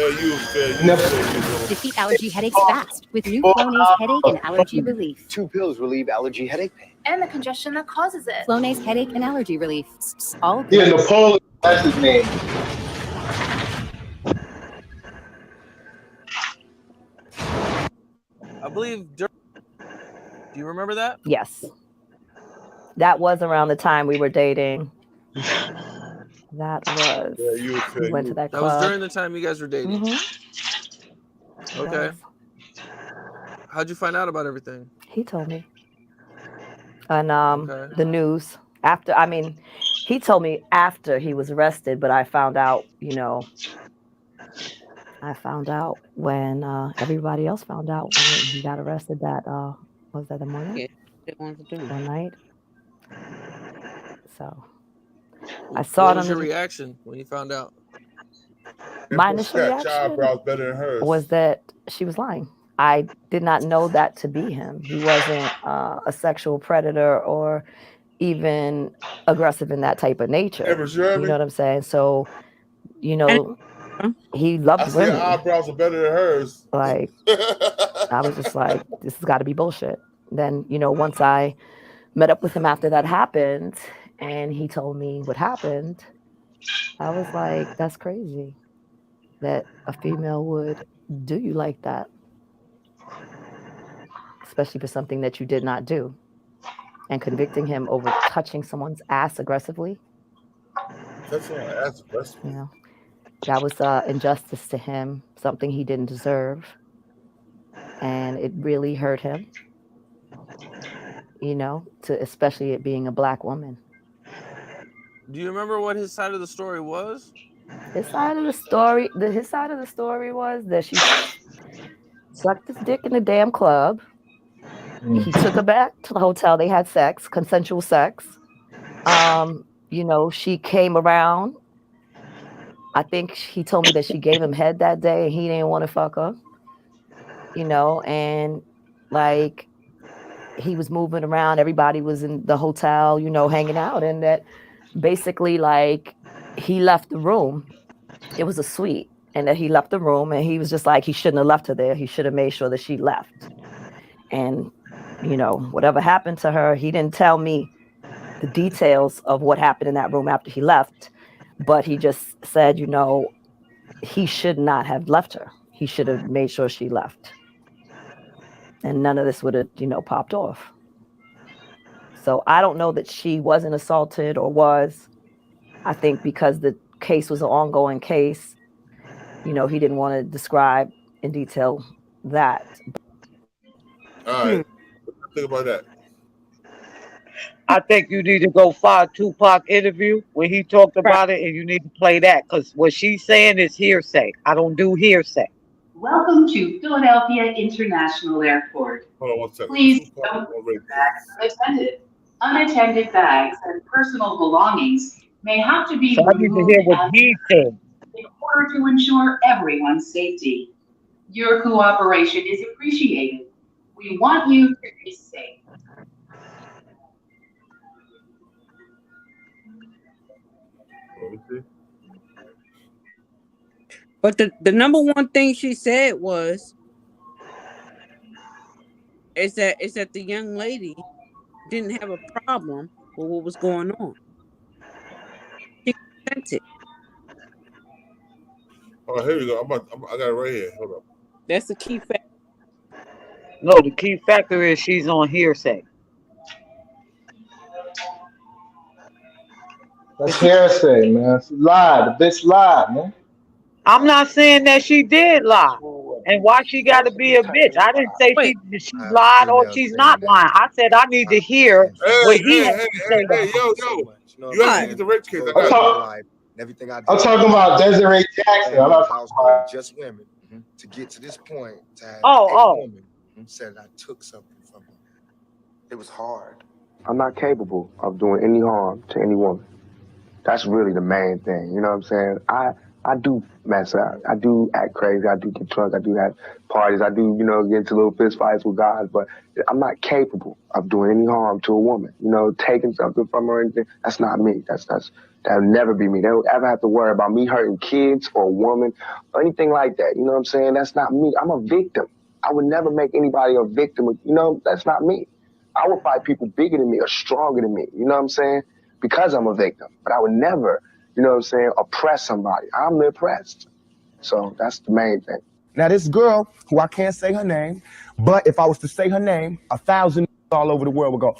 Defeat allergy headaches fast with new Flonase headache and allergy relief. 2 pills relieve allergy headache pain. And the congestion that causes it. Flonase headache and allergy relief. All Yeah, Napoleon, that's his name. I believe. Do you remember that? Yes. That was around the time we were dating. That was. Yeah, we went to that That club. was during the time you guys were dating. Okay. How'd you find out about everything? He told me. And the news after. I mean, he told me after he was arrested, but I found out. I found out when everybody else found out when he got arrested. That was that the morning? Yeah, one night. So I saw What it was on your the reaction when you found out? My initial reaction eyebrows better than hers. was that she was lying. I did not know that to be him. He wasn't a sexual predator or even aggressive in that type of nature. You know what I'm saying? So, he loved I see your women. eyebrows are better than hers. Like, I was just like, this has got to be bullshit. Then, once I met up with him after that happened and he told me what happened, I was like, that's crazy that a female would do you like that, especially for something that you did not do. And convicting him over touching someone's ass aggressively. Touching my ass aggressively. You know, that was injustice to him, something he didn't deserve. And it really hurt him, you know, especially it being a black woman. Do you remember what his side of the story was? His side of the story was that she sucked his dick in the damn club. He took her back to the hotel. They had sex, consensual sex. You know, she came around. I think he told me that she gave him head that day and he didn't want to fuck her. You know, and like he was moving around. Everybody was in the hotel, you know, hanging out. And that basically like he left the room. It was a suite. And that he left the room and he was just like, he shouldn't have left her there. He should have made sure that she left. And you know, whatever happened to her, he didn't tell me the details of what happened in that room after he left, but he just said, you know, he should not have left her. He should have made sure she left. And none of this would have, you know, popped off. So I don't know that she wasn't assaulted or was. I think because the case was an ongoing case, you know, he didn't want to describe in detail that. All right. Think about that. I think you need to go find Tupac interview when he talked about it, and you need to play that because what she's saying is hearsay. I don't do hearsay. Welcome to Philadelphia International Airport. Hold on 1 second. Please don't put your bags unattended. Unattended bags and personal belongings may have to be So I need to removed hear what he said. in order to ensure everyone's safety. Your cooperation is appreciated. We want you to be safe. But the number one thing she said was is that the young lady didn't have a problem with what was going on. She consented. Oh, here we go. I got it right here. Hold up. That's the key fact. No, the key factor is she's on hearsay. That's hearsay, man. She lied. The bitch lied, man. I'm not saying that she did lie. And why she got to be a bitch? I didn't say she lied or she's not lying. I said I need to hear what he has to say. Hey, yo. You have to get the rich kids. I'm talking about Desiree Jackson. I'm not talking about just women to get to this point. To have a woman said I took something from her. It was hard. I'm not capable of doing any harm to any woman. That's really the main thing. You know what I'm saying? I do mess out. I do act crazy. I do get drunk. I do have parties. I do, you know, get into little fist fights with guys. But I'm not capable of doing any harm to a woman. You know, taking something from her or anything. That's not me. That'll never be me. They don't ever have to worry about me hurting kids or a woman or anything like that. You know what I'm saying? That's not me. I'm a victim. I would never make anybody a victim. You know, that's not me. I would fight people bigger than me or stronger than me. You know what I'm saying? Because I'm a victim. But I would never, you know what I'm saying, oppress somebody. I'm the oppressed. So that's the main thing. Now this girl, who I can't say her name, but if I was to say her name, 1,000 all over the world would go,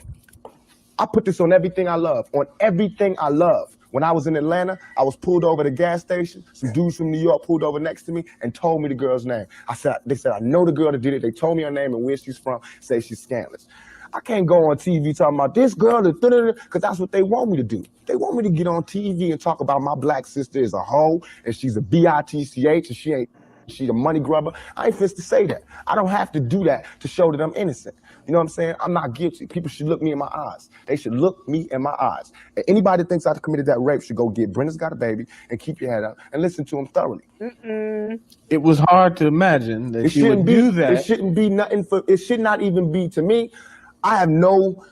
I put this on everything I love, on everything I love. When I was in Atlanta, I was pulled over at a gas station. Some dudes from New York pulled over next to me and told me the girl's name. They said, I know the girl that did it. They told me her name and where she's from, say she's scandalous. I can't go on TV talking about this girl, because that's what they want me to do. They want me to get on TV and talk about my black sister is a hoe and she's a bitch and she's a money grubber. I ain't fit to say that. I don't have to do that to show that I'm innocent. You know what I'm saying? I'm not guilty. People should look me in my eyes. They should look me in my eyes. And anybody that thinks I committed that rape should go get Brenda's Got a Baby and keep your head up and listen to him thoroughly. It was hard to imagine that you would do that. It shouldn't be nothing it should not even be, to me, I have no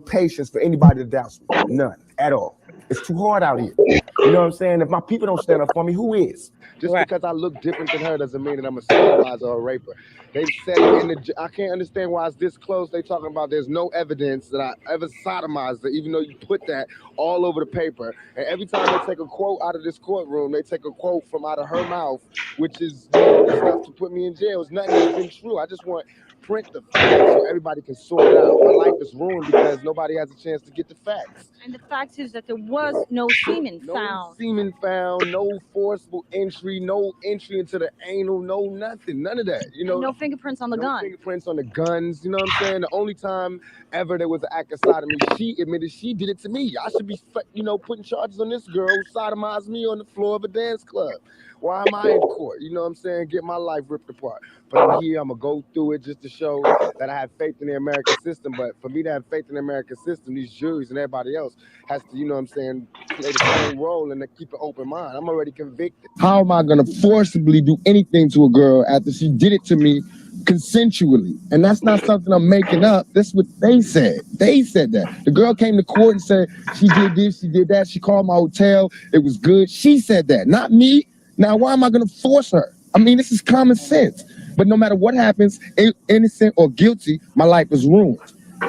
patience for anybody that doubts me. None at all. It's too hard out here. You know what I'm saying? If my people don't stand up for me, who is? Just Right. because I look different than her doesn't mean that I'm a sodomizer or a raper. They've said it in the. I can't understand why it's this close. They talking about there's no evidence that I ever sodomized her, even though you put that all over the paper. And every time they take a quote out of this courtroom, they take a quote from out of her mouth, which is stuff to put me in jail. It's nothing that's been true. I just want print the facts so everybody can sort it out. My life is ruined because nobody has a chance to get the facts. And the fact is that there was no semen found. No semen found, no forcible entry, no entry into the anal, no nothing, none of that. You know, No fingerprints on the gun. Fingerprints on the guns. You know what I'm saying? The only time ever there was an act of sodomy, she admitted she did it to me. I should be, putting charges on this girl who sodomized me on the floor of a dance club. Why am I in court? You know what I'm saying? Get my life ripped apart. But I'm here. I'm gonna go through it just to show that I have faith in the American system. But for me to have faith in the American system, these juries and everybody else has to, you know what I'm saying, play the same role and to keep an open mind. I'm already convicted. How am I gonna forcibly do anything to a girl after she did it to me consensually? And that's not something I'm making up. That's what they said. They said that. The girl came to court and said she did this, she did that. She called my hotel. It was good. She said that, not me. Now, why am I gonna force her? I mean, this is common sense. But no matter what happens, innocent or guilty, my life is ruined.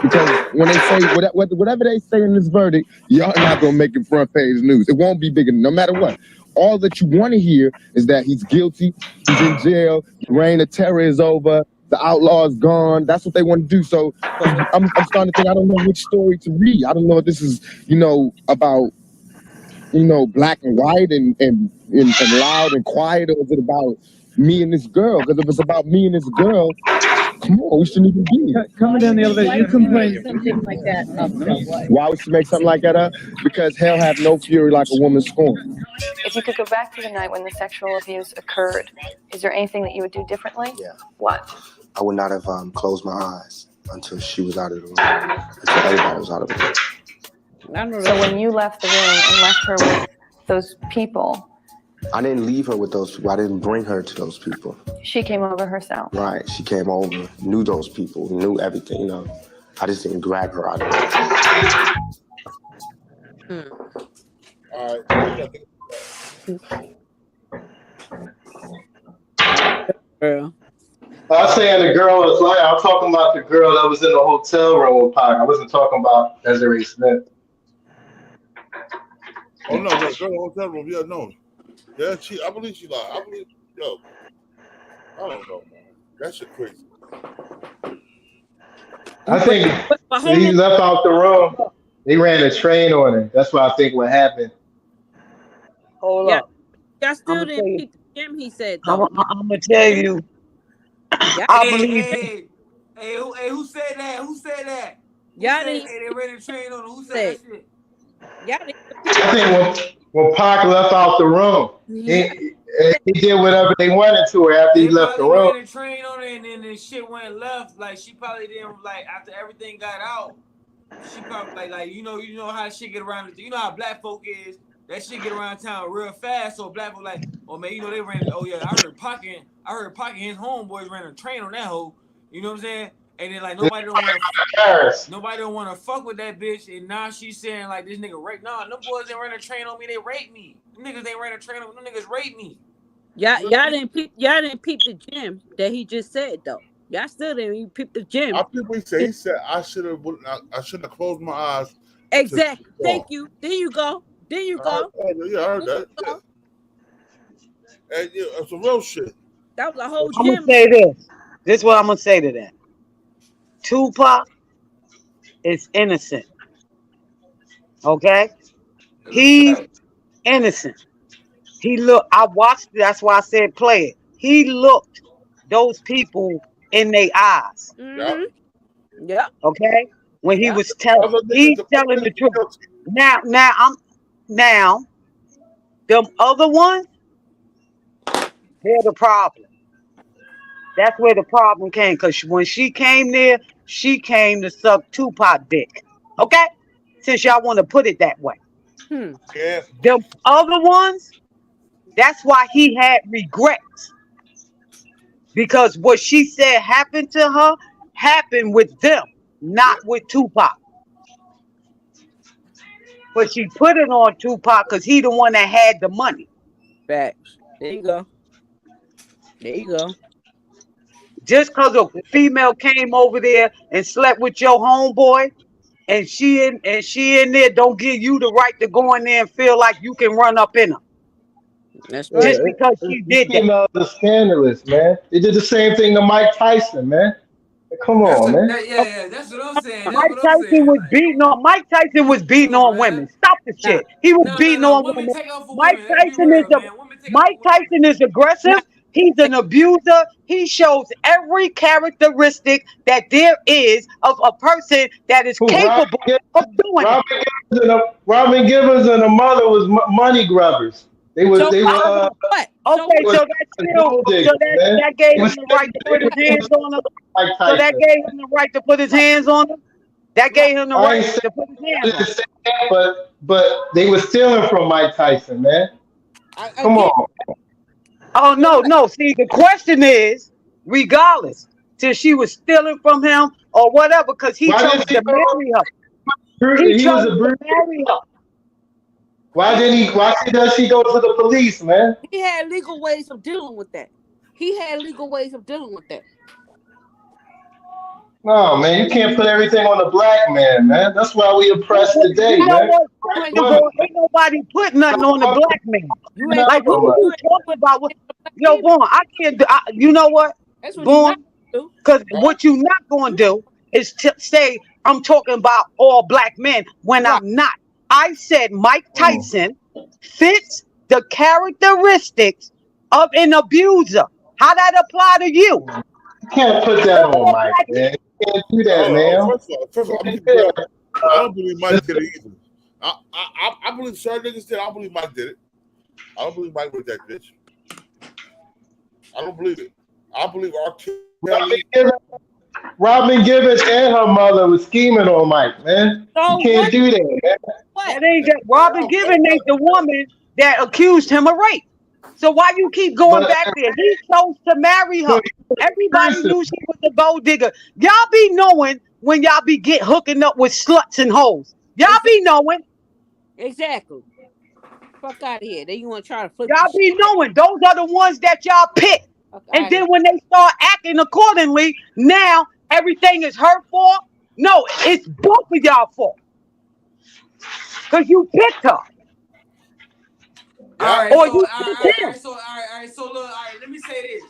Because when they say whatever they say in this verdict, y'all not gonna make it front page news. It won't be big enough, no matter what. All that you want to hear is that he's guilty, he's in jail, the reign of terror is over, the outlaw is gone. That's what they want to do. So I'm starting to think I don't know which story to read. I don't know if this is, about black and white and loud and quiet, or is it about me and this girl? Because if it's about me and this girl, come on, we shouldn't even be here. Coming down the elevator, you complain. Something like that up. Why would she make something like that up? Because hell have no fury like a woman scorned. If you could go back to the night when the sexual abuse occurred, is there anything that you would do differently? Yeah. What? I would not have closed my eyes until she was out of the room, until everybody was out of the room. So when you left the room and left her with those people, I didn't leave her with those people. I didn't bring her to those people. she came over herself. Right. She came over, knew those people, knew everything, I just didn't grab her out of it. All right. Girl. I was saying the girl was like, I'm talking about the girl that was in the hotel room with Pac. I wasn't talking about Desiree Smith. Oh no, the girl in the hotel room. Yeah, no. Yeah, I believe she lied. I don't know, man. That shit crazy. I think he left out the room. They ran a train on her. That's what I think what happened. Hold up. Y'all still didn't peep the gym, he said, though. I'm going to tell you. I believe Hey, who said that? Who said that? Y'all didn't. Hey, they ran a train on her. Who said that shit? Y'all didn't. I think when Pac left out the room, he did whatever they wanted to her after he left the room. Ran a train on her, and then the shit went left. Like she probably didn't after everything got out. She probably like you know how shit get around. You know how black folk is. That shit get around town real fast. So black folk like, oh man, they ran. Oh yeah, I heard Pac and his homeboys ran a train on that hoe. You know what I'm saying? And then like nobody don't want to fuck with that bitch. And now she's saying like this nigga rape. Nah, them boys didn't run a train on me. They raped me. Them niggas ain't ran a train on me. Them niggas raped me. Y'all didn't peep the gym that he just said though. Y'all still didn't even peep the gym. I think he said I shouldn't have closed my eyes. Exactly. Thank you. There you go. Yeah, I heard that. Yeah. And it's a real shit. That was a whole I'm gym. going to say this. This is what I'm going to say to that. Tupac is innocent. Okay? He's innocent. I watched it. That's why I said play it. He looked those people in their eyes. Mm-hmm. Yeah. Okay? When he was telling the truth. Now, them other ones, they're the problem. That's where the problem came. Because when she came there, she came to suck Tupac dick. Okay? Since y'all want to put it that way. Yeah. The other ones, that's why he had regrets. Because what she said happened to her, happened with them, not with Tupac. but she put it on Tupac because he the one that had the money. Facts. There you go. There you go. Just because a female came over there and slept with your homeboy, and she in there, don't give you the right to go in there and feel like you can run up in her. That's right. Just because she did that. Females are scandalous, man. They did the same thing to Mike Tyson, man. Come on, man. Yeah, that's what I'm saying. Mike Tyson was beating on. Mike Tyson was beating on women. Stop the shit. He was beating on women. Mike Tyson is Mike Tyson is aggressive. He's an abuser. He shows every characteristic that there is of a person that is capable of doing it. Robin Gibbs and the mother was money grubbers. They were. They were. Okay, so that gave him the right to put his hands on her. So that gave him the right to put his hands on her. That gave him the right to put his hands on her. But they were stealing from Mike Tyson, man. Come on. Oh no. See, the question is, regardless, till she was stealing from him or whatever, because he chose to marry her. He chose to marry her. Why does she go to the police, man? He had legal ways of dealing with that. No, man, you can't put everything on the black man, man. That's why we oppressed today, man. Ain't nobody put nothing on the black man. Like, what are you talking about? Yo, Vaughn, I can't do. You know what, Vaughn? Because what you not gonna do is say I'm talking about all black men when I'm not. I said Mike Tyson fits the characteristics of an abuser. How that apply to you? You can't put that on Mike, man. You can't do that, man. First of all, I don't believe Mike did it either. I believe certain niggas did. I don't believe Mike did it. I don't believe Mike was that bitch. I don't believe it. I believe R. Kelly. Robin Gibbs and her mother was scheming on Mike, man. You can't do that, man. That ain't that. Robin Gibbs ain't the woman that accused him of rape. So why you keep going back there? He chose to marry her. Everybody knew she was a gold digger. Y'all be knowing when y'all be hooking up with sluts and hoes. Y'all be knowing. Exactly. Fuck out of here. Then you want to try to flip. Y'all be knowing. Those are the ones that y'all pick. And then when they start acting accordingly, now everything is her fault. No, it's both of y'all fault. Because you picked her. All right, so look, all right, let me say this.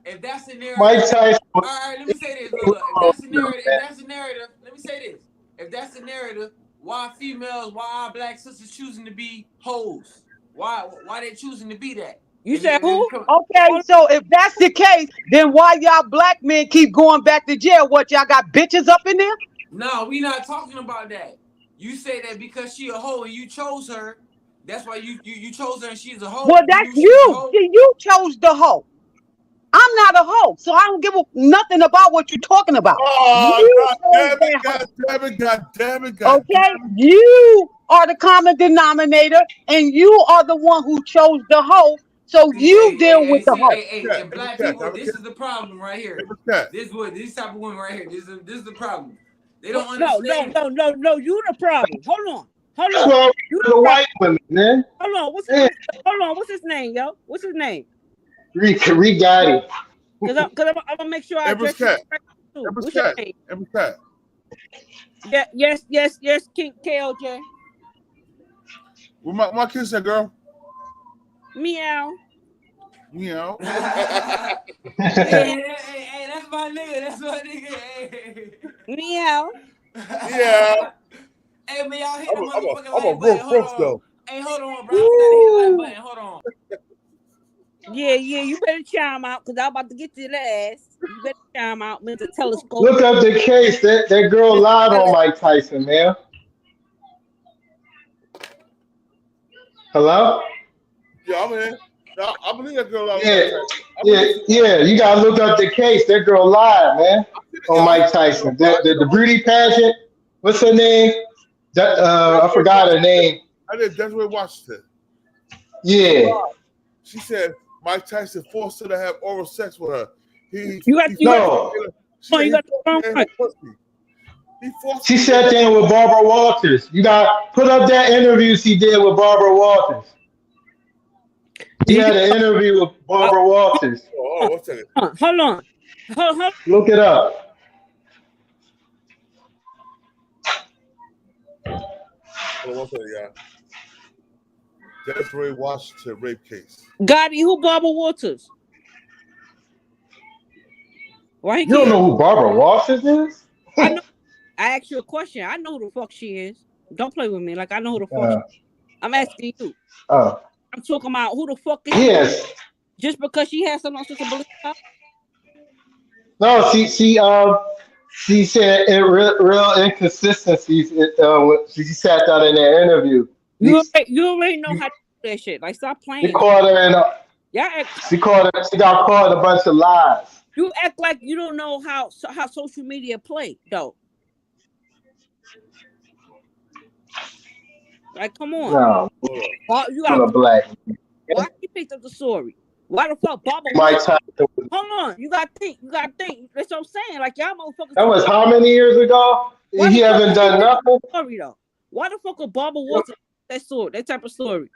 If that's the narrative, Mike Tyson. All right, let me say this. Look, if that's the narrative, let me say this. If that's the narrative, why our black sisters choosing to be hoes? Why they choosing to be that? You said who? Okay, so if that's the case, then why y'all black men keep going back to jail? What, y'all got bitches up in there? No, we not talking about that. You say that because she a hoe and you chose her. That's why you chose her and she's a hoe. Well, that's you. See, you chose the hoe. I'm not a hoe, so I don't give nothing about what you're talking about. Oh, God damn it. Okay, you are the common denominator, and you are the one who chose the hoe. So you deal with the hoe. Hey, black people, this is the problem right here. This type of women right here. This is the problem. They don't understand. No. You the problem. Hold on. Well, you the white women, man. Hold on. What's his name, yo? What's his name? Rigotti. Because I'm gonna make sure I address you right too. What's your name? Yeah, yes, King KLJ. Well, my kids said, girl. Meow. Hey, that's my nigga. Hey. Meow. Yeah. Hey, man, y'all hit the motherfucking I'm a like button. real French, though. Hey, hold on, bro. I like button. Hold on. Yeah, you better chime out because I'm about to get to the ass. You better chime out, Mr. Telescope. Look up the case. That girl lied on Mike Tyson, man. Hello? Yeah, I'm in. I believe that girl lied. Yeah. You gotta look up the case. That girl lied, man, on Mike Tyson. The beauty pageant. What's her name? I forgot her name. I did Desiree Washington. Yeah. She said Mike Tyson forced her to have oral sex with her. He She sat down with Barbara Walters. You got put up that interview she did with Barbara Walters. She had an interview with Barbara Walters. Oh, what's that? Hold on. Look it up. Hold on, what's that, y'all? Desiree Washington rape case. Gotti, who Barbara Walters? Why You don't know who Barbara Walters is? I know. I asked you a question. I know who the fuck she is. Don't play with me like I know who the fuck she is. I'm asking you. Oh. I'm talking about who the fuck is she? Yes. Just because she has something else to believe about? No, she said real inconsistencies. She sat down in that interview. You already know how to do that shit. Like, stop playing. She caught her in she got caught in a bunch of lies. You act like you don't know how social media play, though. Like, come on. No. You got black. Why you picked up the story? Why the fuck Barbara? Hold on. You got to think. That's what I'm saying. Like, y'all motherfuckers. That was how many years ago? He haven't done nothing. Story, though. Why the fuck would Barbara Walters that type of story?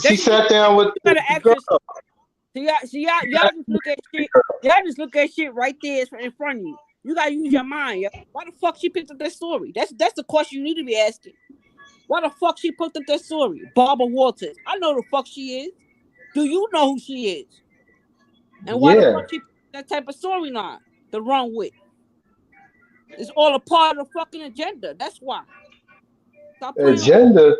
She sat down with the girl. Y'all just look at shit. Y'all just look at shit right there in front of you. You gotta use your mind, yo. Why the fuck she picked up that story? That's the question you need to be asking. Why the fuck she picked up that story? Barbara Walters. I know the fuck she is. Do you know who she is? And why the fuck she picked that type of storyline to run with? It's all a part of the fucking agenda. That's why. Stop playing. Agenda.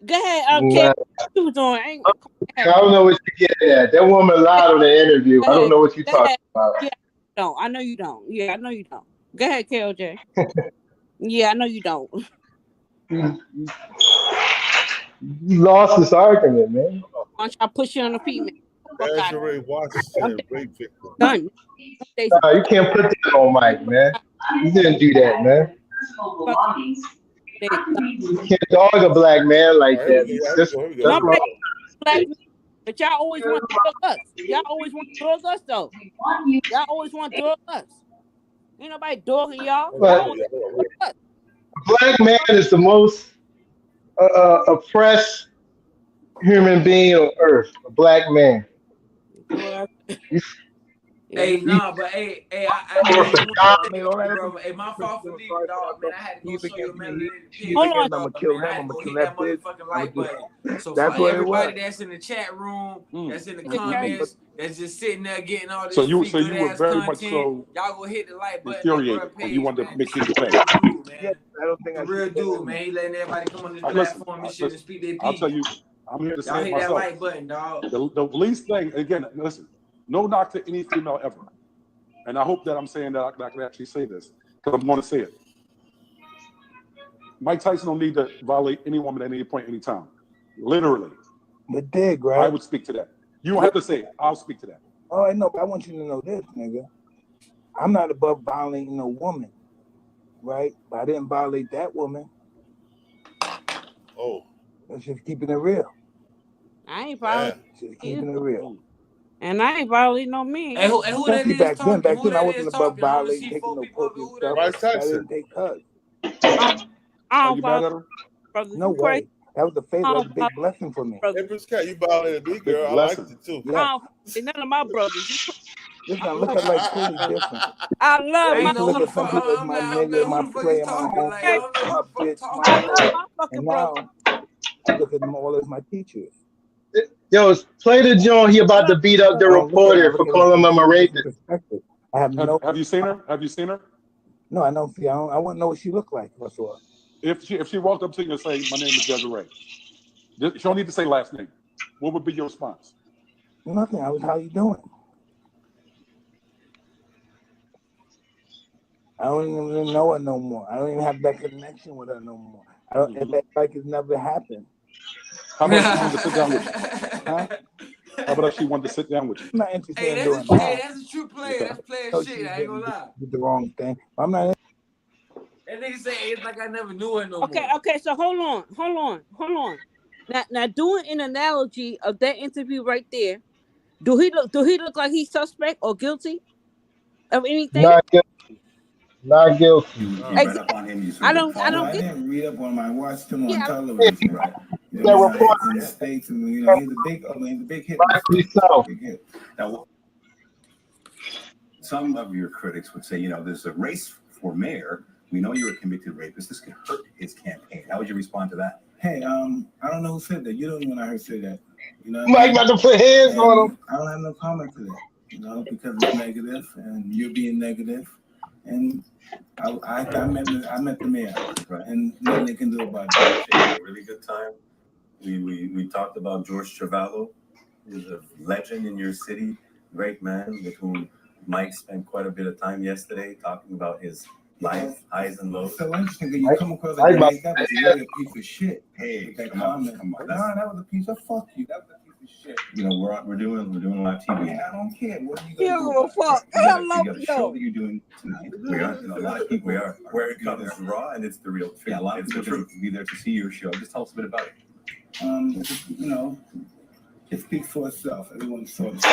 Go ahead, Kid. What you doing? I don't know what you're getting at. That woman lied on the interview. I don't know what you're talking about. Yeah, no, I know you don't. Yeah, I know you don't. Go ahead, KLJ. Yeah, I know you don't. You lost this argument, man. Why don't I push you on the feet, man? Desiree Washington rape victim. Done. You can't put that on mic, man. You didn't do that, man. You can't dog a black man like that. But y'all always want to drug us. Y'all always want to drug us, though. Y'all always want to drug us. Ain't nobody dogging y'all. But a black man is the most oppressed human being on earth. A black man. Hey, nah, but hey, my fault for leaving, dog, man. I had to go show you, man. Hold on. I'm gonna kill him. I'm gonna hit that motherfucking like button. So for everybody that's in the chat room, that's in the comments, that's just sitting there getting all this you were very content, much so y'all go hit the like button. infuriated when you wanted to make things clear. Real dude, man. He letting everybody come on this platform and shit and speak their piece. I'll tell you, I'm here to say y'all it hit myself. that like button, dog. The least thing, again, listen, no knock to any female ever. And I hope that I'm saying that I can actually say this, because I'm going to say it. Mike Tyson don't need to violate any woman at any point, any time. Literally. But dig, right? I would speak to that. You don't have to say it. I'll speak to that. Oh, I know, but I want you to know this, nigga. I'm not above violating a woman, right? But I didn't violate that woman. Oh. That's just keeping it real. I ain't violating. Just keeping it real. And I ain't violating no man. And who that is back talking? then, Who I that wasn't is above talking? I wanna violating, see taking four no people. pussy Who stuff. Right, I didn't take hugs. I you mad at her? Brother, No way. That was a favor. That was a big blessing for me. Empress Cat, you violated me, girl. I liked it too. Yeah. None of my brothers. Listen, I look at like totally different. I love I my used to look at some people as my nigga, my player, my homie, my bitch, my love. And now I look at them all as my teachers. Yo, play the joint. He about to beat up the reporter for calling him a rapist. Have you seen her? Have you seen her? No, I don't see. I want to know what she looked like. If I saw her. If she walked up to you and say, "My name is Desiree," she don't need to say last name. What would be your response? Nothing. I was, how you doing? I don't even know her no more. I don't even have that connection with her no more. I don't. It's like it's never happened. How about she wanted to sit down with you? Huh? How about if she wanted to sit down with you? I'm not interested in doing Hey, that. that's a true player. That's player shit. I ain't gonna lie. Did the wrong thing. I'm not. That nigga say it's like I never knew her no more. Okay. So hold on. Now, doing an analogy of that interview right there, do he look like he's suspect or guilty? of anything? Not guilty. Not guilty. You read up on him. You sort I of don't follow get. didn't read up on him. I watched him Yeah, on television, right? You That know, report. in the States, and you know, he's a big, I mean, he's a big hit. Rightfully so. Big hit. Now, some of your critics would say, you know, there's a race for mayor. We know you're a convicted rapist. This could hurt his campaign. How would you respond to that? Hey, I don't know who said that. You don't even know who said that. You know, Mike about to put hands on him. I don't have no comment to that. You know, because it's negative, and you're being negative, and I met the mayor, right? And nothing they can do about it. They had a really good time. We talked about George Travallo, who's a legend in your city, great man with whom Mike spent quite a bit of time yesterday talking about his life, highs and lows. So interesting that you come across that guy. That was really a piece of shit. Hey, that comment. Come on. Nah, that was a piece of fuck you. That was a piece of shit. You know, we're doing live TV. And I don't care. What are you gonna do? You fuck. You got a show that you're doing tonight. We are. You know, a lot of people are. Where it comes raw and it's the real truth. Yeah, a lot of people will be there to see your show. Just tell us a bit about it. You know, it speaks for itself. Everyone saw it.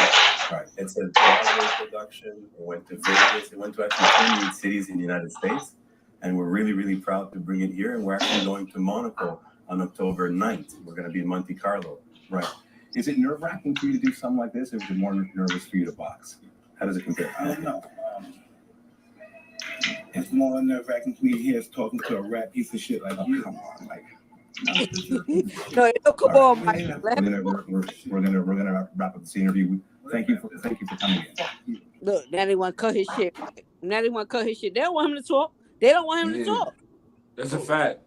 Right. It's a Broadway production. It went to Vegas. It went to actually 28 cities in the United States. And we're really, really proud to bring it here. And we're actually going to Monaco on October 9th. We're going to be in Monte Carlo. Right. Is it nerve-wracking for you to do something like this, or is it more nervous for you to box? How does it compare? I don't know. It's more nerve-wracking for me here talking to a rat piece of shit like you. Come on, Mike. No, come on, Mike. We're gonna wrap up this interview. Thank you for coming in. Look, now they want to cut his shit. Now they want to cut his shit. They don't want him to talk. They don't want him to talk. That's a fact.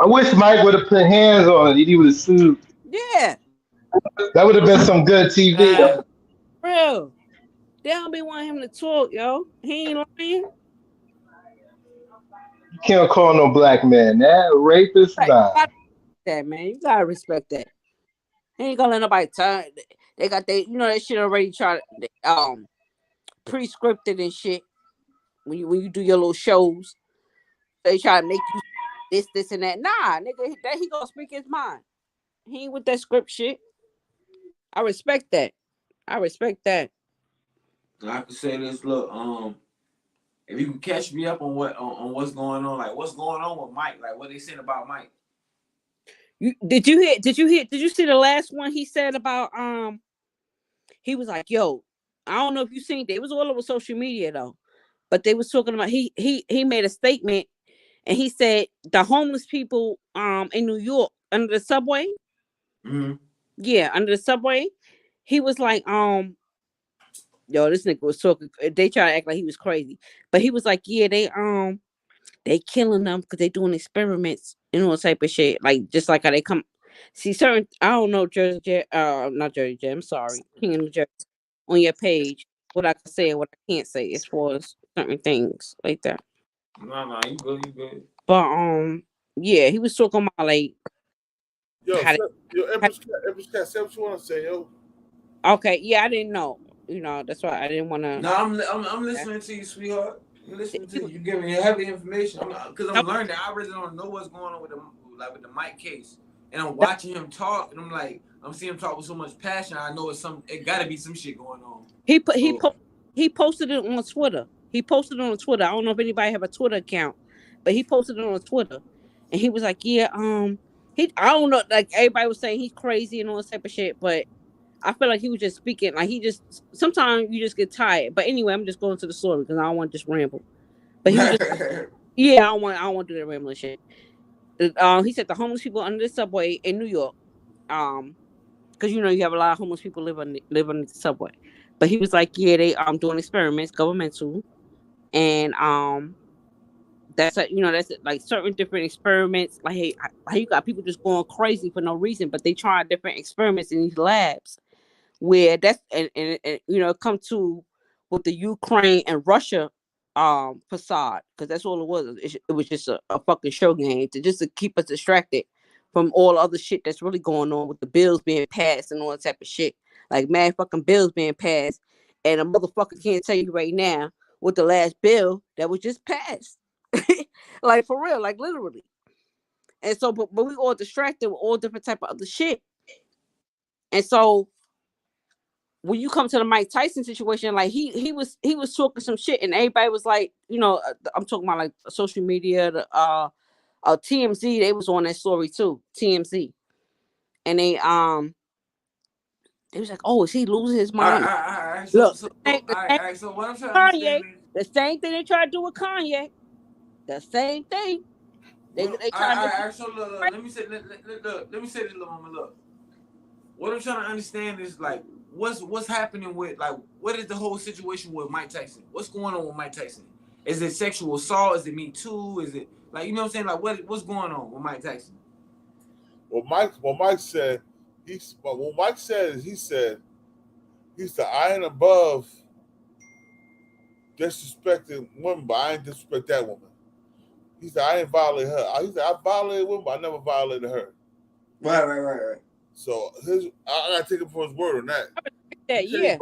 I wish Mike would have put hands on it. He would have sued. Yeah. That would have been some good TV. Real. They don't be wanting him to talk, yo. He ain't lying. You can't call no black man that rapist. Nah. That man, you gotta respect that. He ain't gonna let nobody turn. They got they, you know, that shit already tried pre-scripted and shit. When you do your little shows, they try to make you this, and that. Nah, nigga, that he gonna speak his mind. He ain't with that script shit. I respect that. I respect that. I can say this. Look, if you can catch me up on what's going on, like what's going on with Mike, like what they said about Mike. Did you see the last one he said about he was like, yo, I don't know if you seen it. It was all over social media though. But they was talking about he made a statement and he said the homeless people in New York under the subway. Mm-hmm. Yeah, under the subway. He was like, yo, this nigga was talking. They try to act like he was crazy. But he was like, yeah, they killing them because they doing experiments and all type of shit. Like just like how they come see certain, I don't know, not Jersey J, I'm sorry, King of New Jersey, on your page, what I can say and what I can't say as far as certain things like that. No, you good. But yeah, he was talking about like Empress Cat, say what you want to say, yo. Okay, yeah, I didn't know. You know, that's why I didn't want to. No, I'm listening to you, sweetheart. I'm listening to you. You're giving me heavy information. Because I'm learning. I really don't know what's going on with the Mike case, and I'm watching him talk, and I'm like, I'm seeing him talk with so much passion. I know it got to be some shit going on. He posted it on Twitter. He posted it on Twitter. I don't know if anybody have a Twitter account, but he posted it on Twitter, and he was like, yeah, I don't know, like everybody was saying he's crazy and all this type of shit, but I feel like he was just speaking, like sometimes you just get tired. But anyway, I'm just going to the story because I don't want to just ramble. But he was just, yeah, I don't want to do that rambling shit. He said the homeless people under the subway in New York, because you know you have a lot of homeless people live under the subway. But he was like, yeah, they doing experiments, governmental, and that's like certain different experiments. Like, hey, how you got people just going crazy for no reason, but they try different experiments in these labs where that's and you know come to with the Ukraine and Russia facade, because that's all it was. It was just a fucking show game to keep us distracted from all other shit that's really going on with the bills being passed and all that type of shit. Like mad fucking bills being passed, and a motherfucker can't tell you right now what the last bill that was just passed. Like for real, like literally. And so, but we all distracted with all different type of other shit. And so when you come to the Mike Tyson situation, like he was talking some shit, and everybody was like, you know, I'm talking about like social media, the TMZ, they was on that story too, TMZ, and they was like, oh, is he losing his mind? All right. Look, So what I'm trying to Kanye, understand is the same thing they tried to do with Kanye, the same thing. They trying to. So look, let me say this, little mama. Look, what I'm trying to understand is like, what's happening with, like, what is the whole situation with Mike Tyson? What's going on with Mike Tyson? Is it sexual assault? Is it Me Too? Is it, like, you know what I'm saying? Like, what's going on with Mike Tyson? What Mike said, he said I ain't above disrespecting women, but I ain't disrespect that woman. He said I ain't violate her. He said I violated women, but I never violated her. Right. So I gotta take him for his word on that. Yeah.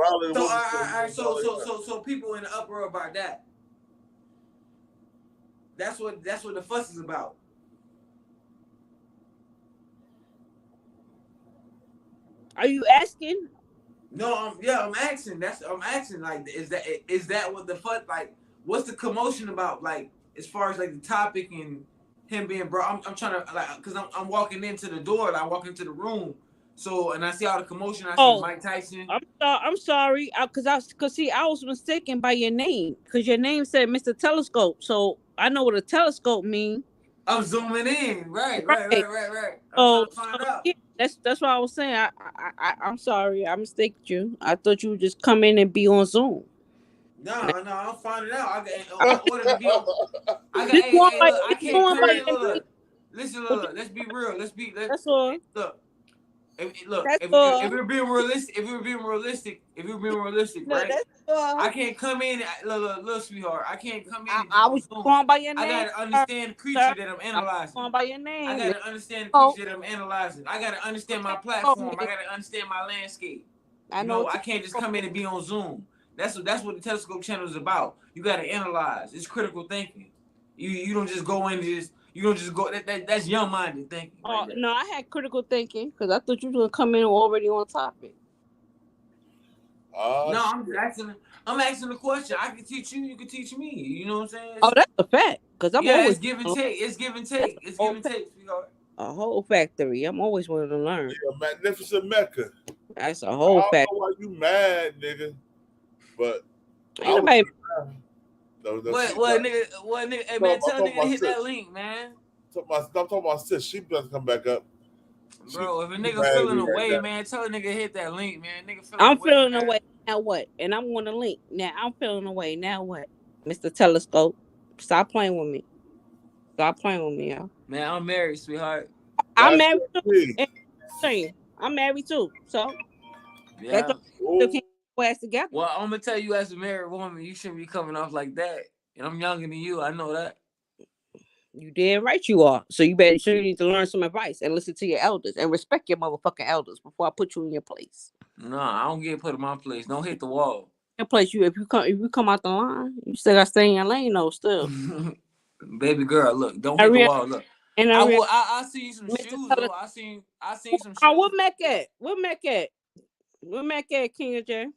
So people in the uproar about that. That's what the fuss is about. Are you asking? No, I'm asking. I'm asking. Like, is that what the fuss? Like, what's the commotion about? Like, as far as like the topic and him being brought. I'm trying to, like, because I'm walking into the door and I walk into the room. So, and I see all the commotion. I see Mike Tyson. I'm sorry, cause I was mistaken by your name, cause your name said Mr. Telescope. So I know what a telescope means. I'm zooming in, right. I'm So, trying to find out. Yeah, that's what I was saying. I'm sorry, I mistaken you. I thought you would just come in and be on Zoom. No, I'm finding out. I ordered to be on. I can't come in. Look. Listen, look. Let's be real. That's all. Look. If we're being realistic, right? I can't come in, look, sweetheart. I can't come in. I was going by your name. I gotta understand the creature that I'm analyzing. Going by your name. I gotta understand the creature that I'm analyzing. I gotta understand my platform. I gotta understand my landscape. I can't just come in and be on Zoom. That's what the Telescope channel is about. You gotta analyze. It's critical thinking. You don't just go in just. You don't just go. That's young-minded thinking. Oh no, I had critical thinking because I thought you were gonna come in already on topic. No, I'm asking the question. I can teach you. You can teach me. You know what I'm saying? Oh, that's a fact. Because I'm always it's give and take. It's give and take. It's give and take, sweetheart. A whole factory. I'm always wanting to learn. A magnificent Mecca. That's a whole factory. I don't know why you mad, nigga. But ain't nobody. What nigga? Hey, man, tell a nigga to hit that link, man. I'm talking about sis. She doesn't come back up. Bro, if a nigga feeling away, man, tell a nigga to hit that link, man. Nigga feeling away. Now what? And I'm on the link. Now I'm feeling away. Now what? Mr. Telescope, stop playing with me. Stop playing with me, y'all. Man, I'm married, sweetheart. I'm married too. I'm married too. So yeah. Together. Well, I'm gonna tell you, as a married woman, you shouldn't be coming off like that. And I'm younger than you. I know that. You damn right you are. So you need to learn some advice and listen to your elders and respect your motherfucking elders before I put you in your place. No, I don't get put in my place. Don't hit the wall. Your place, if you come out the line, you still gotta stay in your lane though. Still, baby girl, look, don't hit the wall. Look, and I see you some shoes though. I seen some shoes. What Mac at? What Mac at, King of J?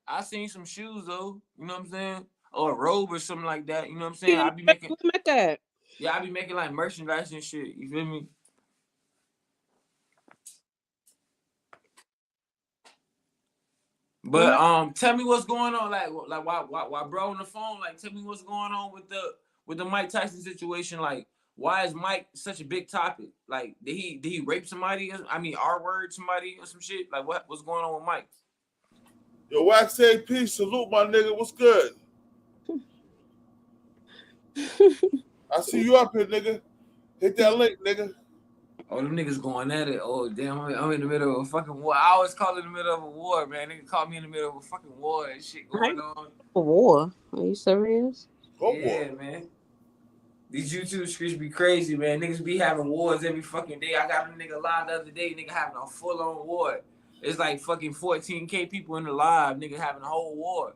I seen some shoes though. You know what I'm saying? Or a robe or something like that. You know what I'm saying? I be making. What Mac at? Yeah, I be making like merchandise and shit. You feel me? But tell me what's going on. Like why bro on the phone? Like, tell me what's going on with the Mike Tyson situation. Like, why is Mike such a big topic? Like, did he rape somebody? I mean, R-word somebody or some shit? Like, what's going on with Mike? Yo, Wax AP, salute my nigga. What's good? I see you up here, nigga. Hit that link, nigga. Oh, them niggas going at it. Oh, damn, I'm in the middle of a fucking war. I always call it in the middle of a war, man. Nigga call me in the middle of a fucking war and shit going on. A war? Are you serious? Yeah, man. These YouTube streets be crazy, man. Niggas be having wars every fucking day. I got a nigga live the other day, nigga having a full-on war. It's like fucking 14K people in the live, nigga having a whole war.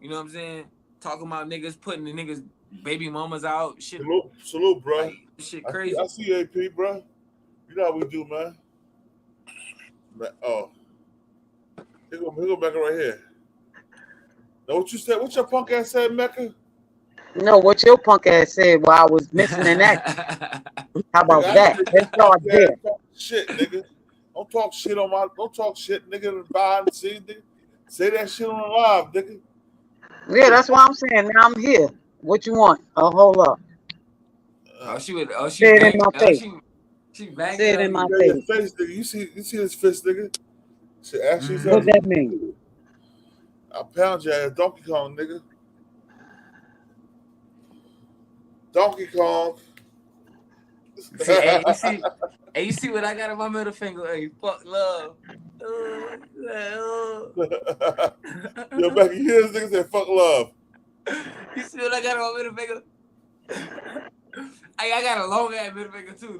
You know what I'm saying? Talking about niggas putting the niggas baby mamas out. Shit. Salute, bro. Like, shit crazy. I see AP, bro. You know how we do, man. Oh. Here go Mecca right here. Now what you said? What your punk ass said, Mecca? No, what your punk ass said while I was missing in action. How about that? Let's start there. Shit, nigga. Don't talk shit on my. Don't talk shit, nigga. Behind the scenes, nigga. Say that shit on the live, nigga. Yeah, that's what I'm saying. Now I'm here. What you want? Oh, hold up. Oh, she would. Oh, Say it in my face. She banged Say it in my Your face. face, nigga. You see this fist, nigga? Shit, actually, What that mean? I pound your ass, Donkey Kong, nigga. Donkey Kong. Hey, you see what I got in my middle finger? Hey, fuck love. Yo, Becky, you hear this nigga say fuck love. You see what I got in my middle finger? Hey, I got a long ass middle finger too.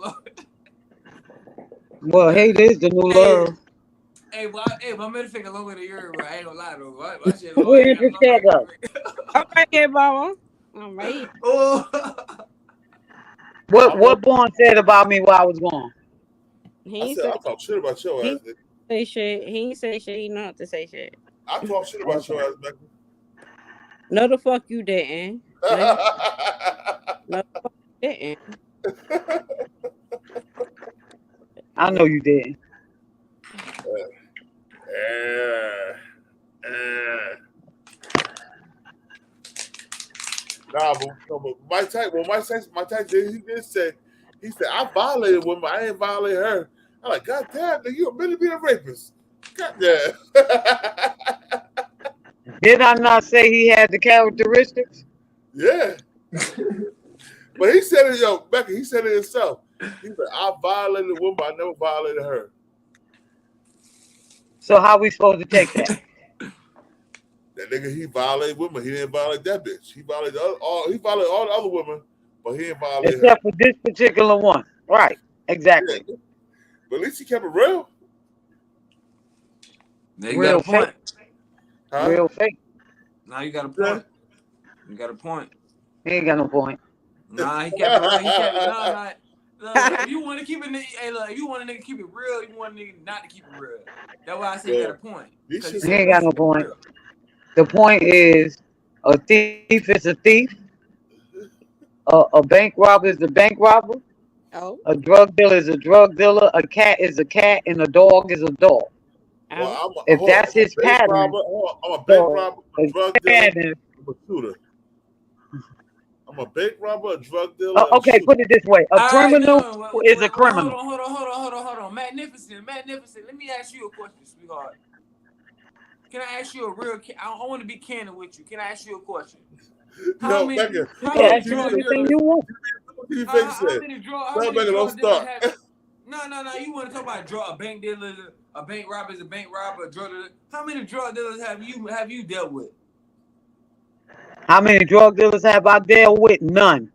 Look. Well, hate is the new love. Hey, my middle finger longer than yours, bro. I ain't gonna lie though. My shit long. Where did that go? All right, here, mama. All right. Oh. What Born said about me while I was gone? I said I talk shit about your ass, nigga. Say shit. He ain't say shit. He know not to say shit. I talk shit about your ass, nigga. No, the fuck you didn't. No, the fuck you didn't. I know you did. Nah, but Mike Tyson did. He said I violated women. I ain't violate her. I'm like, God damn, nigga, you admitted to being a rapist. God damn. Did I not say he had the characteristics? Yeah. But he said it, yo, Becky, he said it himself. He said, I violated a woman, I never violated her. So how we supposed to take that? That nigga, he violated women. He didn't violate that bitch. He violated all the other women, but he didn't violate Except her. for this particular one. Right. Exactly. Yeah. But at least he kept it real. Now you got a point. Huh? Real fake. Now you got a point. You got a point. He ain't got no point. Nah, he kept it real. He kept it. Nah. Look, if you want to keep it, hey, look, if you want a nigga to keep it real, you want a nigga not to keep it real. That's why I say you got a point. He ain't got no point. The point is, a thief is a thief. A bank robber is a bank robber. Oh. A drug dealer is a drug dealer. A cat is a cat, and a dog is a dog. Well, If that's his pattern, I'm a bank robber, a drug dealer, I'm a shooter. I'm a bank robber, a drug dealer. Okay, put it this way: a criminal is a criminal. Hold on. Magnificent. Let me ask you a question, sweetheart. Can I ask you a real? I want to be candid with you. Can I ask you a question? How many drug dealers? How many drug dealers have? No. You want to talk about a bank dealer, a bank robber is a bank robber, a drug dealer. How many drug dealers have you dealt with? How many drug dealers have I dealt with? None.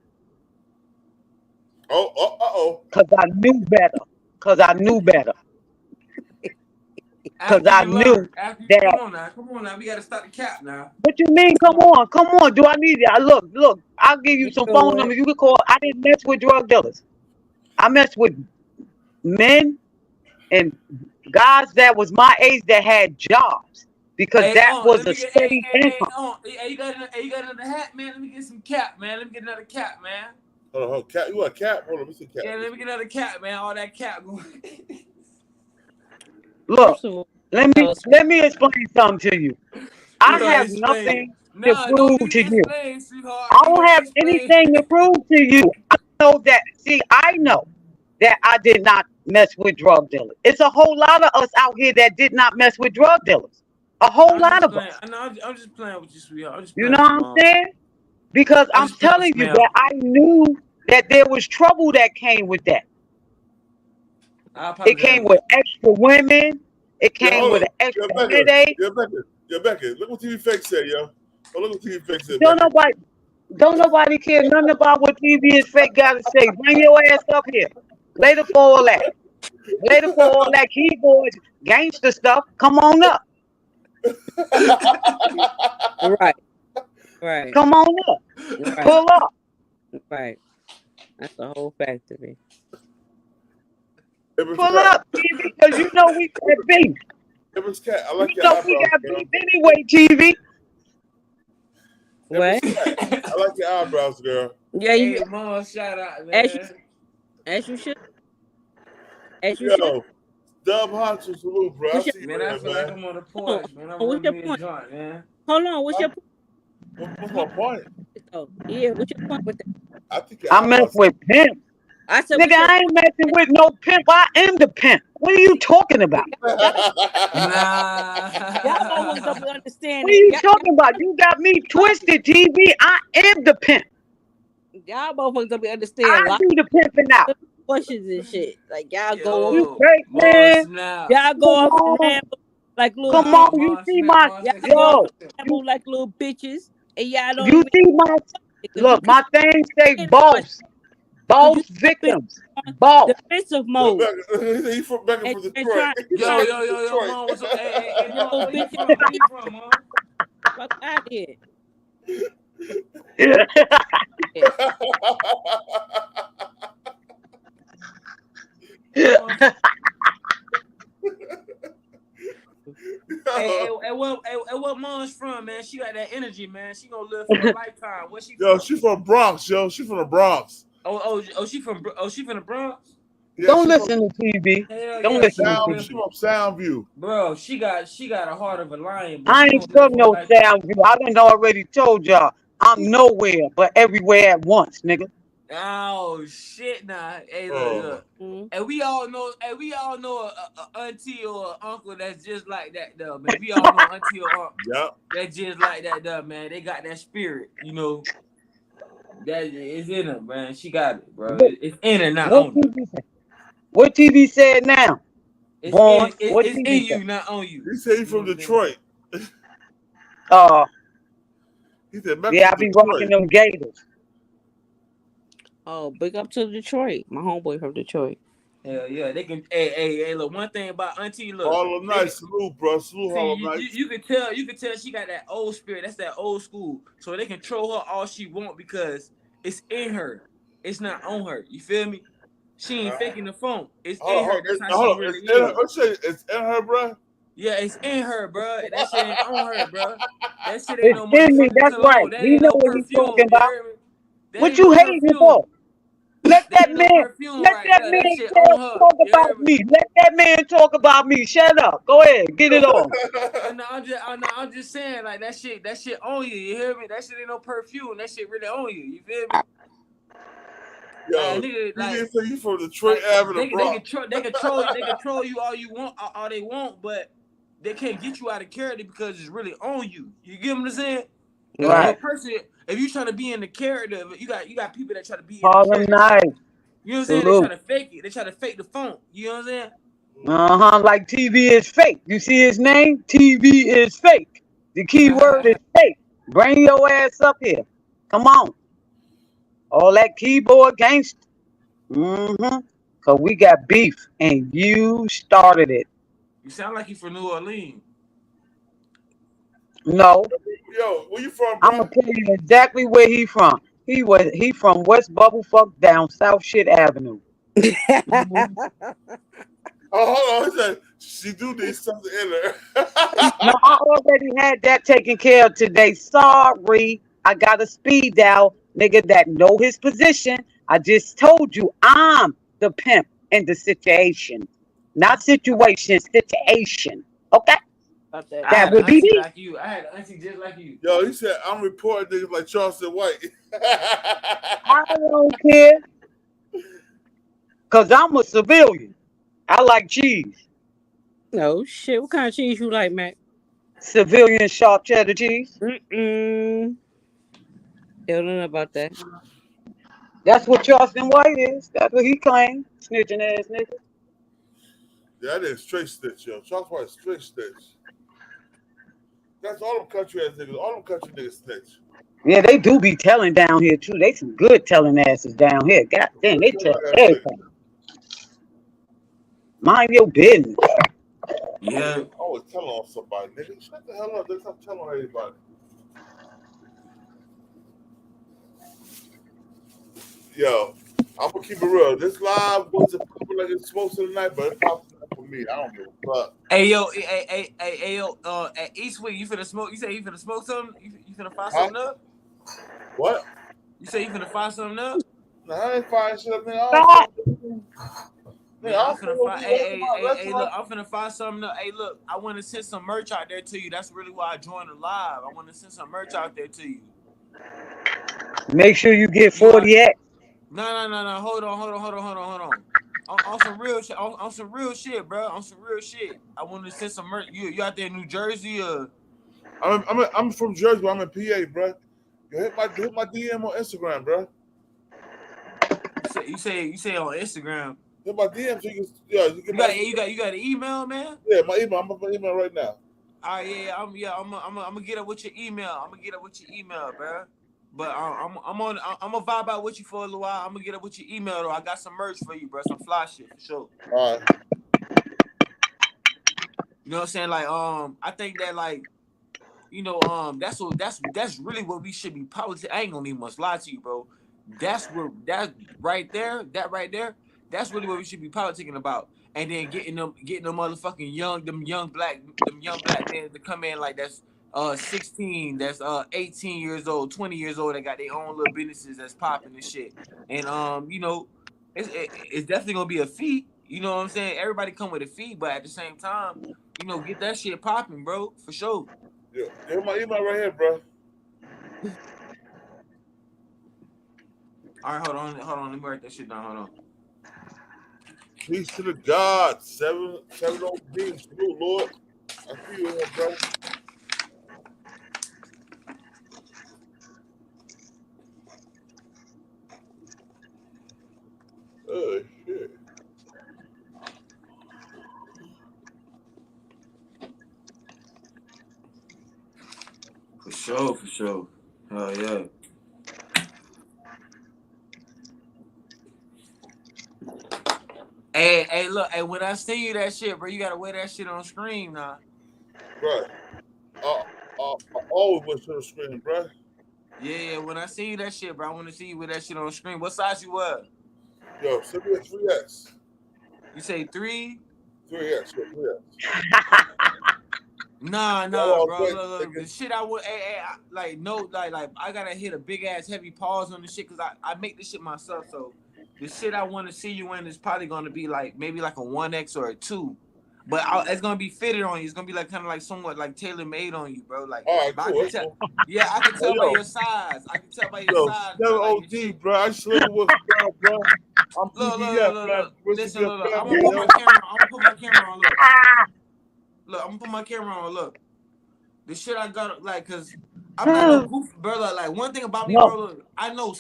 Oh. Because I knew better. Because I knew that. Come on now. We got to start the cap now. What you mean? Come on. Do I need it? Look. I'll give you some phone numbers you can call. I didn't mess with drug dealers. I messed with men and guys that was my age that had jobs because that was a steady income. You got another hat, man. Let me get some cap, man. Let me get another cap, man. Hold on, cap. You want a cap? Hold on, let me see cap. Yeah, let me get another cap, man. All that cap going. Look, let me explain something to you. I have nothing to prove to you. I don't have anything to prove to you. I know that I did not mess with drug dealers. It's a whole lot of us out here that did not mess with drug dealers. A whole lot of us. I'm just playing with you, sweetheart. You know what I'm saying? Because I'm telling you that I knew that there was trouble that came with that. It came with extra women. It came with an extra headache. Yo, Becky, look what TV Fake said, yo. Oh, look what TV Fake said. Don't nobody care nothing about what TV Fake got to say. Bring your ass up here. Later for all that. Later for all that keyboard gangster stuff. Come on up. Right. Come on up. Right. Pull up. Right. That's the whole factory. Pull up, because you know we could be. Empress Cat, I like You your know we eyebrows, got girl. beef anyway, TV. What? I like your eyebrows, girl. Yeah, you. Hey, mom, shout out, As you, man. as you should. As you Yo, should. Dub Honcho, salute, bro. I What's your, see you Man, I there, feel like man. I'm on the hold on, porch, man. I'm what's rolling your me a point? joint, man. Hold on, what's your point? What's my point? Oh, yeah, what's your point with that? I think your I mess eyebrows. with pimp. I said, Nigga, I ain't messing with no pimp. I am the pimp. What are you talking about? Nah. Y'all motherfuckers don't be understanding. What are you talking about? You got me twisted, TV. I am the pimp. Y'all motherfuckers don't be understanding. I do the pimping out. Questions and shit. Like y'all Yo, go You off. great, man. Y'all go Come off and on. ramble like little Come bitches. on. You see my, Y'all go yo. off and ramble like little bitches, and y'all don't You even. see my, look, my thing say boss. Boss victims. Boss. Defensive mode. He from back from Detroit. Yo, mom, what's up? Hey, mom, where you from? Where you from, mom? Fuck out here. Hey, what mom's from, man? She got that energy, man. She gonna live for a lifetime. Where she Yo, from? she from Bronx, yo. She from the Bronx. She from the Bronx? Yeah, Don't she listen to TV. Hell Don't yeah, listen to Sound, TV. she from Soundview. Bro, she got a heart of a lion, but I she ain't gonna live from for a no lifetime. sound view. I done already told y'all. I'm nowhere but everywhere at once, nigga. Oh shit, nah. Hey, look. And we all know a auntie or a uncle that's just like that, though, man. We all know auntie or uncle that's just like that, though, man. They got that spirit, you know. That is in her, man. She got it, bro. It's in her, not on her. What TV said now? It's Born. What it's TV in said? you, not on you. He said he's from Detroit. He said back yeah, I from be Detroit. rocking them gators. Oh, big up to Detroit. My homeboy from Detroit. Hell yeah, they can. Hey, look. One thing about auntie, look. Harlem Nights, salute, bro. Salute Harlem Nights. You can tell she got that old spirit. That's that old school. So they can troll her all she want because it's in her. It's not on her. You feel me? She ain't faking the phone. It's in her. That's how she really is. It's in her, bro. Yeah, it's in her, bro. That shit ain't on her, bro. That shit ain't It's no in me. motherfucking That's cologne. right. That We ain't know no what he's perfume. talking You about. hear me? That What ain't you no hating perfume. for? Let That that ain't no man. perfume Let right that there. man That shit on her. talk You hear about me? me. Let that man talk about me. Shut up. Go ahead. Get it on. I'm just saying, like that shit on you. You hear me? That shit ain't no perfume. That shit really on you. You feel me? Yo, nigga, like, you say you from Detroit Avenue, they can troll you all you want, all they want, but they can't get you out of character because it's really on you. You get what I'm saying? Right. If a person, if you trying to be in the character, you got people that try to be in the Harlem character. Nights. You know what I'm saying? They try to fake it. They try to fake the phone. You know what I'm saying? Like TV is fake. You see his name? TV is fake. The key word is fake. Bring your ass up here. Come on. All that keyboard gangster. Cause we got beef and you started it. You sound like you from New Orleans. No. Yo, where you from, bro? I'm gonna tell you exactly where he from. He from West Bubblefuck down South Shit Avenue. Oh, hold on. He said she do need something in her. No, I already had that taken care of today. Sorry. I got a speed dial, nigga, that know his position. I just told you I'm the pimp in the situation. Not situation, situation. Okay? That would be me. Like you. I had an auntie just like you. Yo, he said, I'm reporting niggas like Charleston White. I don't care. Because I'm a civilian. I like cheese. No shit. What kind of cheese you like, Mac? Civilian sharp cheddar cheese. Don't know about that. That's what Charleston White is. That's what he claimed. Snitching ass nigga. Yeah, that is straight stitch, yo. Charleston White straight stitch. That's all them country ass niggas. All them country niggas snitch. Yeah, they do be telling down here too. They some good telling asses down here. God damn, they tell everything. Mind your business. Yeah. Always telling on somebody, nigga. Shut the hell up. Don't stop telling on anybody. Yo, I'm gonna keep it real. This live wasn't popping like it's supposed to tonight, but it popped for me. I don't give a fuck. Hey yo, hey yo, at Eastwick, you finna smoke? You say you finna smoke something? You finna fire something up? What? You say you finna fire something up? Nah, I ain't firing shit up, nigga. Stop. I'm finna fire. Hey, look, I'm finna fire something up. Hey, look, I want to send some merch out there to you. That's really why I joined the live. I want to send some merch out there to you. Make sure you get 40X. No. Hold on. On some real shit. On some real shit, bro. On some real shit. I want to send some merch. You out there in New Jersey or? I'm from Jersey, but I'm in PA, bro. You hit my DM on Instagram, bro. You say on Instagram. Hit my DM so you got an email, man? Yeah, my email. I'm on my email right now. All right, I'm gonna get up with your email. I'm gonna get up with your email, bro. But I'm gonna vibe out with you for a little while. I'm gonna get up with your email though. I got some merch for you, bro. Some fly shit for sure. All right. You know what I'm saying? Like, I think that like, you know, that's really what we should be politicking. I ain't gonna even much lie to you, bro. That right there, that's really what we should be politicking about. And then getting them motherfucking young black men to come in like that's 16, that's 18 years old, 20 years old, that got their own little businesses that's popping and shit. And you know, it's definitely gonna be a fee. You know what I'm saying? Everybody come with a fee, but at the same time, you know, get that shit popping, bro, for sure. Yeah, here's my email right here, bro. All right, hold on. Let me write that shit down. Hold on. Peace to the God. 7 old beings. Salute, Lord. I see you here, bro. Oh, shit. For sure. Oh, yeah. Hey, look, hey, when I send you that shit, bro, you gotta wear that shit on screen now. Right. I always went to the screen, bro. Yeah, when I see you that shit, bro, I want to see you with that shit on screen. What size you wear? Yo, send me a 3X. You say 3? 3X, 3X. Nah, bro. Look, the shit I would, I gotta hit a big ass heavy pause on the shit because I make this shit myself. So the shit I want to see you in is probably gonna be like maybe like a 1X or a 2, but it's gonna be fitted on you. It's gonna be like kind of like somewhat like tailor made on you, bro. Like, all right, cool. I can tell by your size. I can tell by your size. 7 OD, bro. I slid with bro. I'm PDF, look. Listen, look. I'm gonna put my camera. I'm gonna put my camera on. Look, I'm gonna put my camera on. Look, the shit I got, like, cause I'm not no goof, bro. Like one thing about me, bro. Look, I know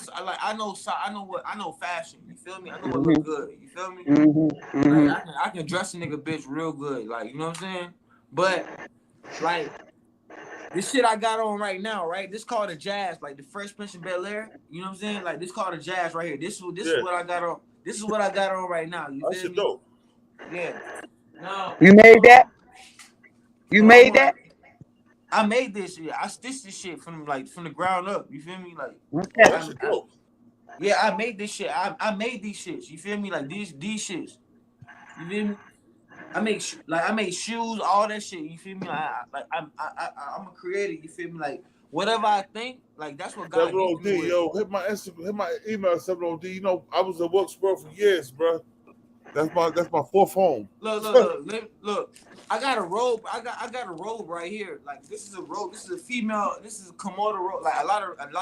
fashion. You feel me? I know what look good. You feel me? Like I can dress a nigga bitch real good. Like, you know what I'm saying? But like this shit I got on right now, right? This called a jazz, like the Fresh Prince of Bel-Air. You know what I'm saying? Like this called a jazz right here. This is what I got on. This is what I got on right now. You feel me? Dope. Yeah. No. You made that? You made that? I made this shit. I stitched this shit from the ground up. You feel me? Like, I made this shit. I made these shits. You feel me? Like these shits. You feel me? I make shoes, all that shit. You feel me? I'm a creator. You feel me? Like whatever I think, like that's what God. 7 OD, yo, hit my Instagram, hit my email. 7 OD. You know, I was at Wilkesboro for years, bro. That's my fourth home. Look. I got a robe. I got a robe right here. Like this is a robe. This is a female. This is a Komodo robe. Like a lot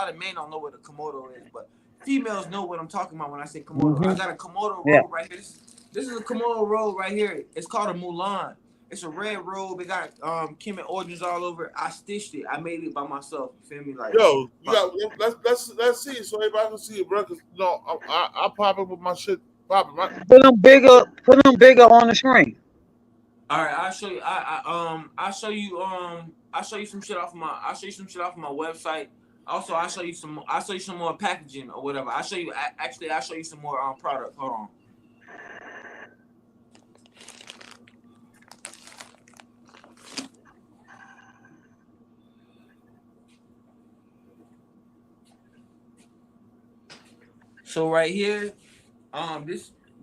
of men don't know what a Komodo is, but females know what I'm talking about when I say Komodo. I got a Komodo robe right here. This is a Komodo robe right here. It's called a Mulan. It's a red robe. It got Kemet origins all over it. I stitched it. I made it by myself. You feel me? Like, yo, let's see it so everybody can see it, bro. Cause you know, I pop up with my shit. Put them bigger on the screen. All right, I'll show you. I'll show you some shit off my. I'll show you some shit off my website. Also, I'll show you some more packaging or whatever. I'll show you. Actually, I'll show you some more product. Hold on. So right here,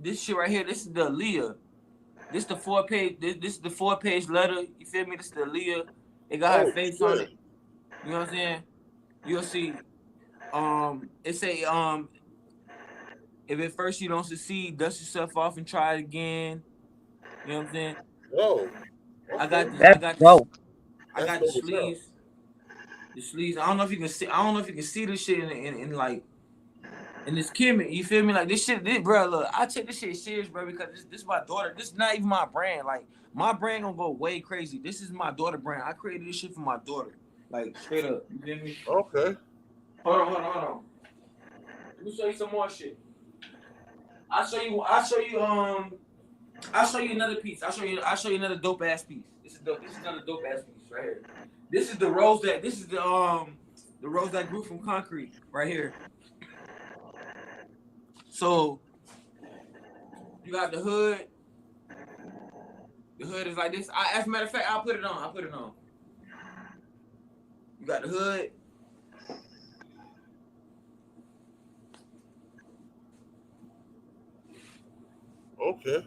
this shit right here, this is the Aaliyah. This the 4-page. This is the 4-page letter. You feel me? This is the Aaliyah. It got her face on it. You know what I'm saying? You'll see. It say if at first you don't succeed, dust yourself off and try it again. You know what I'm saying? Whoa. I got this. That's dope. I got the sleeves. The sleeves. I don't know if you can see. I don't know if you can see this shit in like in this Kimmy. You feel me? Like this shit, bro. Look, I take this shit serious, bro, because this is my daughter. This is not even my brand. Like my brand gonna go way crazy. This is my daughter brand. I created this shit for my daughter. Like straight up. You feel me? Okay. Hold on. Let me show you some more shit. I'll show you another piece. I'll show you another dope ass piece. This is another dope ass piece right here. This is the rose that grew from concrete right here. So you got the hood. The hood is like this. As a matter of fact, I'll put it on. You got the hood. Okay.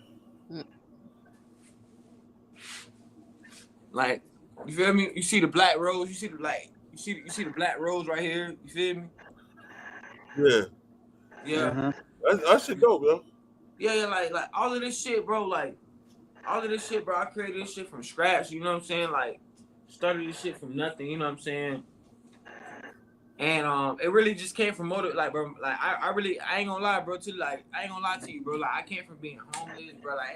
Like, you feel me? You see the black rose. You see the black rose right here. You feel me? Yeah. Yeah. That shit dope, yo. Yeah, like all of this shit, bro. Like all of this shit, bro. I created this shit from scratch. You know what I'm saying? Like started this shit from nothing. You know what I'm saying? And it really just came from motive, like, bro. Like I ain't gonna lie, bro. I ain't gonna lie to you, bro. Like I came from being homeless, bro. Like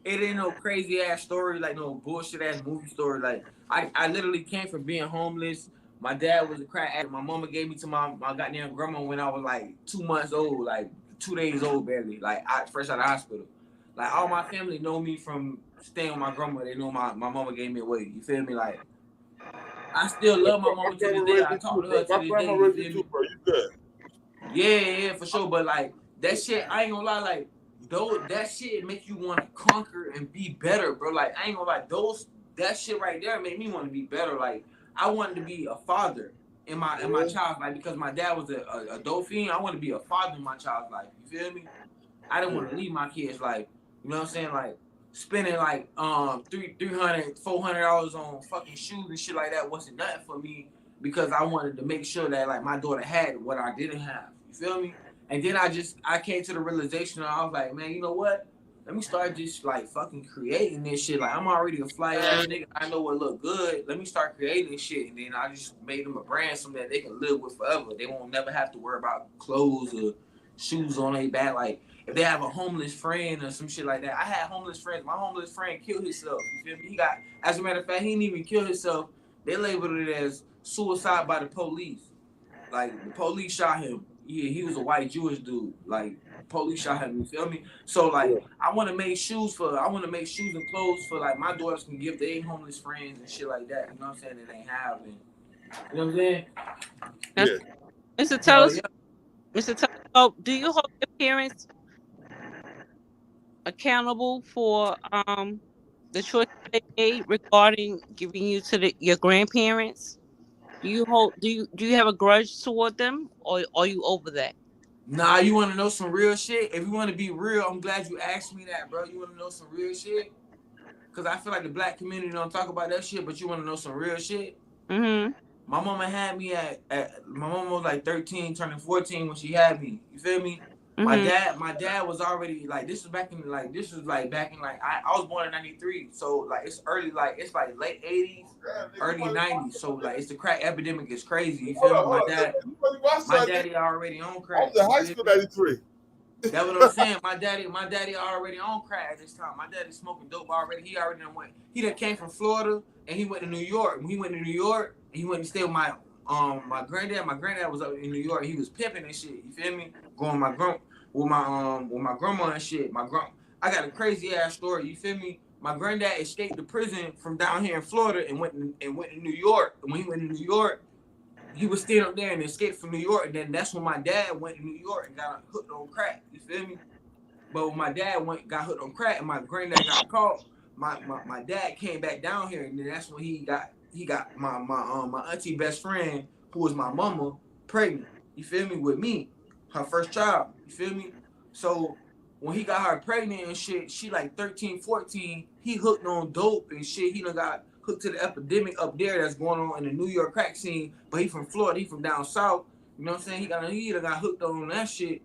it ain't no crazy ass story, like no bullshit ass movie story. Like I literally came from being homeless. My dad was a crack addict. My mama gave me to my goddamn grandma when I was like 2 months old, like 2 days old barely, like fresh out of the hospital. Like all my family know me from staying with my grandma. They know my mama gave me away. You feel me? Like I still love my mama to this day. I talk to her to this day. You feel me? Bro, you good. Yeah, for sure. But like that shit, I ain't gonna lie, like that shit make you want to conquer and be better, bro. Like I ain't gonna lie, that shit right there made me want to be better. Like I wanted to be a father in my child's life because my dad was a dope fiend. I want to be a father in my child's life. You feel me? I didn't want to leave my kids like, you know what I'm saying, like spending like $300, $400 on fucking shoes and shit like that wasn't nothing for me because I wanted to make sure that like my daughter had what I didn't have. You feel me? And then I came to the realization, I was like, man, you know what? Let me start just like fucking creating this shit. Like I'm already a fly ass nigga. I know what look good. Let me start creating this shit. And then I just made them a brand, something that they can live with forever. They won't never have to worry about clothes or shoes on their back. Like if they have a homeless friend or some shit like that. I had homeless friends. My homeless friend killed himself. You feel me? As a matter of fact, he didn't even kill himself. They labeled it as suicide by the police. Like the police shot him. Yeah, he was a white Jewish dude. Like police shot him. You feel me? So like, I want to make shoes and clothes for like my daughters can give their homeless friends and shit like that. You know what I'm saying? That they have. And, you know what I'm saying? Yeah. Mr. Tellis, Mr. Tellis, do you hold your parents accountable for the choice they made regarding giving you to your grandparents? Do you have a grudge toward them, or are you over that? Nah, you want to know some real shit? If you want to be real, I'm glad you asked me that, bro. You want to know some real shit? Because I feel like the black community don't talk about that shit, but you want to know some real shit? Mm-hmm. My mama had me my mama was like 13, turning 14 when she had me. You feel me? Mm-hmm. My dad was already like, this was back in like I was born in 93. So like it's like late 80s, early 90s. So like it's the crack epidemic is crazy. You feel me? My daddy already on crack. I was in high school in 93. That's what I'm saying. My daddy already on crack at this time. My daddy smoking dope already. He done came from Florida and he went to New York. When he went to New York, he went to stay with my granddad. My granddad was up in New York. He was pimping and shit. You feel me? Going with my grandma and shit. I got a crazy ass story. You feel me? My granddad escaped the prison from down here in Florida and went to New York. And when he went to New York, he was staying up there and escaped from New York. And then that's when my dad went to New York and got hooked on crack. You feel me? But when my dad got hooked on crack and my granddad got caught, my dad came back down here, and then that's when he got my auntie best friend, who was my mama, pregnant. You feel me? With me, her first child. You feel me? So when he got her pregnant and shit, she like 13, 14, he hooked on dope and shit. He done got hooked to the epidemic up there that's going on in the New York crack scene. But he from Florida, he from down south. You know what I'm saying? He done got hooked on that shit.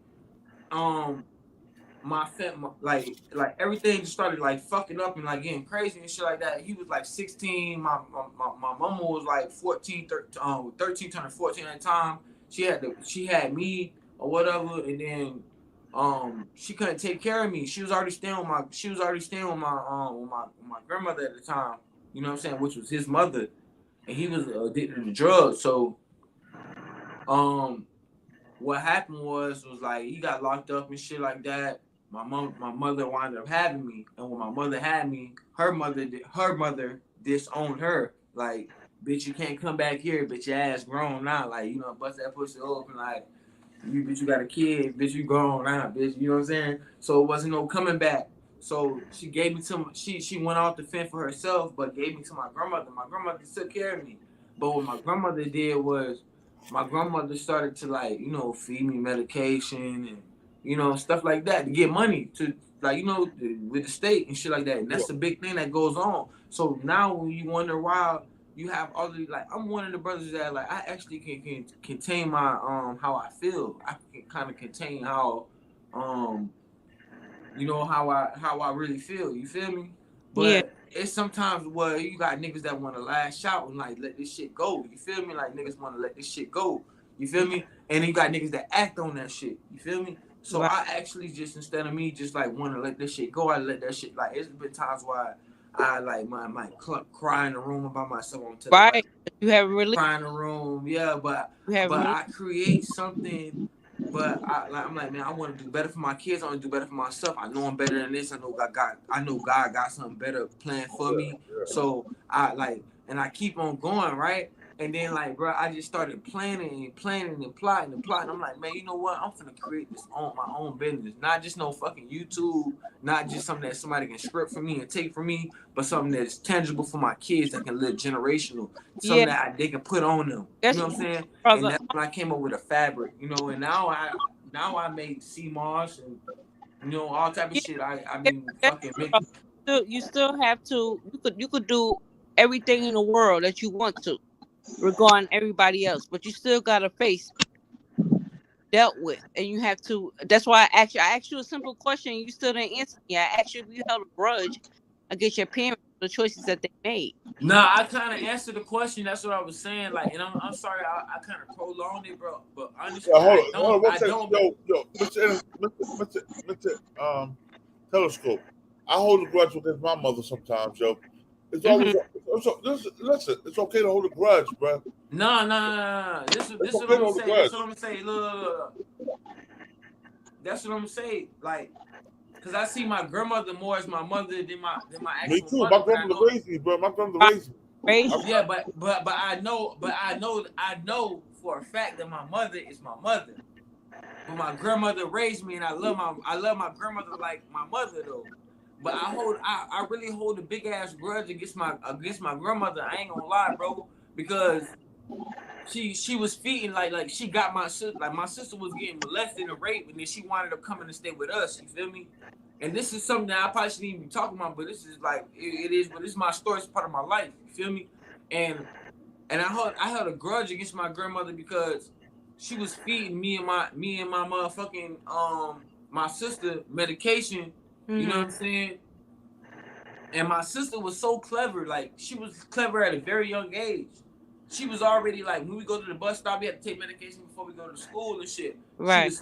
Like everything just started like fucking up and like getting crazy and shit like that. He was like 16. My mama was like 13 turning 14 at the time. She had me or whatever, and then she couldn't take care of me. She was already staying with my grandmother at the time. You know what I'm saying? Which was his mother, and he was addicted to drugs. So what happened was like he got locked up and shit like that. My mother wound up having me, and when my mother had me, her mother disowned her. Like, bitch, you can't come back here, bitch, your ass grown now. Like, you know, bust that pussy open, like, you got a kid, bitch, you grown now, bitch. You know what I'm saying? So it wasn't no coming back. So she gave me to she went off the fence for herself, but gave me to my grandmother. My grandmother took care of me. But what my grandmother did was, my grandmother started to, like, you know, feed me medication and, you know, stuff like that to get money to, like, you know, with the state and shit like that. And that's the big thing that goes on. So now when you wonder why you have all these, like, I'm one of the brothers that, like, I actually can contain my how I feel. I can kind of contain how you know, how I really feel. You feel me? But it's sometimes where you got niggas that want to lash out and like let this shit go. You feel me? Like niggas want to let this shit go. You feel me? And then you got niggas that act on that shit. You feel me? So I actually just, instead of me just like want to let this shit go, I let that shit, like, it's been times where I like might cry in the room by myself on television. Right. You have really cry in the room, but I create something. But I'm like, man, I want to do better for my kids. I want to do better for myself. I know I'm better than this. I know God got something better planned for me. So I keep on going, right? And then, like, bro, I just started planning and plotting. I'm like, man, you know what? I'm finna create my own business. Not just no fucking YouTube. Not just something that somebody can script for me and take from me, but something that's tangible for my kids that can live generational. Something that they can put on them. You know what I'm saying? And that's when I came up with a fabric, you know. And now I make sea moss and, you know, all type of shit. I mean, fucking make. You still have to. You could do everything in the world that you want to, regarding everybody else, but you still got a face dealt with, and you have to. That's why I asked you a simple question. You still didn't answer me. I asked you if you held a grudge against your parents for the choices that they made. Nah, I kind of answered the question. That's what I was saying. Like, and I'm sorry, I kind of prolonged it, bro. But honestly, hold on, yo, Mr. Telescope. I hold a grudge with my mother sometimes, yo. It's always listen. It's okay to hold a grudge, bro. No. This is what I'm saying. That's what I'm saying. Look. That's what I'm saying. Like, cause I see my grandmother more as my mother than my actual Me too. mother. My grandmother raised me, bro. My grandmother raised me. Yeah, but I know for a fact that my mother is my mother. But my grandmother raised me, and I love my grandmother like my mother though. But I really hold a big ass grudge against my grandmother. I ain't gonna lie, bro, because she was feeding like she got my sister. Like, my sister was getting molested and raped, and then she wanted to come in and stay with us. You feel me? And this is something that I probably shouldn't even be talking about, but this is like it is. But this is my story. It's part of my life. You feel me? And I held a grudge against my grandmother because she was feeding me and my motherfucking my sister medication. You know what I'm saying? And my sister was so clever. Like, she was clever at a very young age. She was already like, when we go to the bus stop, we had to take medication before we go to school and shit. Right.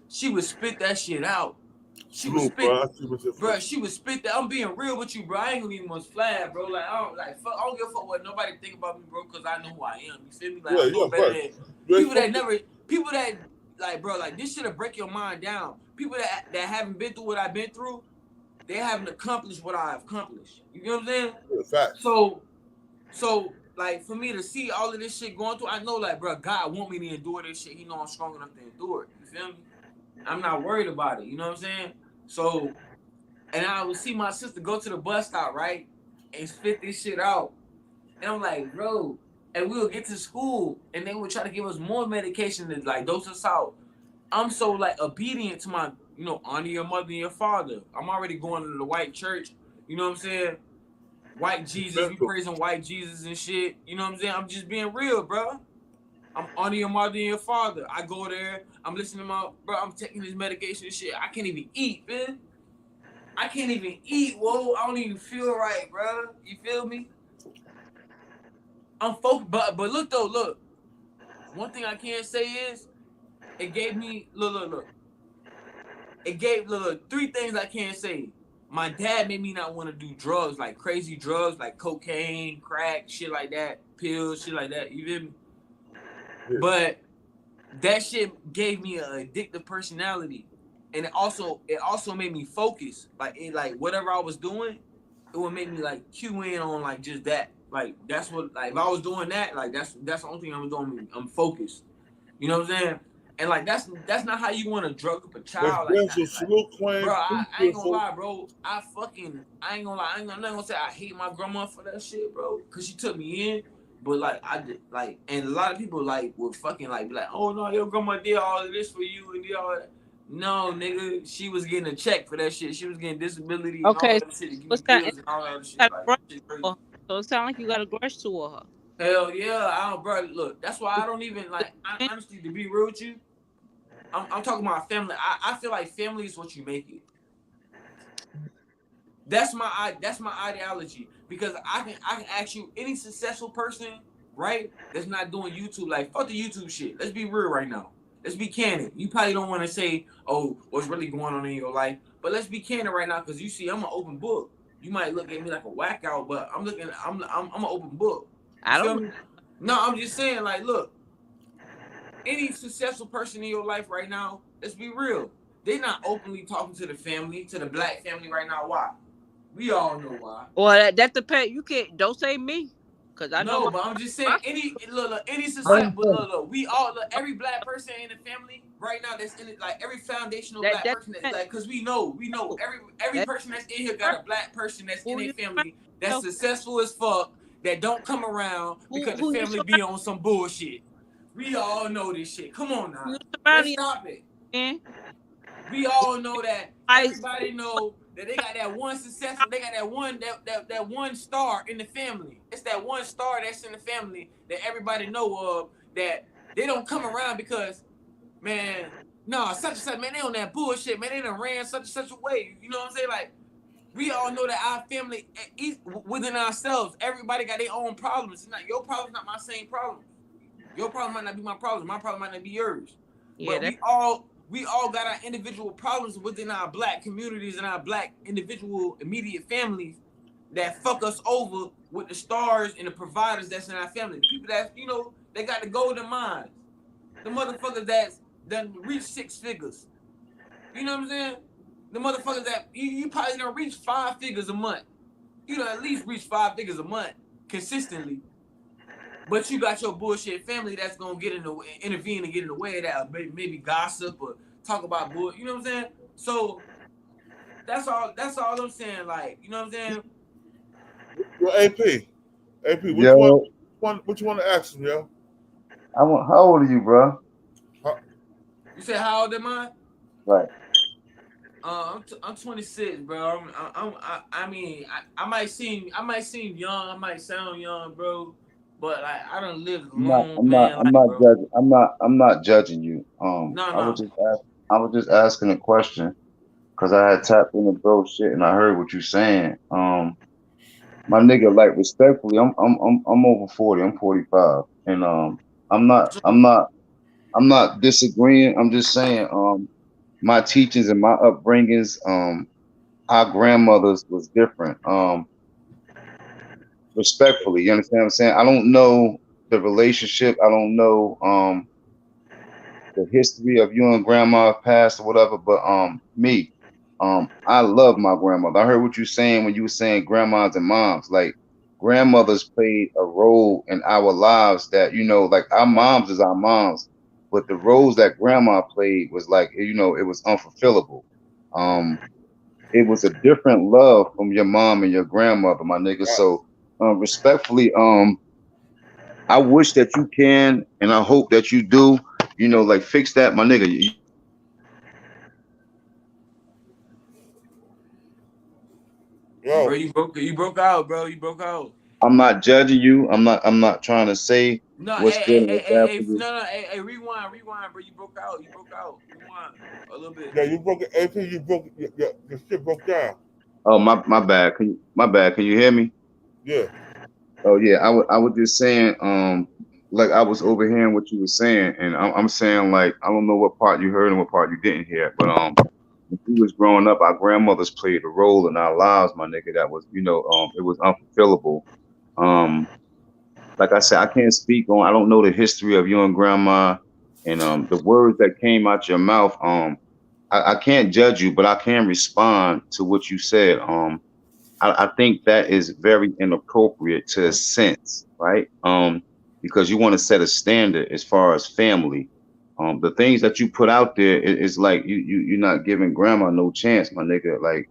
She would spit that shit out. She would spit that. I'm being real with you, bro. I ain't gonna even much flag, bro. Like, I don't give a fuck what nobody think about me, bro, because I know who I am. You feel me? Like, I know better than people that like, bro, like, this shit'll break your mind down. People that haven't been through what I've been through, they haven't accomplished what I've accomplished. You know what I'm saying? Facts. So like, for me to see all of this shit going through, I know, like, bro, God want me to endure this shit. He know I'm strong enough to endure it. You feel me? I'm not worried about it. You know what I'm saying? So, and I would see my sister go to the bus stop, right, and spit this shit out. And I'm like, bro, and we would get to school, and they would try to give us more medication to, like, dose us out. I'm so, like, obedient to my, you know, honor your mother and your father. I'm already going to the white church. You know what I'm saying? White Jesus, we praising white Jesus and shit. You know what I'm saying? I'm just being real, bro. I'm honor your mother and your father. I go there. I'm listening to my bro. I'm taking this medication and shit. I can't even eat, man. I can't even eat. Whoa, I don't even feel right, bro. You feel me? I'm focused, but look though, look. One thing I can say is, it gave me look. It gave three things I can't say. My dad made me not want to do drugs, like crazy drugs, like cocaine, crack, shit like that, pills, shit like that. You feel me? Yeah. But that shit gave me an addictive personality, and it also made me focus. Like whatever I was doing, it would make me like cue in on like just that. Like that's what, like if I was doing that, like that's the only thing I'm doing. I'm focused. You know what I'm saying? And like that's not how you want to drug up a child. Bro, I ain't gonna lie, bro. I ain't gonna lie. I'm not gonna say I hate my grandma for that shit, bro, because she took me in. But like I did, like, and a lot of people like would fucking like be like, oh no, your grandma did all of this for you and did all that. No, nigga, she was getting a check for that shit. She was getting disability and all that shit, give me pills and all that shit. Like, so it sounds like you got a grudge toward her. Hell yeah, I don't, bro. Look, that's why I don't even like. Honestly, to be real with you, I'm talking about family. I feel like family is what you make it. That's my ideology, because I can ask you any successful person, right, that's not doing YouTube, like fuck the YouTube shit. Let's be real right now. Let's be candid. You probably don't want to say, oh, what's really going on in your life, but let's be candid right now, because you see, I'm an open book. You might look at me like a whack out, but I'm an open book. No, I'm just saying, like, look, any successful person in your life right now, let's be real, they're not openly talking to the family, to the black family right now. Why? We all know why. Well, that depends. You can't, don't say me, because I know. No, but I'm just saying, any success, but look, we all, every black person in the family right now that's in it, like every foundational black person that's like, because we know every person that's in here got a black person that's in their family that's successful as fuck, that don't come around because the family be on some bullshit. We all know this shit. Come on now. Let's stop it. We all know that. Everybody know that they got that one successful, they got that one star in the family. It's that one star that's in the family that everybody know of, that they don't come around because, man, no, such and such, man, they on that bullshit, man, they done ran such and such a way. You know what I'm saying? Like, we all know that our family, within ourselves, everybody got their own problems. It's not your problem's not my same problem. Your problem might not be my problem. My problem might not be yours. Yeah, but we all got our individual problems within our black communities and our black individual immediate families that fuck us over with the stars and the providers that's in our family. People that, you know, they got the golden minds. The motherfuckers that's done reach 6 figures. You know what I'm saying? The motherfuckers that you probably don't reach 5 figures a month. You don't at least reach 5 figures a month consistently. But you got your bullshit family that's gonna intervene and get in the way of that, maybe gossip or talk about bull. You know what I'm saying? So that's all I'm saying. Like, you know what I'm saying? Well, AP, what you want to ask him, yo? How old are you, bro? You said how old am I? Right. I'm 26, bro. I mean, I might seem young. I might sound young, bro. But like, I don't live long. I'm not judging you. I was just asking a question because I had tapped into bro shit and I heard what you saying. My nigga, like, respectfully, I'm over 40. I'm 45, and I'm not disagreeing. I'm just saying, my teachings and my upbringings, our grandmothers was different. Respectfully, you understand what I'm saying? I don't know the relationship. I don't know the history of you and grandma past or whatever, but me, I love my grandmother. I heard what you saying when you were saying grandmas and moms. Like, grandmothers played a role in our lives that, you know, like, our moms is our moms, but the roles that grandma played was like, you know, it was unfulfillable. It was a different love from your mom and your grandmother, my nigga. So respectfully, I wish that you can, and I hope that you do, you know, like, fix that, my nigga. Bro, you broke out, bro. You broke out. I'm not judging you. I'm not trying to say No, what's good and what's bad for you. no, rewind, bro. You broke out. Rewind a little bit. Yeah, you broke it. AP, you broke your shit broke down. Oh, my bad. My bad. Can you hear me? Yeah. Oh yeah, I was just saying, like I was overhearing what you were saying, and I'm saying like I don't know what part you heard and what part you didn't hear, but when we was growing up, our grandmothers played a role in our lives, my nigga. That was, it was unfulfillable. Like I said, I can't speak on. I don't know the history of you and grandma, and the words that came out your mouth. I can't judge you, but I can respond to what you said. I think that is very inappropriate to a sense, right? Because you want to set a standard as far as family. The things that you put out there is like you're not giving grandma no chance, my nigga. Like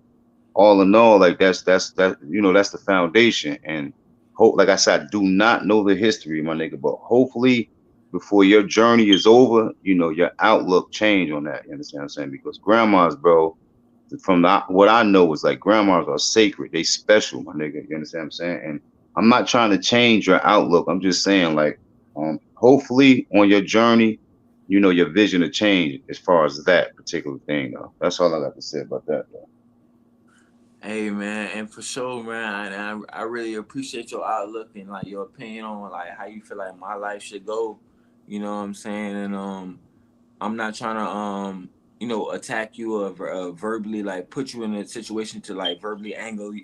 all in all, like that's the foundation. And hope, like I said, I do not know the history, my nigga, but hopefully before your journey is over, your outlook change on that. You understand what I'm saying? Because grandmas, bro, from what I know is like grandmas are sacred. They special, my nigga. You understand what I'm saying? And I'm not trying to change your outlook. I'm just saying like, hopefully on your journey, your vision will change as far as that particular thing, though. That's all I got to say about that, though. Hey man, and for sure, man, and I really appreciate your outlook and like your opinion on like how you feel like my life should go. You know what I'm saying? And I'm not trying to attack you or verbally like put you in a situation to like verbally angle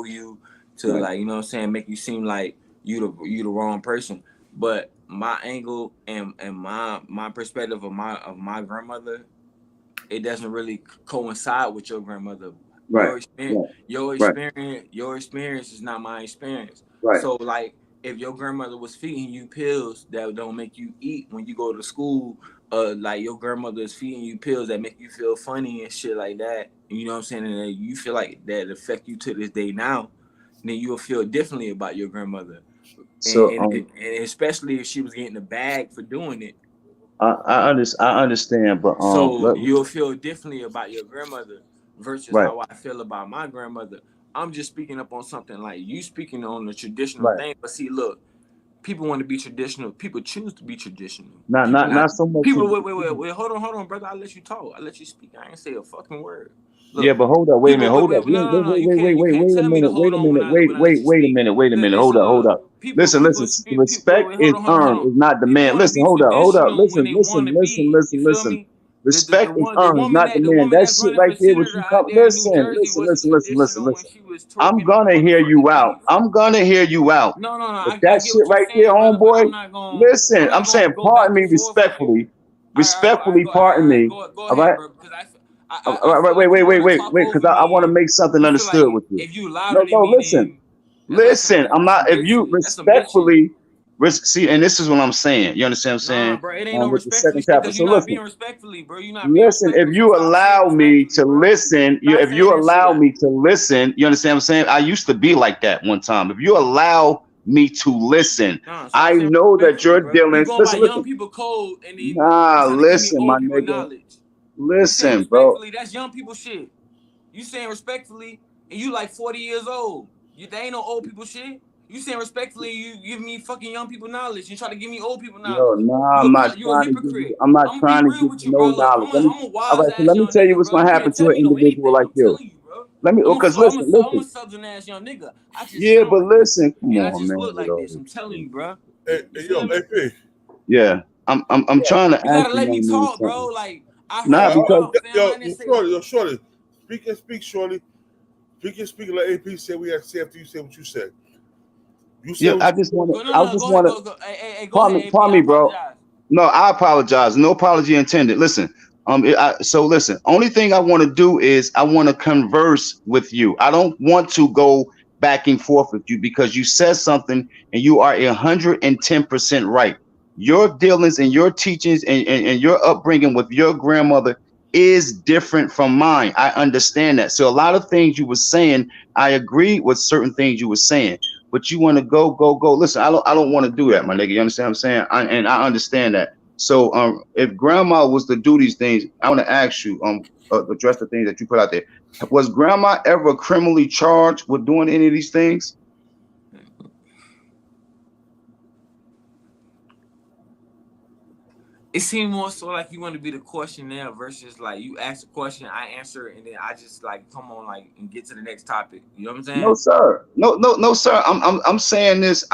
you to Right. like, you know what I'm saying, make you seem like you the wrong person. But my angle and my perspective of my grandmother, it doesn't really coincide with your grandmother. Right. Your experience is not my experience. Right. So like if your grandmother was feeding you pills that don't make you eat when you go to school, like your grandmother is feeding you pills that make you feel funny and shit like that, you know what I'm saying, and you feel like that affect you to this day now, then you'll feel differently about your grandmother. So and especially if she was getting the bag for doing it. I understand, but So you'll feel differently about your grandmother versus right. how I feel about my grandmother. I'm just speaking up on something like you speaking on the traditional thing. But see, look, people want to be traditional. People choose to be traditional. Not so much. People, wait. Hold on, brother. I'll let you talk. I'll let you speak. I ain't say a fucking word. Look, yeah, but hold up. Wait a minute. Hold up. No. Wait a minute. Hold up. Listen. Respect is earned, is not demand. Listen. Hold up. Listen. Respect is earned, is not demand. That shit right there, what you come. Listen. I'm gonna hear you out. No. But that shit right there, homeboy. Listen, I'm saying, pardon me respectfully. Pardon me. All right. Wait, because I want to make something understood with you. If you louder listen. I'm not. If you respectfully, see, and this is what I'm saying. You understand what I'm saying? Nah, bro, it ain't no respectfully. So you're not being respectfully, bro. You're not. Listen, if you allow me to listen, you understand what I'm saying? I used to be like that one time. If you allow me to listen, I know that you're dealing. Listen. Young people code and listen, my nigga. Listen, bro. That's young people shit. You saying respectfully, and you like 40 years old. They ain't no old people shit. You saying respectfully, you give me fucking young people knowledge. You try to give me old people knowledge. Yo, nah, I'm not trying to give you. I'm not trying to give you no knowledge. All right, so let me tell you what's gonna happen to an individual like you. Let me, because listen. I'm a southern ass young nigga. Yeah, but listen, come on, man. Look like this. I'm telling you, bro. Hey, yo, AP. Yeah, I'm trying to. You gotta let me talk, bro. Like. Yo, shorty. Speak, shorty. Speak. Let AP say we have to say after you say what you said. I just want to. Pardon me, bro. No, I apologize. No apology intended. Listen. Listen. Only thing I want to do is I want to converse with you. I don't want to go back and forth with you because you said something and you are 110% right. Your dealings and your teachings and your upbringing with your grandmother is different from mine. I understand that. So a lot of things you were saying, I agree with certain things you were saying, but you want to go. Listen, I don't want to do that, my nigga. You understand what I'm saying? I understand that. So if grandma was to do these things, I want to ask you address the things that you put out there. Was grandma ever criminally charged with doing any of these things? It seemed more so like you want to be the questionnaire versus like you ask a question, I answer it, and then I just like come on like and get to the next topic. You know what I'm saying? No, sir. No, sir. I'm saying this.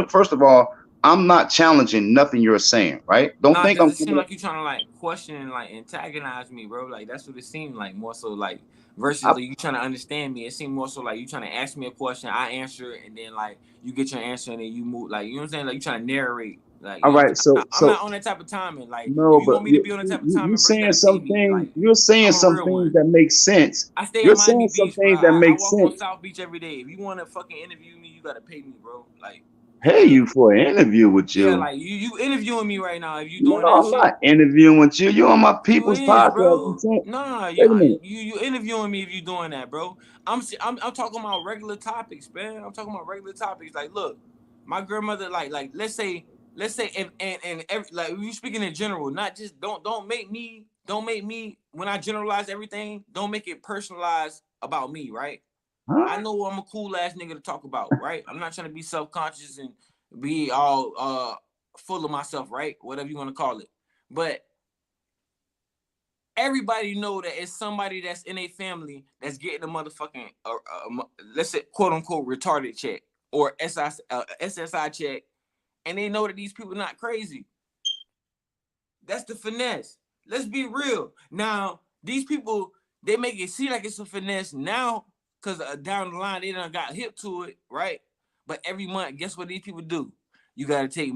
First of all, I'm not challenging nothing you're saying, right? Don't Nah, think does I'm. it seem like you trying to like question and like antagonize me, bro? Like that's what it seemed like more so like versus like, you trying to understand me. It seemed more so like you trying to ask me a question, I answer it, and then like you get your answer and then you move. Like you know what I'm saying? Like you trying to narrate. Like All you know right. I'm not on that type of timing. Like No, if you but want me to be on that type of timing, you're bro, you saying gotta pay some me. things. Like You're saying I'm a some real things one. that make sense. I stay You're in Miami saying some Beach, bro. things that I make walk on sense. South Beach every day. If you want to fucking interview me, you gotta pay me, bro. Like Pay you for an interview with yeah, you. like you interviewing me right now. If you No, doing that I'm shit. not interviewing with you. You're on my You people's is, podcast. bro. You saying, Nah, wait a minute. you interviewing me if you doing that, bro. I'm talking about regular topics, man. I'm talking about regular topics. Like, look, my grandmother, like let's say if and every, like you speaking in general, not just don't make me when I generalize everything, don't make it personalized about me, right? Huh? I know I'm a cool ass nigga to talk about, right? I'm not trying to be self-conscious and be all full of myself, right? Whatever you want to call it. But everybody know that it's somebody that's in a family that's getting a motherfucking let's say quote unquote retarded check or SSI check, and they know that these people not crazy. That's the finesse. Let's be real. Now these people, they make it seem like it's a finesse now because down the line they done got hip to it, right? But every month, guess what these people do? You gotta take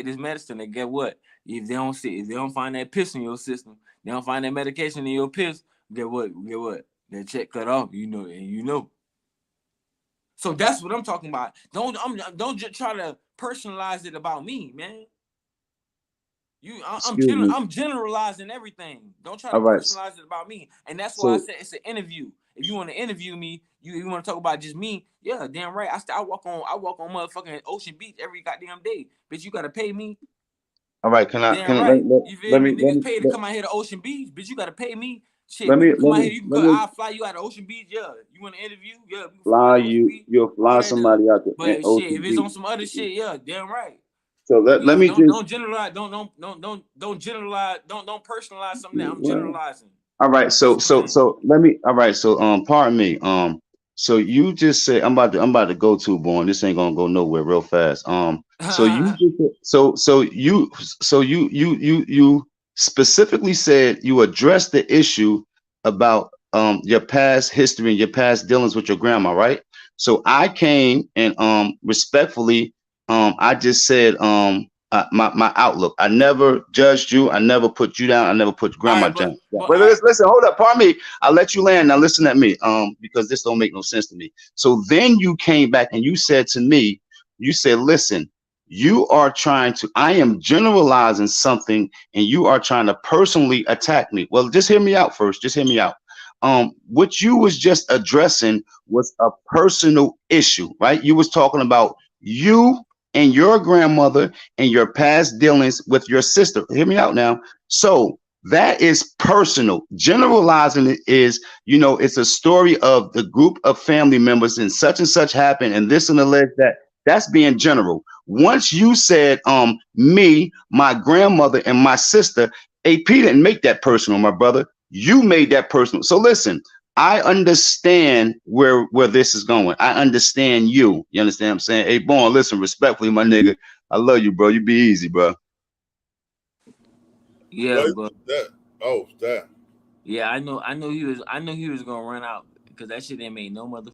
this medicine, and get what? If they don't find that piss in your system, they don't find that medication in your piss, get what? That check cut off, you know. So that's what I'm talking about. Don't just try to personalize it about me, man. I'm generalizing everything. Don't try to personalize it about me. And that's why I said it's an interview. If you want to interview me, you want to talk about just me, yeah, damn right. I walk on motherfucking Ocean Beach every goddamn day. Bitch, you gotta pay me. All right, can I You feel me? Niggas pay to come out here to Ocean Beach, bitch. You gotta pay me. Shit, come out here. You can go. I'll fly you out to Ocean Beach. Yeah, you want to interview? Yeah, we can fly you. You'll fly somebody out there. But shit, if it's on some other shit, yeah, damn right. So let me don't generalize. Don't generalize. Don't personalize something that I'm generalizing. All right. So let me. All right. So pardon me. So you just said I'm about to go to born. This ain't gonna go nowhere real fast. So you you specifically said you addressed the issue about your past history and your past dealings with your grandma, right? So I came and respectfully I just said my outlook. I never judged you. I never put you down. I never put grandma down. Wait, listen, hold up. Pardon me. I'll let you land. Now listen at me. Because this don't make no sense to me. So then you came back and you said to me, you said, listen, you are trying to, I am generalizing something and you are trying to personally attack me. Well, just hear me out first. Just hear me out. What you was just addressing was a personal issue, right? You was talking about you and your grandmother and your past dealings with your sister. Hear me out now. So that is personal. Generalizing it is, you know, it's a story of the group of family members and such happened and this and alleged that. That's being general. Once you said me, my grandmother, and my sister, AP didn't make that personal, my brother. You made that personal. So listen, I understand where this is going. I understand you. You understand what I'm saying? Hey, Born, listen, respectfully, my nigga. I love you, bro. You be easy, bro. Yeah, but that. Yeah, I know he was gonna run out because that shit ain't made no mother